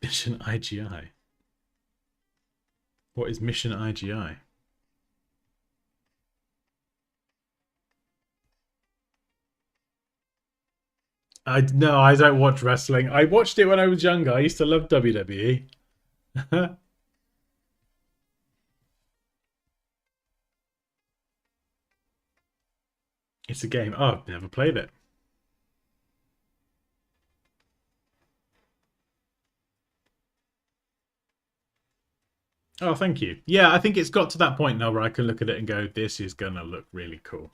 [SPEAKER 1] Mission IGI. What is Mission IGI? No, I don't watch wrestling. I watched it when I was younger. I used to love WWE. It's a game. Oh, I've never played it. Oh, thank you. Yeah, I think it's got to that point now where I can look at it and go, this is going to look really cool.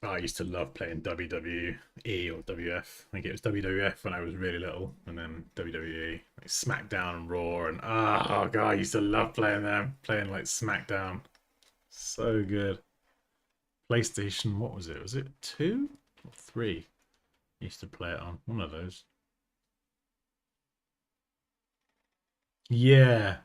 [SPEAKER 1] Oh, I used to love playing WWE or WF. I think it was WWF when I was really little, and then WWE, like SmackDown and Raw, and oh god, I used to love playing them, playing like SmackDown. So good. PlayStation, what was it? Was it 2 or 3? I used to play it on one of those. Yeah,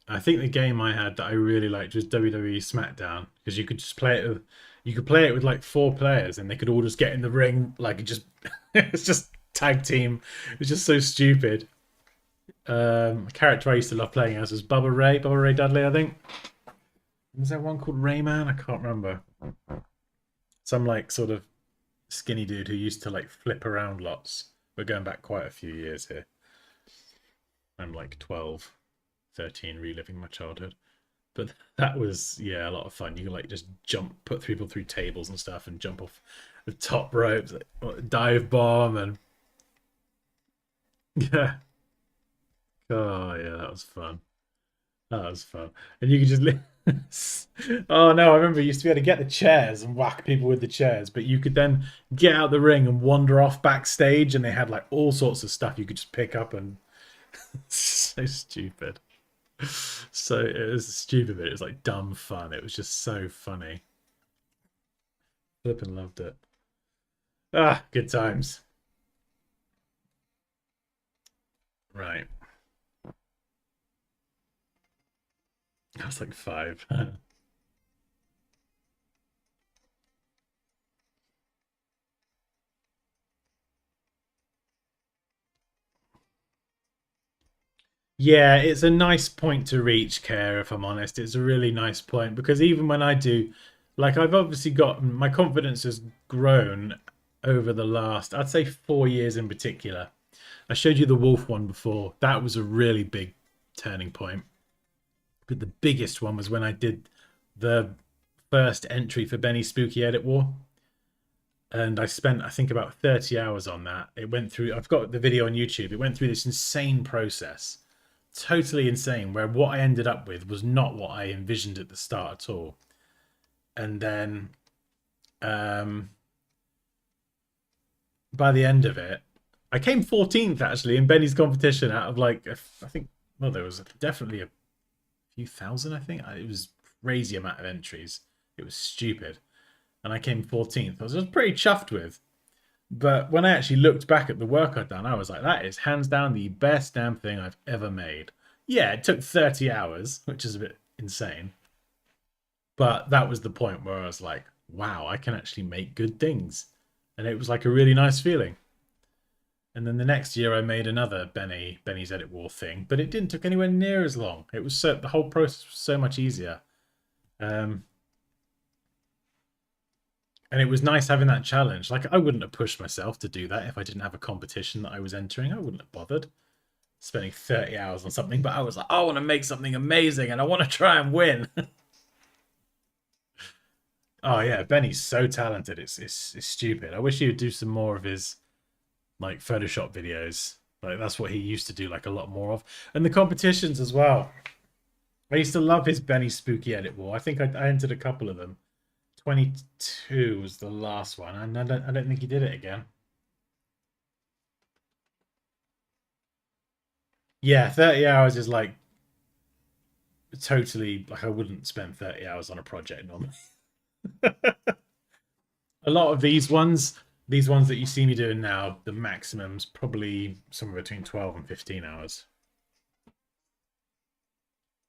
[SPEAKER 1] I think the game I had that I really liked was WWE SmackDown because you could just play it with, you could play it with like 4 players and they could all just get in the ring like it just it's just tag team. It's just so stupid. A character I used to love playing as was Bubba Ray Dudley, I think. Was there one called Rayman? I can't remember. Some like sort of skinny dude who used to like flip around lots. We're going back quite a few years here. I'm like 12, 13, reliving my childhood. But that was, yeah, a lot of fun. You could like just jump, put people through tables and stuff and jump off the top ropes, like, dive bomb, and yeah. Oh, yeah, that was fun. That was fun. And you could just oh no, I remember you used to be able to get the chairs and whack people with the chairs, but you could then get out the ring and wander off backstage, and they had like all sorts of stuff you could just pick up, and so stupid. So it was stupid, but it was like dumb fun. It was just so funny. Flippin' loved it. Ah, good times. Right. I was like 5. Yeah, it's a nice point to reach, Care, if I'm honest. It's a really nice point because even when I do, like, I've obviously got my confidence has grown over the last, I'd say 4 years in particular. I showed you the wolf one before. That was a really big turning point. But the biggest one was when I did the first entry for Benny's Spooky Edit War. And I spent, I think, about 30 hours on that. It went through, I've got the video on YouTube. It went through this insane process, totally insane, where what I ended up with was not what I envisioned at the start at all. And then by the end of it, I came 14th actually in Benny's competition out of like, I think, well, there was definitely a few thousand, I think. It was crazy amount of entries. It was stupid. And I came 14th. I was pretty chuffed with. But when I actually looked back at the work I'd done, I was like, that is hands down the best damn thing I've ever made. Yeah, it took 30 hours, which is a bit insane. But that was the point where I was like, wow, I can actually make good things. And it was like a really nice feeling. And then the next year I made another Benny's Edit War thing, but it didn't take anywhere near as long. It was the whole process was so much easier. Um, and it was nice having that challenge. Like I wouldn't have pushed myself to do that if I didn't have a competition that I was entering. I wouldn't have bothered spending 30 hours on something, but I was like, I want to make something amazing and I want to try and win. Oh yeah, Benny's so talented. It's stupid. I wish he would do some more of his like Photoshop videos. Like that's what he used to do like a lot more of. And the competitions as well. I used to love his Benny Spooky Edit War. I think I entered a couple of them. 22 was the last one, and I don't think he did it again. Yeah, 30 hours is like totally like I wouldn't spend 30 hours on a project normally. A lot of these ones that you see me doing now, the maximum's probably somewhere between 12 and 15 hours.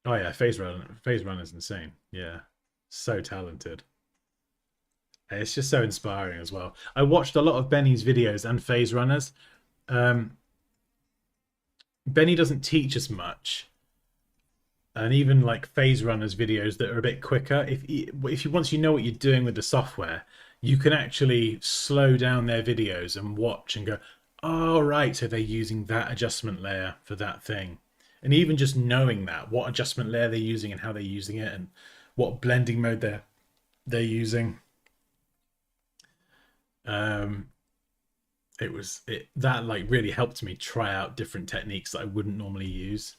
[SPEAKER 1] Oh yeah, Phase Run is insane. Yeah. So talented. It's just so inspiring as well. I watched a lot of Benny's videos and Phase Runners. Um, Benny doesn't teach as much, and even like Phase Runners videos that are a bit quicker. If you once you know what you're doing with the software, you can actually slow down their videos and watch and go, "Oh right, so they're using that adjustment layer for that thing," and even just knowing that what adjustment layer they're using and how they're using it and what blending mode they're using. Um, it that like really helped me try out different techniques that I wouldn't normally use.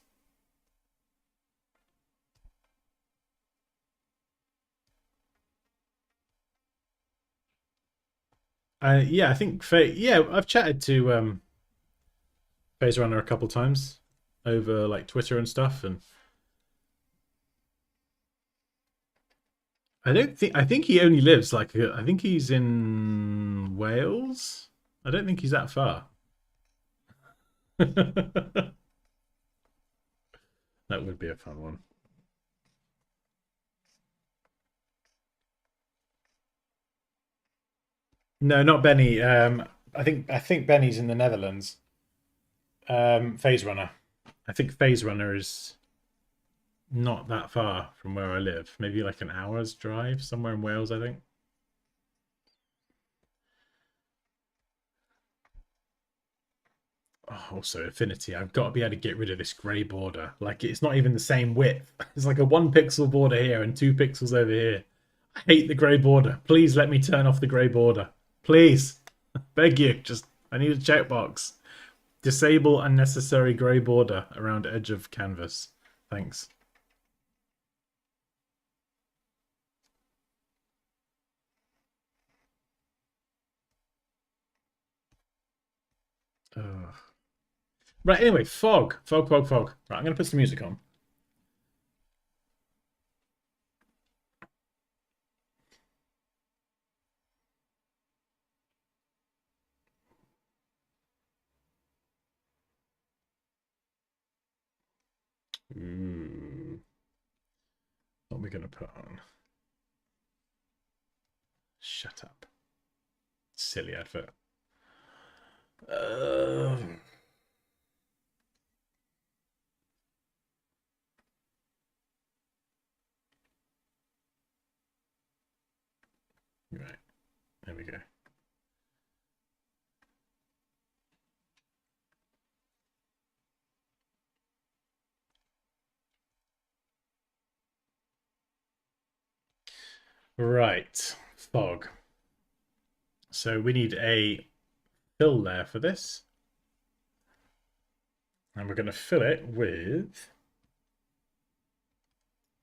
[SPEAKER 1] Yeah, I think yeah, I've chatted to Phase Runner a couple times over like Twitter and stuff, and I think he only lives like I think he's in Wales. I don't think he's that far. That would be a fun one. No, not Benny. I think Benny's in the Netherlands. Phase Runner. I think Phase Runner is not that far from where I live. Maybe like an hour's drive somewhere in Wales, I think. Oh, also, Affinity. I've got to be able to get rid of this grey border. Like, it's not even the same width. It's like a 1 pixel border here and 2 pixels over here. I hate the grey border. Please let me turn off the grey border. Please. Beg you. Just, I need a checkbox. Disable unnecessary grey border around edge of canvas. Thanks. Ugh. Right, anyway, fog. Fog, fog, fog. Right, I'm going to put some music on. Ooh. What are we going to put on? Shut up. Silly advert. Right, there we go. Right, fog. So we need a fill layer for this. And we're going to fill it with,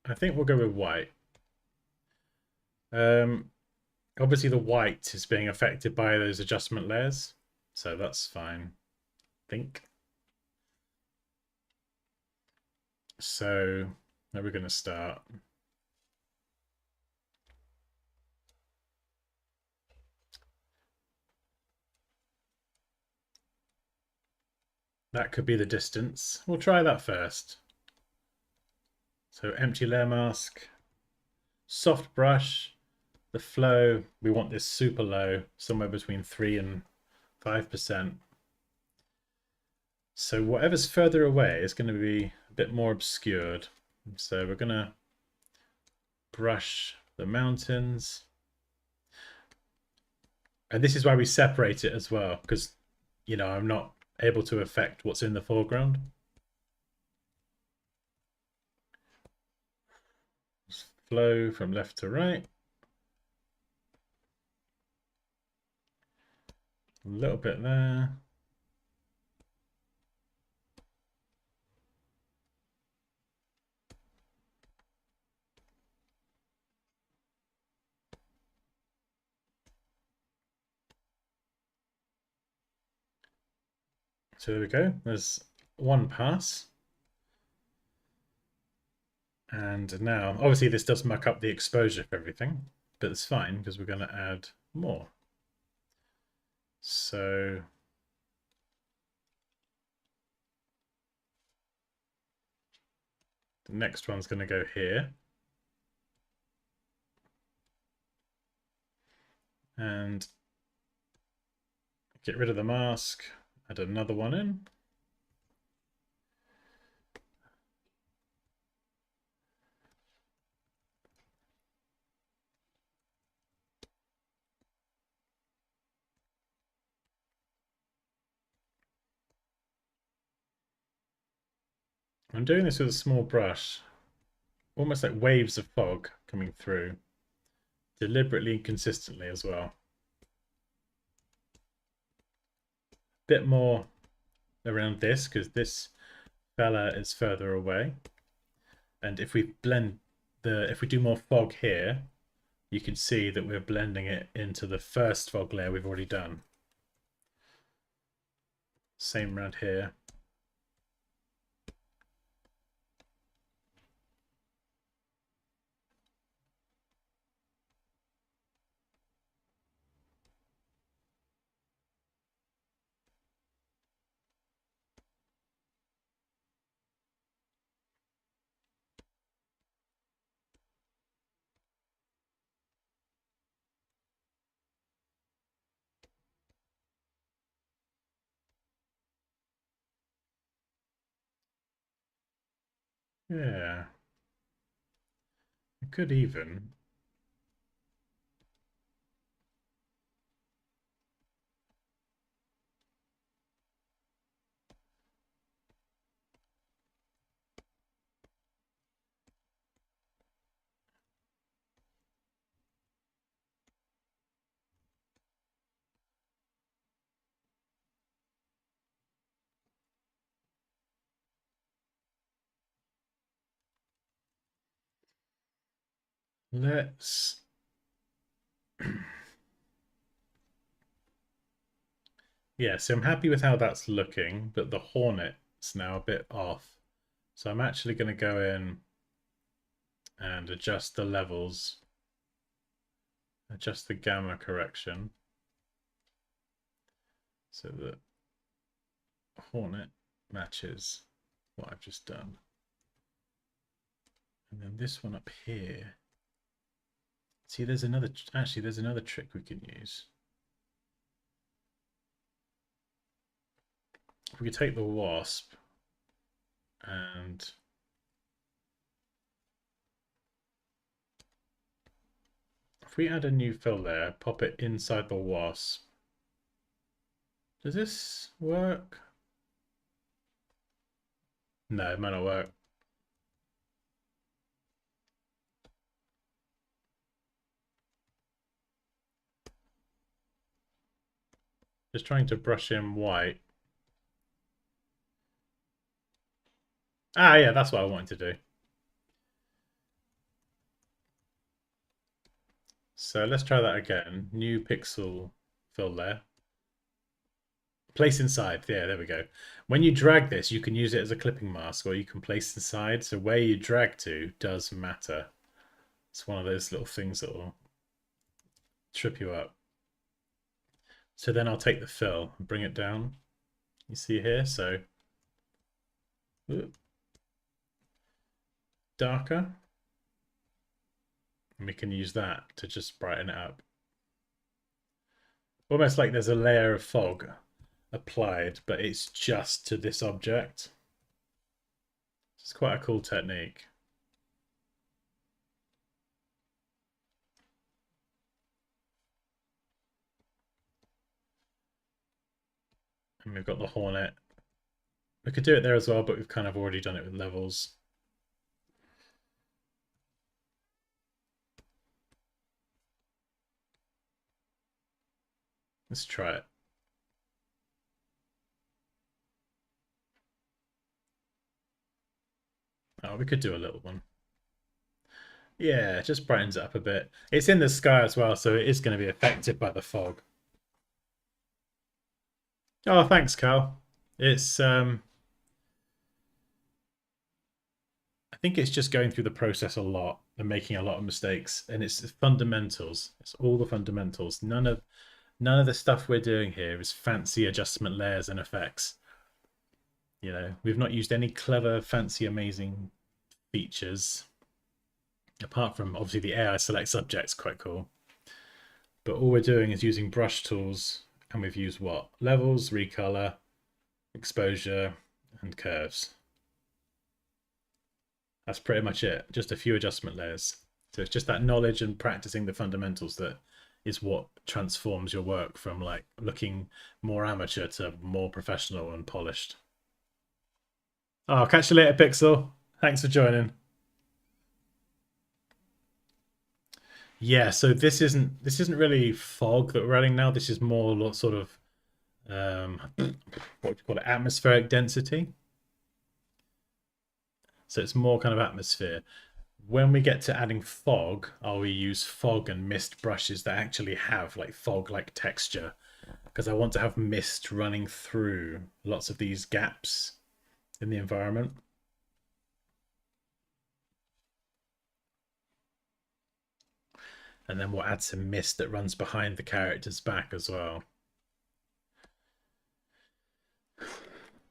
[SPEAKER 1] I think we'll go with white. Obviously the white is being affected by those adjustment layers, so that's fine, I think. So where are we going to start? That could be the distance. We'll try that first. So empty layer mask, soft brush, the flow, we want this super low, somewhere between 3 and 5%. So whatever's further away is going to be a bit more obscured. So we're going to brush the mountains. And this is why we separate it as well, because, you know, I'm not able to affect what's in the foreground. Flow from left to right. A little bit there. So there we go. There's one pass. And now, obviously this does muck up the exposure for everything, but it's fine because we're going to add more. So the next one's going to go here. And get rid of the mask, add another one in. I'm doing this with a small brush, almost like waves of fog coming through, deliberately and consistently as well. Bit more around this because this fella is further away. And if we blend if we do more fog here, you can see that we're blending it into the first fog layer we've already done. Same around here. Yeah. I could even. Let's yeah, so I'm happy with how that's looking, but the hornet's now a bit off. So I'm actually going to go in and adjust the levels, adjust the gamma correction so that hornet matches what I've just done. And then this one up here. See, there's another trick we can use. If we could take the wasp and if we add a new fill there, pop it inside the wasp. Does this work? No, it might not work. Just trying to brush in white. Ah, yeah, that's what I wanted to do. So let's try that again. New pixel fill there. Place inside. Yeah, there we go. When you drag this, you can use it as a clipping mask or you can place inside. So where you drag to does matter. It's one of those little things that will trip you up. So then I'll take the fill and bring it down. You see here? So darker. And we can use that to just brighten it up. Almost like there's a layer of fog applied, but it's just to this object. It's quite a cool technique. And we've got the hornet. We could do it there as well, but we've kind of already done it with levels. Let's try it. Oh, we could do a little one. Yeah, it just brightens it up a bit. It's in the sky as well, so it is going to be affected by the fog. Oh, thanks, Cal. It's I think it's just going through the process a lot and making a lot of mistakes, and it's fundamentals. It's all the fundamentals. None of the stuff we're doing here is fancy adjustment layers and effects. You know, we've not used any clever, fancy, amazing features apart from obviously the AI select subject's quite cool. But all we're doing is using brush tools, and we've used what? Levels, recolor, exposure, and curves. That's pretty much it. Just a few adjustment layers. So it's just that knowledge and practicing the fundamentals that is what transforms your work from like looking more amateur to more professional and polished. Oh, I'll catch you later, Pixel. Thanks for joining. Yeah, so this isn't really fog that we're adding now. This is more sort of what do you call it? Atmospheric density. So it's more kind of atmosphere. When we get to adding fog, I'll use fog and mist brushes that actually have like fog-like texture, because I want to have mist running through lots of these gaps in the environment. And then we'll add some mist that runs behind the character's back as well.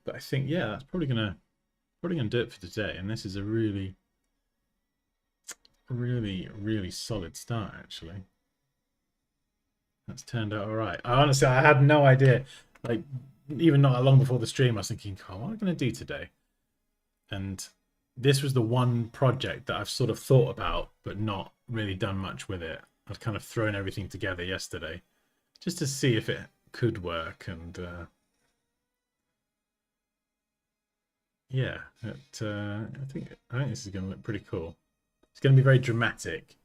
[SPEAKER 1] But I think, yeah, that's probably gonna do it for today. And this is a really, really, really solid start, actually. That's turned out all right. Honestly, I had no idea. Like, even not that long before the stream, I was thinking, oh, what am I going to do today? And this was the one project that I've sort of thought about, but not really done much with it. I've kind of thrown everything together yesterday just to see if it could work. And yeah, I think this is going to look pretty cool. It's going to be very dramatic,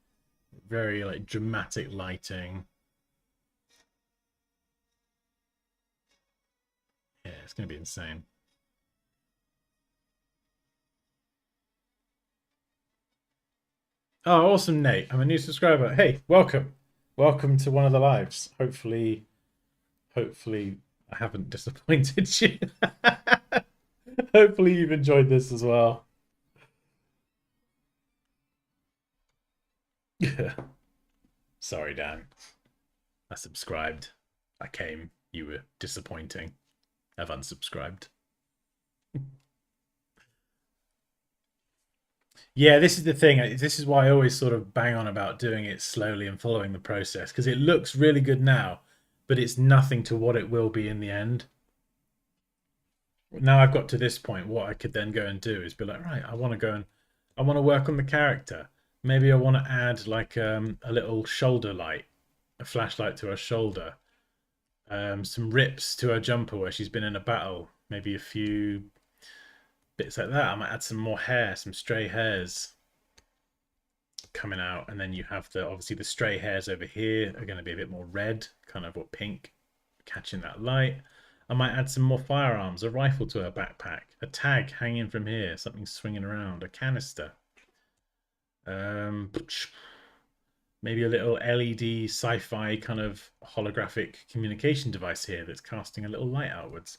[SPEAKER 1] very like dramatic lighting. Yeah, it's going to be insane. Oh, awesome, Nate. I'm a new subscriber. Hey, welcome. Welcome to one of the lives. Hopefully I haven't disappointed you. Hopefully you've enjoyed this as well. Sorry, Dan. I subscribed. I came. You were disappointing. I've unsubscribed. Yeah, this is the thing. This is why I always sort of bang on about doing it slowly and following the process because it looks really good now, but it's nothing to what it will be in the end. Now I've got to this point, what I could then go and do is be like, right, I want to work on the character. Maybe I want to add like a little shoulder light, a flashlight to her shoulder, some rips to her jumper where she's been in a battle, maybe a few bits like that. I might add some more hair, some stray hairs coming out, and then you have the obviously the stray hairs over here are going to be a bit more red, kind of or pink, catching that light. I might add some more firearms, a rifle to her backpack, a tag hanging from here, something swinging around, a canister. Maybe a little LED sci-fi kind of holographic communication device here that's casting a little light outwards.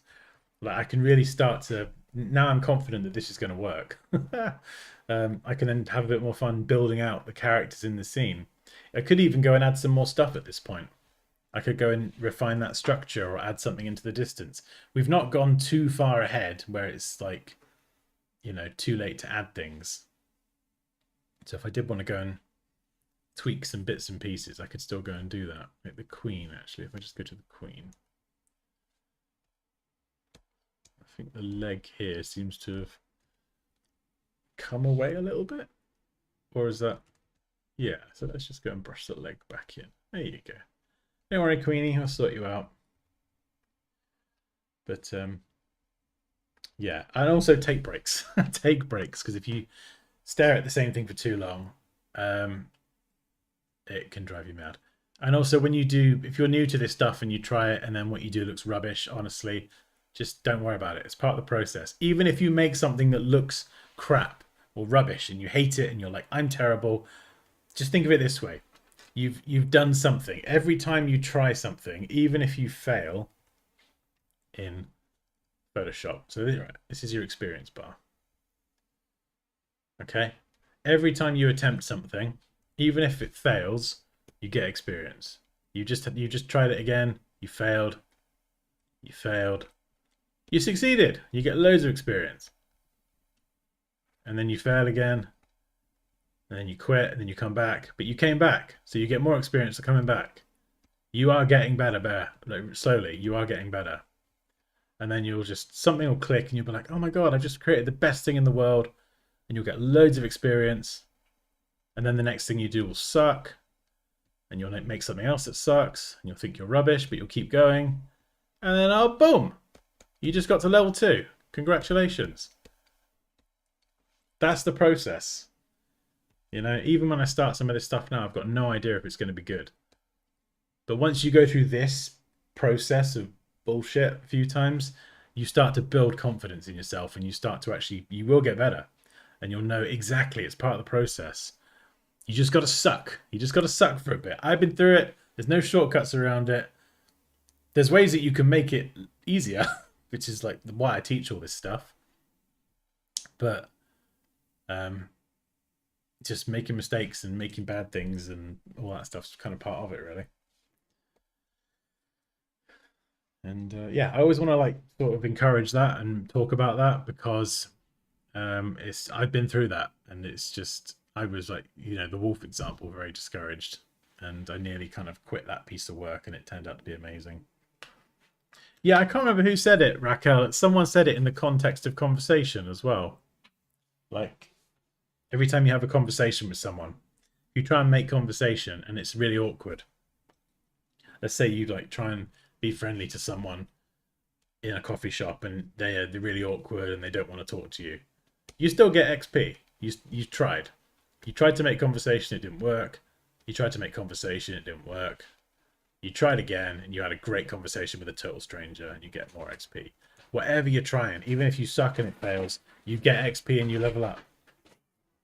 [SPEAKER 1] Like I can really start to now. I'm confident that this is going to work. I can then have a bit more fun building out the characters in the scene. I could even go and add some more stuff at this point. I could go and refine that structure or add something into the distance. We've not gone too far ahead where it's like, too late to add things. So if I did want to go and tweak some bits and pieces, I could still go and do that. Like the Queen, actually, if I just go to the Queen. I think the leg here seems to have come away a little bit. Or is that... Yeah, so let's just go and brush the leg back in. There you go. Don't worry, Queenie, I'll sort you out. But yeah, and also take breaks. Take breaks, because if you stare at the same thing for too long, it can drive you mad. And also when you do, if you're new to this stuff and you try it and then what you do looks rubbish, honestly, just don't worry about it. It's part of the process. Even if you make something that looks crap or rubbish and you hate it and you're like, I'm terrible, just think of it this way. You've done something. Every time you try something, even if you fail in Photoshop. So this is your experience bar. Okay? Every time you attempt something, even if it fails, you get experience. You just tried it again, you failed. You failed. You succeeded. You get loads of experience. And then you fail again. And then you quit, and then you come back. But you came back, so you get more experience for coming back. You are getting better, slowly. You are getting better. And then something will click, and you'll be like, oh my god, I've just created the best thing in the world. And you'll get loads of experience. And then the next thing you do will suck. And you'll make something else that sucks. And you'll think you're rubbish, but you'll keep going. And then, oh, boom. You just got to level 2. Congratulations. That's the process. Even when I start some of this stuff now, I've got no idea if it's going to be good. But once you go through this process of bullshit a few times, you start to build confidence in yourself and you start to you will get better. And you'll know exactly it's part of the process. You just got to suck. You just got to suck for a bit. I've been through it. There's no shortcuts around it. There's ways that you can make it easier, which is like why I teach all this stuff. But just making mistakes and making bad things and all that stuff's kind of part of it, really. And yeah, I always want to sort of encourage that and talk about that because I've been through that, and it's just I was like, the wolf example, very discouraged, and I nearly kind of quit that piece of work, and it turned out to be amazing. Yeah, I can't remember who said it, Raquel. Someone said it in the context of conversation as well. Like, every time you have a conversation with someone, you try and make conversation and it's really awkward. Let's say you try and be friendly to someone in a coffee shop and they're really awkward and they don't want to talk to you. You still get XP. You tried. You tried to make conversation, it didn't work. You tried to make conversation, it didn't work. You tried again and you had a great conversation with a total stranger and you get more XP. Whatever you're trying, even if you suck and it fails, you get XP and you level up.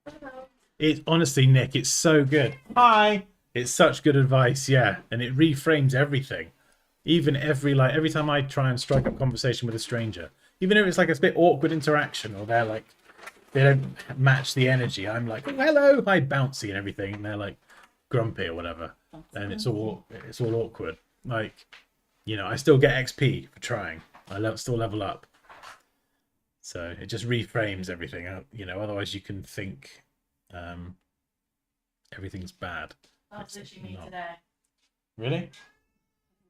[SPEAKER 2] Hello.
[SPEAKER 1] It honestly, Nick, it's so good. Hi. It's such good advice, yeah, and it reframes everything. Even every time I try and strike up conversation with a stranger, even if it's like a bit awkward interaction, or they're like they don't match the energy, I'm like, oh, hello, hi, bouncy and everything, and they're like grumpy or whatever, and it's all awkward. Like, you know, I still get XP for trying. Still level up. So it just reframes everything. You know, otherwise you can think everything's bad.
[SPEAKER 2] That's literally me today.
[SPEAKER 1] Really?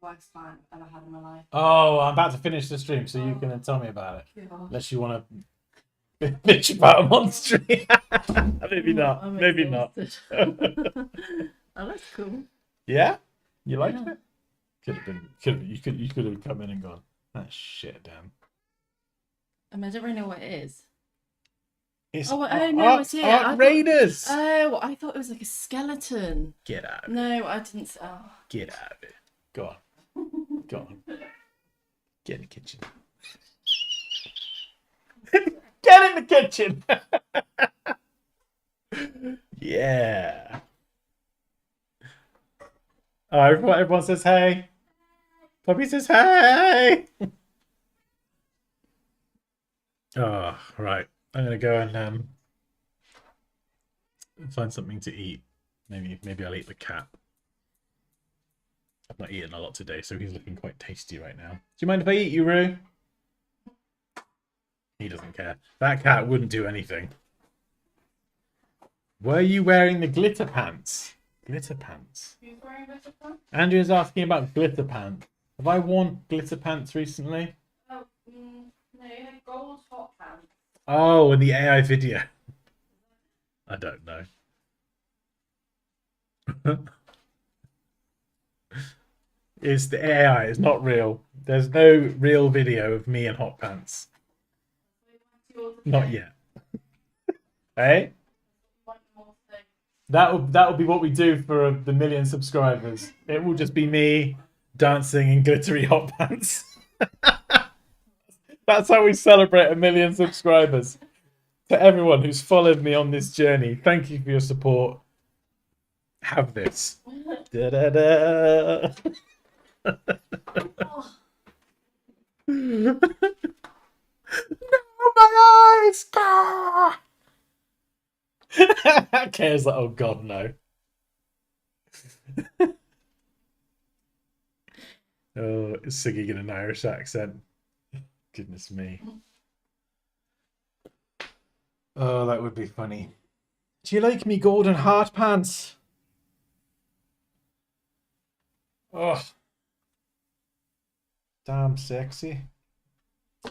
[SPEAKER 2] Worst time I've ever had in my life.
[SPEAKER 1] Oh, I'm about to finish the stream, so you can tell me about it. Gosh. Unless you want to bitch about them on stream. Maybe not. Maybe not.
[SPEAKER 2] Oh, that's cool.
[SPEAKER 1] Yeah? You liked it? You could have come in and gone, that shit, Dan.
[SPEAKER 2] I don't really know what it is.
[SPEAKER 1] It's
[SPEAKER 2] it's here.
[SPEAKER 1] Art Raiders.
[SPEAKER 2] I thought it was like a skeleton.
[SPEAKER 1] Get out of it.
[SPEAKER 2] No, I didn't. Oh.
[SPEAKER 1] Get out of it. Go on. Go on. Get in the kitchen. Get in the kitchen. Yeah. Oh, everyone says hey. Puppy says hey. Oh, right. I'm gonna go and find something to eat. Maybe I'll eat the cat. I've not eaten a lot today, so he's looking quite tasty right now. Do you mind if I eat you, Roo? He doesn't care. That cat wouldn't do anything. Were you wearing the glitter pants? Glitter pants.
[SPEAKER 2] Who's wearing glitter pants?
[SPEAKER 1] Andrew's asking about glitter pants. Have I worn glitter pants recently?
[SPEAKER 2] Oh, no, you had gold hot pants.
[SPEAKER 1] Oh, in the AI video. I don't know. It's the AI. It's not real. There's no real video of me in hot pants. Not yet. Hey? That'll be what we do for the 1 million subscribers. It will just be me dancing in glittery hot pants. That's how we celebrate 1 million subscribers. To everyone who's followed me on this journey, thank you for your support. Have this. Da da da. No, my eyes! Kaya's like, oh god, no. Oh, singing in an Irish accent. Goodness me. Oh, that would be funny. Do you like me golden heart pants? Oh. Damn sexy.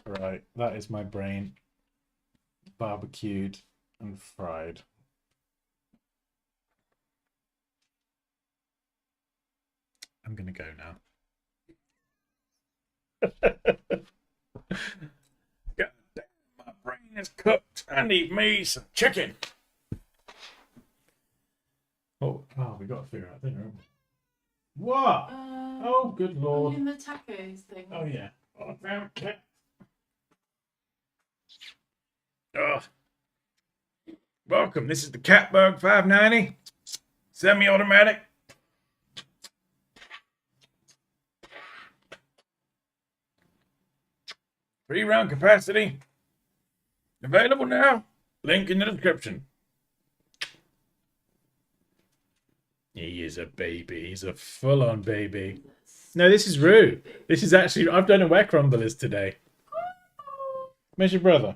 [SPEAKER 1] Right, that is my brain. Barbecued and fried. I'm gonna go now. God damn, my brain is cooked. I need me some chicken. Oh, we got to figure out, didn't we? What? Oh, good lord.
[SPEAKER 2] In the tacos thing.
[SPEAKER 1] Oh, yeah. Oh, damn cat. Oh. Welcome. This is the Catbug 590. Semi-automatic. Three-round capacity. Available now. Link in the description. He is a baby. He's a full-on baby. No, this is Roo. This is actually... I don't know where Crumble is today. Where's your brother?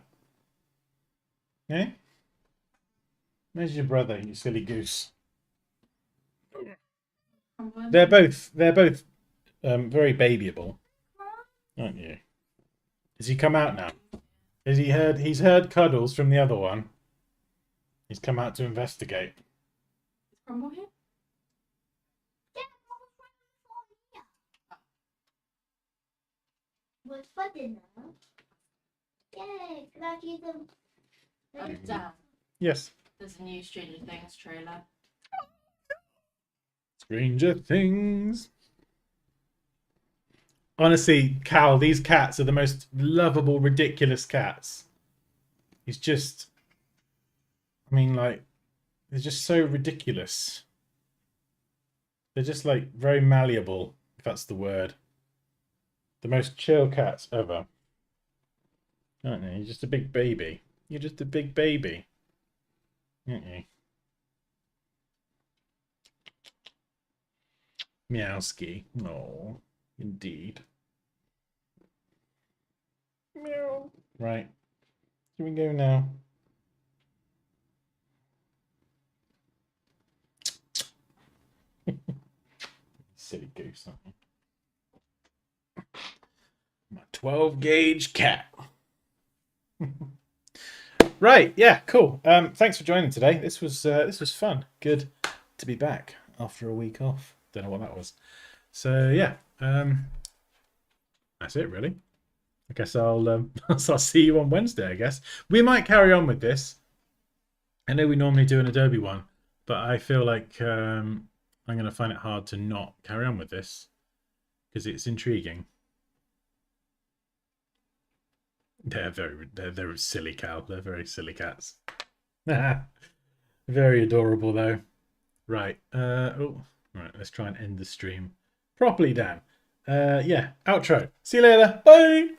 [SPEAKER 1] Eh? Where's your brother, you silly goose? They're both very babyable. Aren't you? Has he come out now? He's heard cuddles from the other one. He's come out to investigate.
[SPEAKER 2] Crumble here?
[SPEAKER 3] What's for dinner? Yay! Can I do them?
[SPEAKER 2] Dan,
[SPEAKER 1] Yes.
[SPEAKER 2] there's a new Stranger Things trailer.
[SPEAKER 1] Stranger Things. Honestly, Cal, these cats are the most lovable, ridiculous cats. He's just... I mean, like... They're just so ridiculous. They're just like very malleable, if that's the word. The most chill cats ever. Aren't you? You're just a big baby. You're just a big baby. Aren't you? Meowski. Oh, indeed. Meow. Right. Here we go now. Silly goose, aren't you? My 12 gauge cat. Right, yeah, cool. Thanks for joining today. This was fun. Good to be back after a week off. Don't know what that was. So yeah, that's it really. I guess I'll I'll see you on Wednesday. I guess we might carry on with this. I know we normally do an Adobe one, but I feel like I'm going to find it hard to not carry on with this because it's intriguing. They're silly cow. They're very silly cats. Very adorable though. Right. Right. Let's try and end the stream properly, Dan. Yeah. Outro. See you later. Bye.